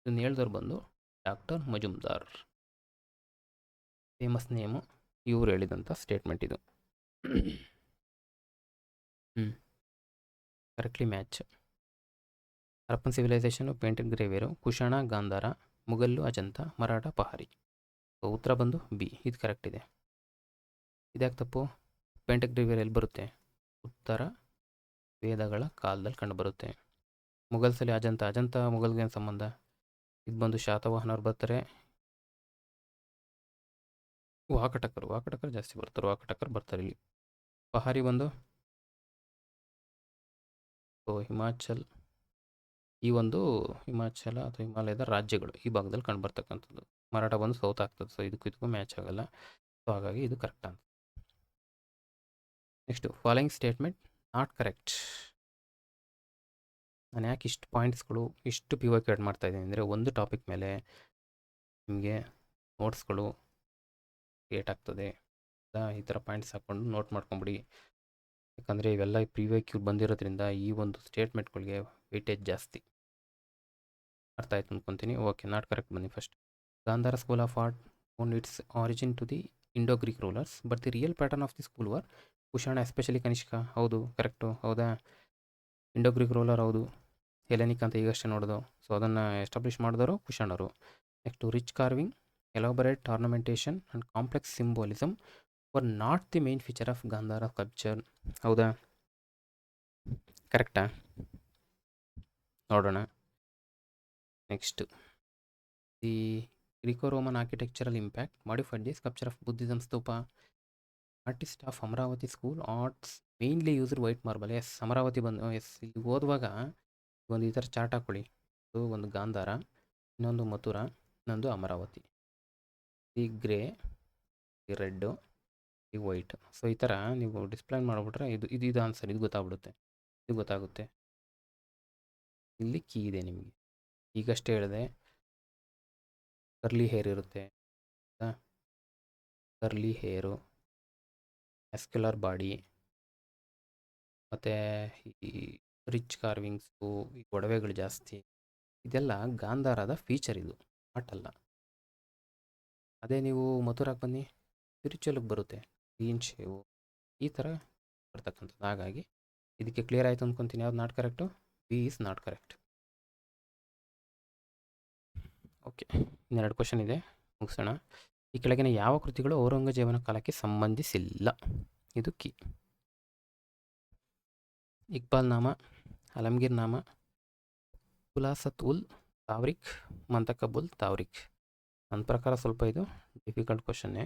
Speaker 1: ಇದನ್ನು ಹೇಳಿದವ್ರು ಬಂದು ಡಾಕ್ಟರ್ ಮಜುಮ್ದಾರ್. ಫೇಮಸ್ ನೇಮು, ಇವರು ಹೇಳಿದಂಥ ಸ್ಟೇಟ್ಮೆಂಟ್ ಇದು. Correctly match. Harappan civilisation painted grey ware, Kushana Gandhara, Mughal Ajanta, Maratha Pahari. ಉತ್ತರ ಬಂದು ಬಿ, ಇದು ಕರೆಕ್ಟ್ ಇದೆ. ಇದ್ಯಾಕೆ ತಪ್ಪು? ಪೇಂಟೆಡ್ ಗ್ರೇವಿಯರ್ ಎಲ್ಲಿ ಬರುತ್ತೆ? ಉತ್ತರ ವೇದಗಳ ಕಾಲದಲ್ಲಿ ಕಂಡುಬರುತ್ತೆ. ಮುಗಲ್ಸಲ್ಲಿ ಅಜಂತ ಮುಗಲ್ಗೇನು ಸಂಬಂಧ? ಇದು ಬಂದು ಶಾತವಾಹನವ್ರು ಬರ್ತಾರೆ. ವಾಕಟಕರು ಜಾಸ್ತಿ ಬರ್ತಾರೆ, ವಾಕಟಕರು ಬರ್ತಾರೆ ಇಲ್ಲಿ. ಪಹಾರಿ ಬಂದು ಹಿಮಾಚಲ್, ಈ ಒಂದು ಹಿಮಾಚಲ ಅಥವಾ ಹಿಮಾಲಯದ ರಾಜ್ಯಗಳು ಈ ಭಾಗದಲ್ಲಿ ಕಂಡುಬರ್ತಕ್ಕಂಥದ್ದು. ಮರಾಠ ಬಂದು ಸೌತ್ ಆಗ್ತದೆ, ಸೊ ಇದಕ್ಕೂ ಮ್ಯಾಚ್ ಆಗಲ್ಲ. ಸೊ ಹಾಗಾಗಿ ಇದು ಕರೆಕ್ಟ್ ಅಂತ. Next, following statement not correct. ನಾನು ಯಾಕೆ ಇಷ್ಟು ಪಾಯಿಂಟ್ಸ್ಗಳು ಇಷ್ಟು PYQ ಆ್ಯಡ್ ಮಾಡ್ತಾ ಇದ್ದೀನಿ ಅಂದರೆ, ಒಂದು ಟಾಪಿಕ್ ಮೇಲೆ ನಿಮಗೆ ನೋಟ್ಸ್ಗಳು ಕ್ರಿಯೇಟ್ ಆಗ್ತದೆ. ಈ ಥರ ಪಾಯಿಂಟ್ಸ್ ಹಾಕ್ಕೊಂಡು ನೋಟ್ ಮಾಡ್ಕೊಂಬಿಡಿ. ಯಾಕಂದರೆ ಇವೆಲ್ಲ PYQ ಬಂದಿರೋದ್ರಿಂದ ಈ ಒಂದು ಸ್ಟೇಟ್ಮೆಂಟ್ಗಳಿಗೆ ವೇಟೇಜ್ ಜಾಸ್ತಿ. ಅರ್ಥ ಆಯ್ತು ಅಂದ್ಕೊತೀನಿ. ಓಕೆ, ನಾಟ್ ಕರೆಕ್ಟ್ ಬನ್ನಿ first. Gandhara school of art own its origin to the Indo Greek rulers but the real pattern of the school were Kushana, especially Kanishka. ಹೌದು, ಕರೆಕ್ಟು, ಹೌದಾ? ಇಂಡೋ ಗ್ರೀಕ್ ರೂಲರ್ ಹೌದು. ಹೆಲೆನಿಕ್ ಅಂತ ಈಗಷ್ಟೇ ನೋಡೋದು. ಸೊ ಅದನ್ನು ಎಸ್ಟಾಬ್ಲಿಷ್ ಮಾಡಿದವರು ಕುಶಾಣರು. Next, rich carving, elaborate ornamentation and complex symbolism were not the main feature of Gandhara sculpture. ಹೌದಾ? ಕರೆಕ್ಟಾ? ನೋಡೋಣ. Next, the Greco Roman architectural impact modified the sculpture of Buddhism stupa. Artist of Amaravati school arts mainly used white marble. Yes, Amaravati ಬಂದು yes, ಇಲ್ಲಿ ಓದುವಾಗ ಒಂದು ಈ ಥರ chart ಹಾಕ್ಕೊಳ್ಳಿ. ಇದು ಒಂದು ಗಾಂಧಾರ, ಇನ್ನೊಂದು ಮಥುರಾ, ಇನ್ನೊಂದು ಅಮರಾವತಿ. ಈ ಗ್ರೇ, ಈ ರೆಡ್ಡು, ಈ ವೈಟ್. ಸೊ ಈ ಥರ ನೀವು ಡಿಸ್ಪ್ಲೇ ಮಾಡಿಬಿಟ್ರೆ ಇದು ಆನ್ಸರ್, ಇದು ಗೊತ್ತಾಗ್ಬಿಡುತ್ತೆ, ಇದು ಗೊತ್ತಾಗುತ್ತೆ. ಇಲ್ಲಿ ಕೀ ಇದೆ ನಿಮಗೆ. ಈಗಷ್ಟೇ ಹೇಳಿದೆ ಕರ್ಲಿ ಹೇರ್ ಇರುತ್ತೆ, ಕರ್ಲಿ ಹೇರು, ಮಸ್ಕ್ಯುಲರ್ ಬಾಡಿ, ಮತ್ತು ಈ ರಿಚ್ ಕಾರ್ವಿಂಗ್ಸು, ಈ ಒಡವೆಗಳು ಜಾಸ್ತಿ, ಇದೆಲ್ಲ ಗಾಂಧಾರದ ಫೀಚರ್, ಇದು ಆರ್ಟಲ್ಲ. ಅದೇ ನೀವು ಮಥುರಾಕ್ಕೆ ಬನ್ನಿ, ಸ್ಪಿರಿಚುವಲ್ಗೆ ಬರುತ್ತೆ, ಕ್ಲೀನ್ ಶೇವು ಈ ಥರ ಬರ್ತಕ್ಕಂಥದ್ದು. ಹಾಗಾಗಿ ಇದಕ್ಕೆ ಕ್ಲಿಯರ್ ಆಯಿತು ಅಂದ್ಕೊತೀನಿ. ಯಾವ್ದು not correct? B is not correct. Okay, ಇನ್ನೆರಡು ಕ್ವಶನ್ ಇದೆ, ಮುಗಿಸೋಣ. ಈ ಕೆಳಗಿನ ಯಾವ ಕೃತಿಗಳು ಔರಂಗಜೇಬನ ಕಾಲಕ್ಕೆ ಸಂಬಂಧಿಸಿಲ್ಲ? ಇದು ಕೀ. ಇಕ್ಬಾಲ್ ನಾಮ, ಅಲಮ್ಗೀರ್ ನಾಮ, ಖುಲಾಸತ್ ಉಲ್ ತಾವ್ರಿಕ್, ಮಂತಕಬ್ ಉಲ್ ತಾವ್ರಿಕ್. ನನ್ನ ಪ್ರಕಾರ ಸ್ವಲ್ಪ ಇದು ಡಿಫಿಕಲ್ಟ್ ಕ್ವಶನ್ನೇ,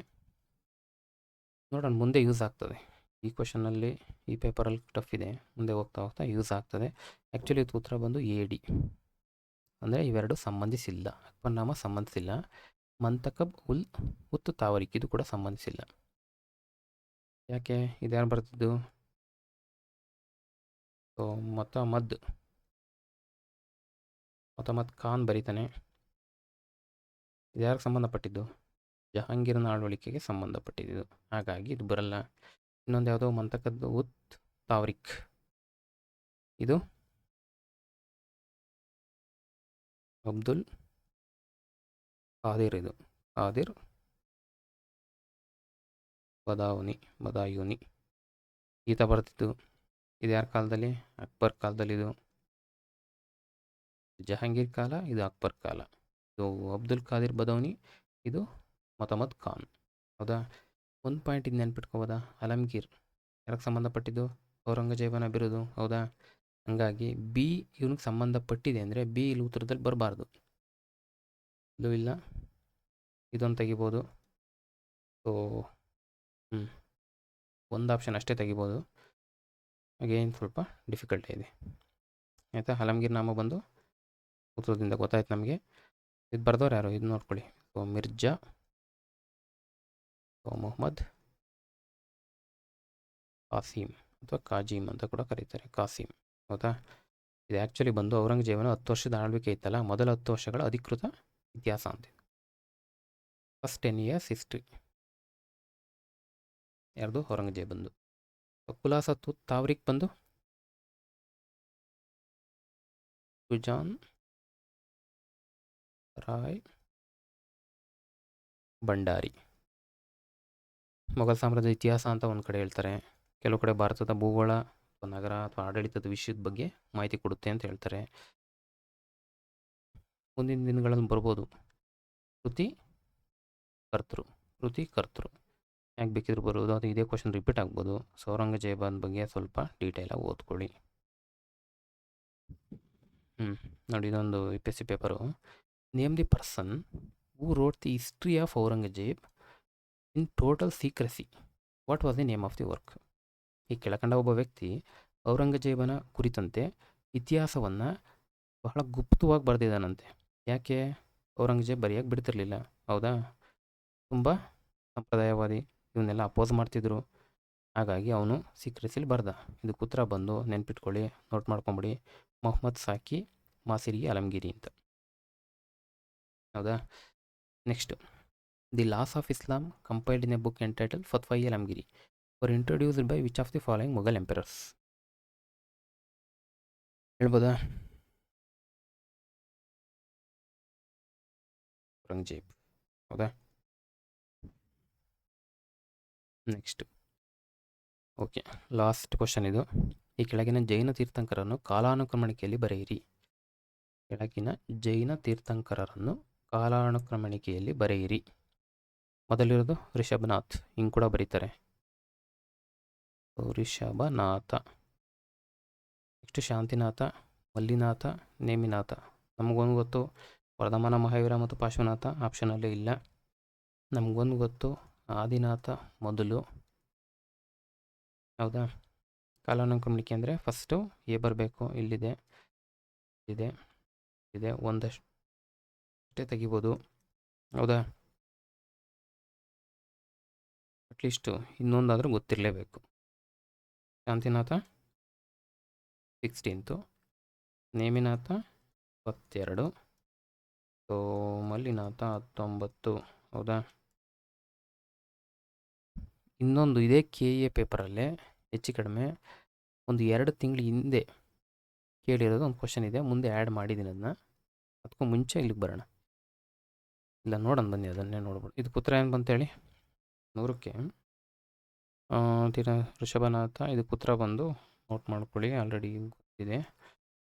Speaker 1: ನೋಡೋಣ ಮುಂದೆ ಯೂಸ್ ಆಗ್ತದೆ. ಈ ಕ್ವಶನಲ್ಲಿ, ಈ ಪೇಪರಲ್ಲಿ ಟಫ್ ಇದೆ, ಮುಂದೆ ಹೋಗ್ತಾ ಹೋಗ್ತಾ ಯೂಸ್ ಆಗ್ತದೆ. ಆ್ಯಕ್ಚುಲಿ ಇದು ಉತ್ತರ ಬಂದು ಎ ಡಿ, ಅಂದರೆ ಇವೆರಡು ಸಂಬಂಧಿಸಿಲ್ಲ. ಅಕ್ಬರ್ ನಾಮ ಸಂಬಂಧಿಸಿಲ್ಲ, ಮಂತಕಬ್ ಉಲ್ ಉತ್ ತಾವರಿಕ್ ಇದು ಕೂಡ ಸಂಬಂಧಿಸಿಲ್ಲ. ಯಾಕೆ? ಇದ್ಯಾರು ಬರ್ತಿದ್ದು? ಸೊ ಮೊಹಮ್ಮದ್ ಖಾನ್ ಬರೀತಾನೆ. ಇದು ಯಾರಿಗೆ ಸಂಬಂಧಪಟ್ಟಿದ್ದು? ಜಹಾಂಗೀರನ ಆಳ್ವಳಿಕೆಗೆ ಸಂಬಂಧಪಟ್ಟಿದ್ದು, ಹಾಗಾಗಿ ಇದು ಬರಲ್ಲ. ಇನ್ನೊಂದು ಯಾವುದೋ ಮಂತಕದ್ ಉತ್ ತಾವ್ರಿಕ್, ಇದು ಅಬ್ದುಲ್ ಖಾದಿರ್, ಇದು ಖಾದಿರ್ ಬದಾಯೂನಿ ಈತ ಬರ್ತಿದ್ದು. ಇದು ಯಾರ ಕಾಲದಲ್ಲಿ? ಅಕ್ಬರ್ ಕಾಲದಲ್ಲಿ. ಇದು ಜಹಾಂಗೀರ್ ಕಾಲ, ಇದು ಅಕ್ಬರ್ ಕಾಲ. ಇದು ಅಬ್ದುಲ್ ಖಾದಿರ್ ಬದೌನಿ, ಇದು ಮೊಹಮ್ಮದ್ ಖಾನ್. ಹೌದಾ? ಒಂದು ಪಾಯಿಂಟ್ ಇದು ನೆನ್ಪಿಟ್ಕೋಬೋದಾ? ಅಲಮ್ಗೀರ್ ಯಾರಿಗೆ ಸಂಬಂಧಪಟ್ಟಿದ್ದು? ಔರಂಗಜೇಬನ ಬಿರುದು. ಹೌದಾ? ಹಂಗಾಗಿ ಬಿ ಇವನಿಗೆ ಸಂಬಂಧಪಟ್ಟಿದೆ ಅಂದರೆ ಬಿ ಇಲ್ಲಿ ಉತ್ತರದಲ್ಲಿ ಬರಬಾರ್ದು. ಇದು ಇಲ್ಲ, ಇದೊಂದು ತೆಗಿಬೋದು. ಸೊ ಒಂದು ಆಪ್ಷನ್ ಅಷ್ಟೇ ತೆಗಿಬೋದು. ಅಗೇನ್ ಸ್ವಲ್ಪ ಡಿಫಿಕಲ್ಟ್ ಇದೆ, ಆಯಿತಾ? ಅಲಮ್ಗೀರ್ ನಾಮ ಬಂದು ಉತ್ತರದಿಂದ ಗೊತ್ತಾಯ್ತು ನಮಗೆ. ಇದು ಬರ್ದವ್ರು ಯಾರು? ಇದು ನೋಡ್ಕೊಳ್ಳಿ. ಸೊ ಮಿರ್ಜಾ, ಸೊ ಮೊಹಮ್ಮದ್ ಕಾಸಿಮ್ ಅಥವಾ ಕಾಜಿಮ್ ಅಂತ ಕೂಡ ಕರೀತಾರೆ, ಕಾಸಿಮ್. ಹೌದಾ? ಇದು ಆ್ಯಕ್ಚುಲಿ ಬಂದು ಔರಂಗಜೇಬನ 10 ವರ್ಷದ ಆಳ್ವಿಕೆ ಇತ್ತಲ್ಲ, ಮೊದಲ 10 ವರ್ಷಗಳ ಅಧಿಕೃತ ಇತಿಹಾಸ ಅಂತ. ಫಸ್ಟ್ 10 years ಹಿಸ್ಟ್ರಿ ಯಾರ್ದು? ಔರಂಗಜೇಬ್ ಬಂದು. ಖುಲಾಸತ್ ಉತ್ ತಾವ್ರಿಕ್ ಬಂದು ಸುಜಾನ್ ರಾಯ್ ಭಂಡಾರಿ. ಮೊಘಲ್ ಸಾಮ್ರಾಜ್ಯದ ಇತಿಹಾಸ ಅಂತ ಒಂದು ಕಡೆ ಹೇಳ್ತಾರೆ, ಕೆಲವು ಕಡೆ ಭಾರತದ ಭೂಗೋಳ ಅಥವಾ ನಗರ ಅಥವಾ ಆಡಳಿತದ ವಿಷಯದ ಬಗ್ಗೆ ಮಾಹಿತಿ ಕೊಡುತ್ತೆ ಅಂತ ಹೇಳ್ತಾರೆ. ಮುಂದಿನ ದಿನಗಳಲ್ಲಿ ಬರ್ಬೋದು ಕೃತಿ ಕರ್ತೃ ಯಾಕೆ ಬೇಕಿದ್ರು ಬರೋದು, ಅದು ಇದೇ ಕ್ವಶನ್ ರಿಪೀಟ್ ಆಗ್ಬೋದು. ಸೊ ಔರಂಗಜೇಬನ ಬಗ್ಗೆ ಸ್ವಲ್ಪ ಡೀಟೇಲಾಗಿ ಓದ್ಕೊಳ್ಳಿ. ನೋಡಿ, ಇದೊಂದು UPSC paper. Name the person who wrote the history of Aurangzeb in total secrecy. What was the name of the work? ಈ ಕೆಳಕಂಡ ಒಬ್ಬ ವ್ಯಕ್ತಿ ಔರಂಗಜೇಬನ ಕುರಿತಂತೆ ಇತಿಹಾಸವನ್ನು ಬಹಳ ಗುಪ್ತವಾಗಿ ಬರೆದಿದ್ದಾನಂತೆ. ಯಾಕೆ? ಔರಂಗಜೇಬ್ ಬರೆಯೋಕ್ಕೆ ಬಿಡ್ತಿರ್ಲಿಲ್ಲ. ಹೌದಾ? ತುಂಬ ಸಂಪ್ರದಾಯವಾದಿ, ಇವನ್ನೆಲ್ಲ ಅಪೋಸ್ ಮಾಡ್ತಿದ್ರು. ಹಾಗಾಗಿ ಅವನು ಸೀಕ್ರೆಸಿಲಿ ಬರ್ದ. ಇದಕ್ಕೆ ಉತ್ತರ ಬಂದು ನೆನ್ಪಿಟ್ಕೊಳ್ಳಿ, ನೋಟ್ ಮಾಡ್ಕೊಂಬಿಡಿ, ಮೊಹಮ್ಮದ್ ಸಾಕಿ ಮಾಸಿರಿ ಅಲಮ್ಗಿರಿ ಅಂತ. ಹೌದಾ? Next, the laws of Islam compiled in a book entitle Fatwai Alamgiri were introduced by which of the following Mughal emperors? ಹೇಳ್ಬೋದಾ? ಔರಂಗಜೇಬ್. ಹೌದಾ? ನೆಕ್ಸ್ಟ್, ಓಕೆ, ಲಾಸ್ಟ್ ಕ್ವಶನ್ ಇದು. ಈ ಕೆಳಗಿನ ಜೈನ ತೀರ್ಥಂಕರನ್ನು ಕಾಲಾನುಕ್ರಮಣಿಕೆಯಲ್ಲಿ ಬರೆಯಿರಿ. ಕೆಳಗಿನ ಜೈನ ತೀರ್ಥಂಕರರನ್ನು ಕಾಲಾನುಕ್ರಮಣಿಕೆಯಲ್ಲಿ ಬರೆಯಿರಿ. ಮೊದಲಿರೋದು ರಿಷಭನಾಥ್, ಹಿಂಗೆ ಕೂಡ ಬರೀತಾರೆ, ರಿಷಭನಾಥ. ನೆಕ್ಸ್ಟ್ ಶಾಂತಿನಾಥ, ಮಲ್ಲಿನಾಥ, ನೇಮಿನಾಥ. ನಮಗೊಂದು ಗೊತ್ತು ವರ್ಧಮಾನ, ಮಹಾವೀರ ಮತ್ತು ಪಾರ್ಶ್ವನಾಥ, ಆಪ್ಷನಲ್ಲೇ ಇಲ್ಲ. ನಮಗೊಂದು ಗೊತ್ತು ಆದಿನಾಥ ಮೊದಲು. ಹೌದಾ? ಕಾಲಾನುಕ್ರಮಣಿಕೆ ಅಂದರೆ ಫಸ್ಟು ಎ ಬರಬೇಕು, ಇಲ್ಲಿದೆ, ಇದೆ ಒಂದಷ್ಟೇ ತೆಗಿಬೋದು. ಹೌದಾ? ಅಟ್ಲೀಸ್ಟು ಇನ್ನೊಂದಾದರೂ ಗೊತ್ತಿರಲೇಬೇಕು. Shantinatha 16th, Neminatha 22, so Mallinatha 19. ಹೌದಾ? ಇನ್ನೊಂದು ಇದೇ KA ಪೇಪರಲ್ಲೇ ಹೆಚ್ಚು ಕಡಿಮೆ ಒಂದು 2 ತಿಂಗಳ ಹಿಂದೆ ಕೇಳಿರೋದು ಒಂದು ಕ್ವಶನ್ ಇದೆ, ಮುಂದೆ ಆ್ಯಡ್ ಮಾಡಿದ್ದೀನಿ ಅದನ್ನ. ಅದಕ್ಕೂ ಮುಂಚೆ ಇಲ್ಲಿಗೆ ಬರೋಣ, ಇಲ್ಲ ನೋಡೋಣ ಬನ್ನಿ, ಅದನ್ನೇ ನೋಡ್ಬೋದು. ಇದಕ್ಕೆ ಉತ್ತರ ಏನು ಬಂತೇಳಿ? 100ಕ್ಕೆ ಋಷಭನಾಥ. ಇದಕ್ಕೆ ಉತ್ತರ ಬಂದು ನೋಟ್ ಮಾಡ್ಕೊಳ್ಳಿ, ಆಲ್ರೆಡಿ ಗೊತ್ತಿದೆ.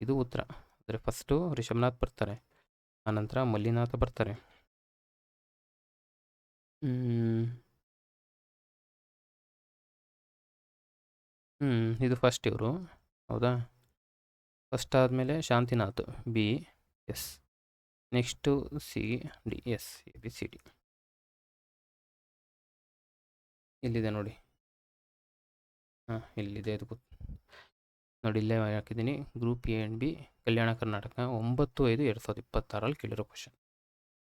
Speaker 1: ಇದು ಉತ್ತರ ಅಂದರೆ ಫಸ್ಟು ರಿಷಭನಾಥ್ ಬರ್ತಾರೆ, ಆನಂತರ ಮಲ್ಲಿನಾಥ ಬರ್ತಾರೆ. ಇದು ಫಸ್ಟ್ ಇವರು, ಹೌದಾ? ಫಸ್ಟ್ ಆದಮೇಲೆ Shantinath B, yes. Next C D, yes, A B C D. ಇಲ್ಲಿದೆ ನೋಡಿ, ಇಲ್ಲಿದೆ ಇದು ನೋಡಿ, ಇಲ್ಲೇ ಹಾಕಿದ್ದೀನಿ. Group A and B, Kalyana Karnataka, 9/5/2026 ಕೇಳಿರೋ ಕ್ವಶನ್.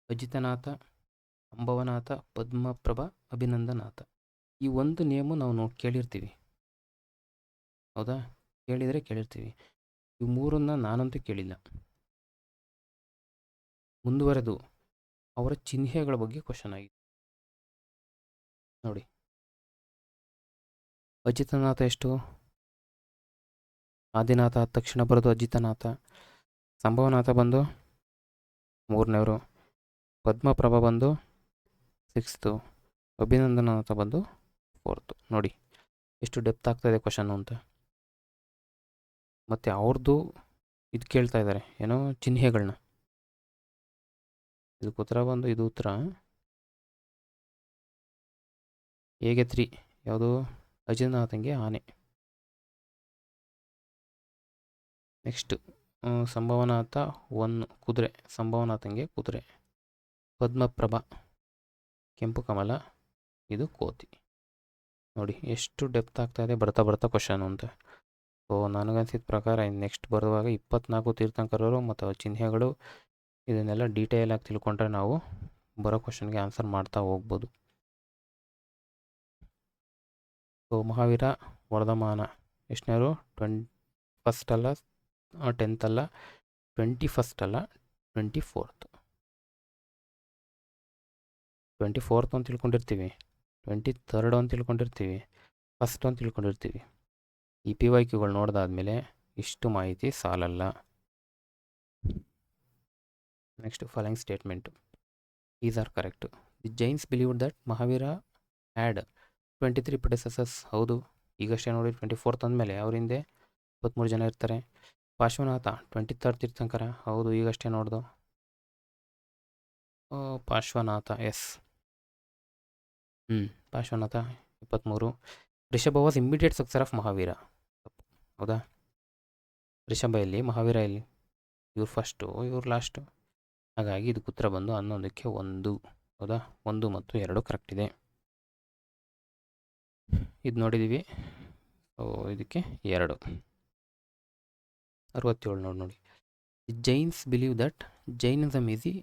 Speaker 1: ಅಜಿತನಾಥ, ಅಂಬವನಾಥ, ಪದ್ಮಪ್ರಭಾ, ಅಭಿನಂದನಾಥ. ಈ ಒಂದು ನೇಮು ನಾವು ಕೇಳಿರ್ತೀವಿ, ಹೌದಾ? ಕೇಳಿರ್ತೀವಿ. ಇವು ಮೂರನ್ನ ನಾನಂತೂ ಕೇಳಿಲ್ಲ. ಮುಂದುವರೆದು ಅವರ ಚಿಹ್ನೆಗಳ ಬಗ್ಗೆ ಕ್ವಶನ್ ಆಗಿದೆ ನೋಡಿ. ಅಜಿತನಾಥ ಎಷ್ಟು? ಆದಿನಾಥ ತಕ್ಷಣ ಬರೋದು ಅಜಿತನಾಥ. ಸಂಭವನಾಥ ಬಂದು 3ನೇವರು. ಪದ್ಮಪ್ರಭಾ ಬಂದು 6th. ಅಭಿನಂದನಾಥ ಬಂದು 4th. ನೋಡಿ ಎಷ್ಟು ಡೆಪ್ತ್ ಆಗ್ತಾಯಿದೆ ಕ್ವಶನ್ನು ಅಂತ. ಮತ್ತು ಅವ್ರದ್ದು ಇದು ಕೇಳ್ತಾ ಇದ್ದಾರೆ, ಏನೋ ಚಿಹ್ನೆಗಳನ್ನ. ಇದಕ್ಕೆ ಉತ್ತರ ಬಂದು, ಇದು ಉತ್ತರ ಹೇಗೆ 3. ಯಾವುದು? ಅಜಿತನಾಥಂಗೆ ಆನೆ. ನೆಕ್ಸ್ಟ್ ಸಂಭವನಾಥ 1 ಕುದುರೆ, ಸಂಭವನಾಥಂಗೆ ಕುದುರೆ. ಪದ್ಮಪ್ರಭಾ ಕೆಂಪು ಕಮಲ, ಇದು ಕೋತಿ. ನೋಡಿ ಎಷ್ಟು ಡೆಪ್ತ್ ಆಗ್ತಾಯಿದೆ ಬರ್ತಾ ಬರ್ತಾ ಕ್ವಶನು ಅಂತ. ಸೊ ನನಗನ್ಸಿದ ಪ್ರಕಾರ ನೆಕ್ಸ್ಟ್ ಬರುವಾಗ 24 ತೀರ್ಥಂಕರರು ಮತ್ತು ಚಿಹ್ನೆಗಳು ಇದನ್ನೆಲ್ಲ ಡೀಟೇಲಾಗಿ ತಿಳ್ಕೊಂಡ್ರೆ ನಾವು ಬರೋ ಕ್ವಶನ್ಗೆ ಆನ್ಸರ್ ಮಾಡ್ತಾ ಹೋಗ್ಬೋದು. ಸೊ ಮಹಾವೀರ ವರ್ಧಮಾನ ಎಷ್ಟನೇವರು? 21st ಅಲ್ಲ, 10th ಅಲ್ಲ, 21st ಅಲ್ಲ, 24th. 24th ಅಂತ ತಿಳ್ಕೊಂಡಿರ್ತೀವಿ, 23rd ಅಂತ ತಿಳ್ಕೊಂಡಿರ್ತೀವಿ, 1st ಅಂತ ತಿಳ್ಕೊಂಡಿರ್ತೀವಿ. ಈ PYQಗಳು ನೋಡಿದಾದ್ಮೇಲೆ ಇಷ್ಟು ಮಾಹಿತಿ ಸಾಲಲ್ಲ. Next following statement is are correct. The Jains believed that Mahavira had 23 predecessors. ಹೌದು, ಈಗಷ್ಟೇ ನೋಡಿ 24th ಅಂದಮೇಲೆ ಅವ್ರ ಹಿಂದೆ 23 ಜನ ಇರ್ತಾರೆ. ಪಾರ್ಶ್ವನಾಥ 23rd ತೀರ್ಥಂಕರ. ಹೌದು, ಈಗಷ್ಟೇ ನೋಡ್ದು. Parshvanatha, yes. Parshvanatha 23. Rishabha was immediate successor of Mahavira. ಹೌದಾ? ರಿಷಭ ಎಲ್ಲಿ, ಮಹಾವೀರ ಎಲ್ಲಿ? ಇವ್ರು ಫಸ್ಟು, ಇವ್ರು ಲಾಸ್ಟು. ಹಾಗಾಗಿ ಇದಕ್ಕೆ ಉತ್ತರ ಬಂದು 11ಕ್ಕೆ 1. ಹೌದಾ? 1 ಮತ್ತು 2 ಕರೆಕ್ಟ್ ಇದೆ. ಇದು ನೋಡಿದ್ದೀವಿ. ಸೊ ಇದಕ್ಕೆ 2. 67 ನೋಡಿ. Jains believe that Jainism is the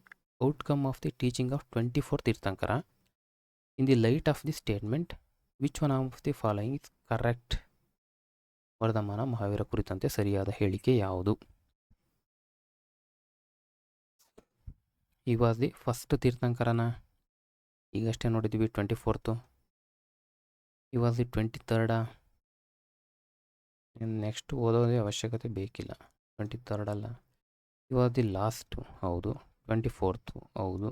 Speaker 1: outcome of the teaching of 24 Tirthankara. In the light of the statement which one of the following is correct? Vardhamana Mahavira ಕುರಿತಂತೆ ಸರಿಯಾದ ಹೇಳಿಕೆ ಯಾವುದು? ಈ ವಾಸ್ ದಿ ಫಸ್ಟ್ ತೀರ್ಥಂಕರನ, ಈಗಷ್ಟೇ ನೋಡಿದ್ದೀವಿ 24th. ಈ ವಾಸ್ ದಿ 23rd. ನೆಕ್ಸ್ಟ್ ಓದೋದೇ ಅವಶ್ಯಕತೆ ಬೇಕಿಲ್ಲ. 23rd ಅಲ್ಲ. ಈ ವಾಸ್ ದಿ ಲಾಸ್ಟು. ಹೌದು. 24th. ಹೌದು.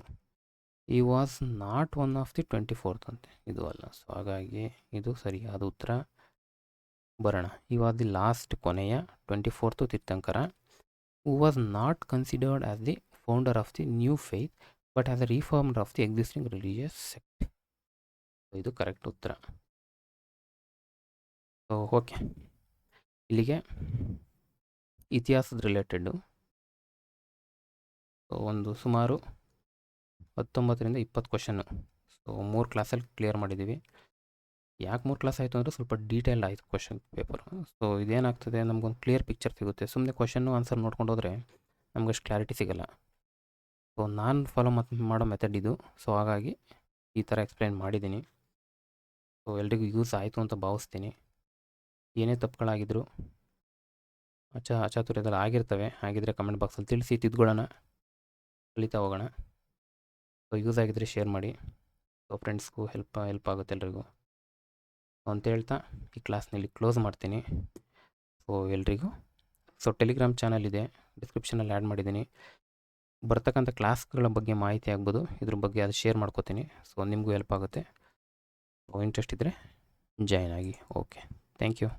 Speaker 1: ಈ was not one of the 24th ಅಂತೆ, ಇದು ಅಲ್ಲ. ಸೊ ಹಾಗಾಗಿ ಇದು ಸರಿಯಾದ ಉತ್ತರ. ಬರೋಣ. ಈ ವಾಸ್ ದಿ ಲಾಸ್ಟ್, ಕೊನೆಯ 24th Tirthankara. Who was not considered as the founder of the new faith but as a reformer of the existing religious sect. ಇದು ಕರೆಕ್ಟ್ ಉತ್ತರ. ಸೊ ಓಕೆ, ಇಲ್ಲಿಗೆ ಇತಿಹಾಸದ ರಿಲೇಟೆಡ್ಡು ಒಂದು ಸುಮಾರು 19ರಿಂದ 20 ಕ್ವಶನ್ನು. ಸೊ 3 ಕ್ಲಾಸಲ್ಲಿ clear ಮಾಡಿದ್ದೀವಿ. ಯಾಕೆ 3 ಕ್ಲಾಸ್ ಆಯಿತು ಅಂದರೆ ಸ್ವಲ್ಪ ಡೀಟೇಲ್ ಆಯಿತು ಕ್ವಶನ್ ಪೇಪರು. ಸೊ ಇದೇನಾಗ್ತದೆ, ನಮಗೊಂದು ಕ್ಲಿಯರ್ ಪಿಕ್ಚರ್ ಸಿಗುತ್ತೆ. ಸುಮ್ಮನೆ ಕ್ವಶನ್ನು ಆನ್ಸರ್ ನೋಡ್ಕೊಂಡು ಹೋದರೆ ನಮಗಷ್ಟು ಕ್ಲಾರಿಟಿ ಸಿಗೋಲ್ಲ. ಸೊ ನಾನು ಫಾಲೋ ಮಾಡೋ ಮೆಥಡ್ ಇದು. ಸೊ ಹಾಗಾಗಿ ಈ ಥರ ಎಕ್ಸ್ಪ್ಲೈನ್ ಮಾಡಿದ್ದೀನಿ. ಸೊ ಎಲ್ರಿಗೂ ಯೂಸ್ ಆಯಿತು ಅಂತ ಭಾವಿಸ್ತೀನಿ. ಏನೇ ತಪ್ಪುಗಳಾಗಿದ್ರು ಅಚಾತುರ್ಯದಲ್ಲಿ ಆಗಿರ್ತವೆ. ಹಾಗಿದ್ರೆ ಕಮೆಂಟ್ ಬಾಕ್ಸಲ್ಲಿ ತಿಳಿಸಿ, ತಿದ್ಕೊಳ್ಳೋಣ, ಕಲಿತಾ ಹೋಗೋಣ. ಸೊ ಯೂಸ್ ಆಗಿದ್ದರೆ ಶೇರ್ ಮಾಡಿ. ಸೊ ಫ್ರೆಂಡ್ಸ್ಗೂ ಹೆಲ್ಪ್ ಆಗುತ್ತೆ ಎಲ್ರಿಗೂ ಅಂತ ಹೇಳ್ತಾ ಈ ಕ್ಲಾಸ್ನಲ್ಲಿ ಕ್ಲೋಸ್ ಮಾಡ್ತೀನಿ. ಸೊ ಎಲ್ರಿಗೂ ಟೆಲಿಗ್ರಾಮ್ ಚಾನಲ್ ಇದೆ, ಡಿಸ್ಕ್ರಿಪ್ಷನಲ್ಲಿ ಆ್ಯಡ್ ಮಾಡಿದ್ದೀನಿ. ಬರ್ತಕ್ಕಂಥ ಕ್ಲಾಸ್ಗಳ ಬಗ್ಗೆ ಮಾಹಿತಿ ಆಗ್ಬೋದು, ಇದ್ರ ಬಗ್ಗೆ ಅದು ಶೇರ್ ಮಾಡ್ಕೋತೀನಿ. ಸೊ ನಿಮಗೂ ಹೆಲ್ಪ್ ಆಗುತ್ತೆ. ಸೊ ಇಂಟ್ರೆಸ್ಟ್ ಇದ್ದರೆ ಜಾಯ್ನ್ ಆಗಿ. Okay, thank you.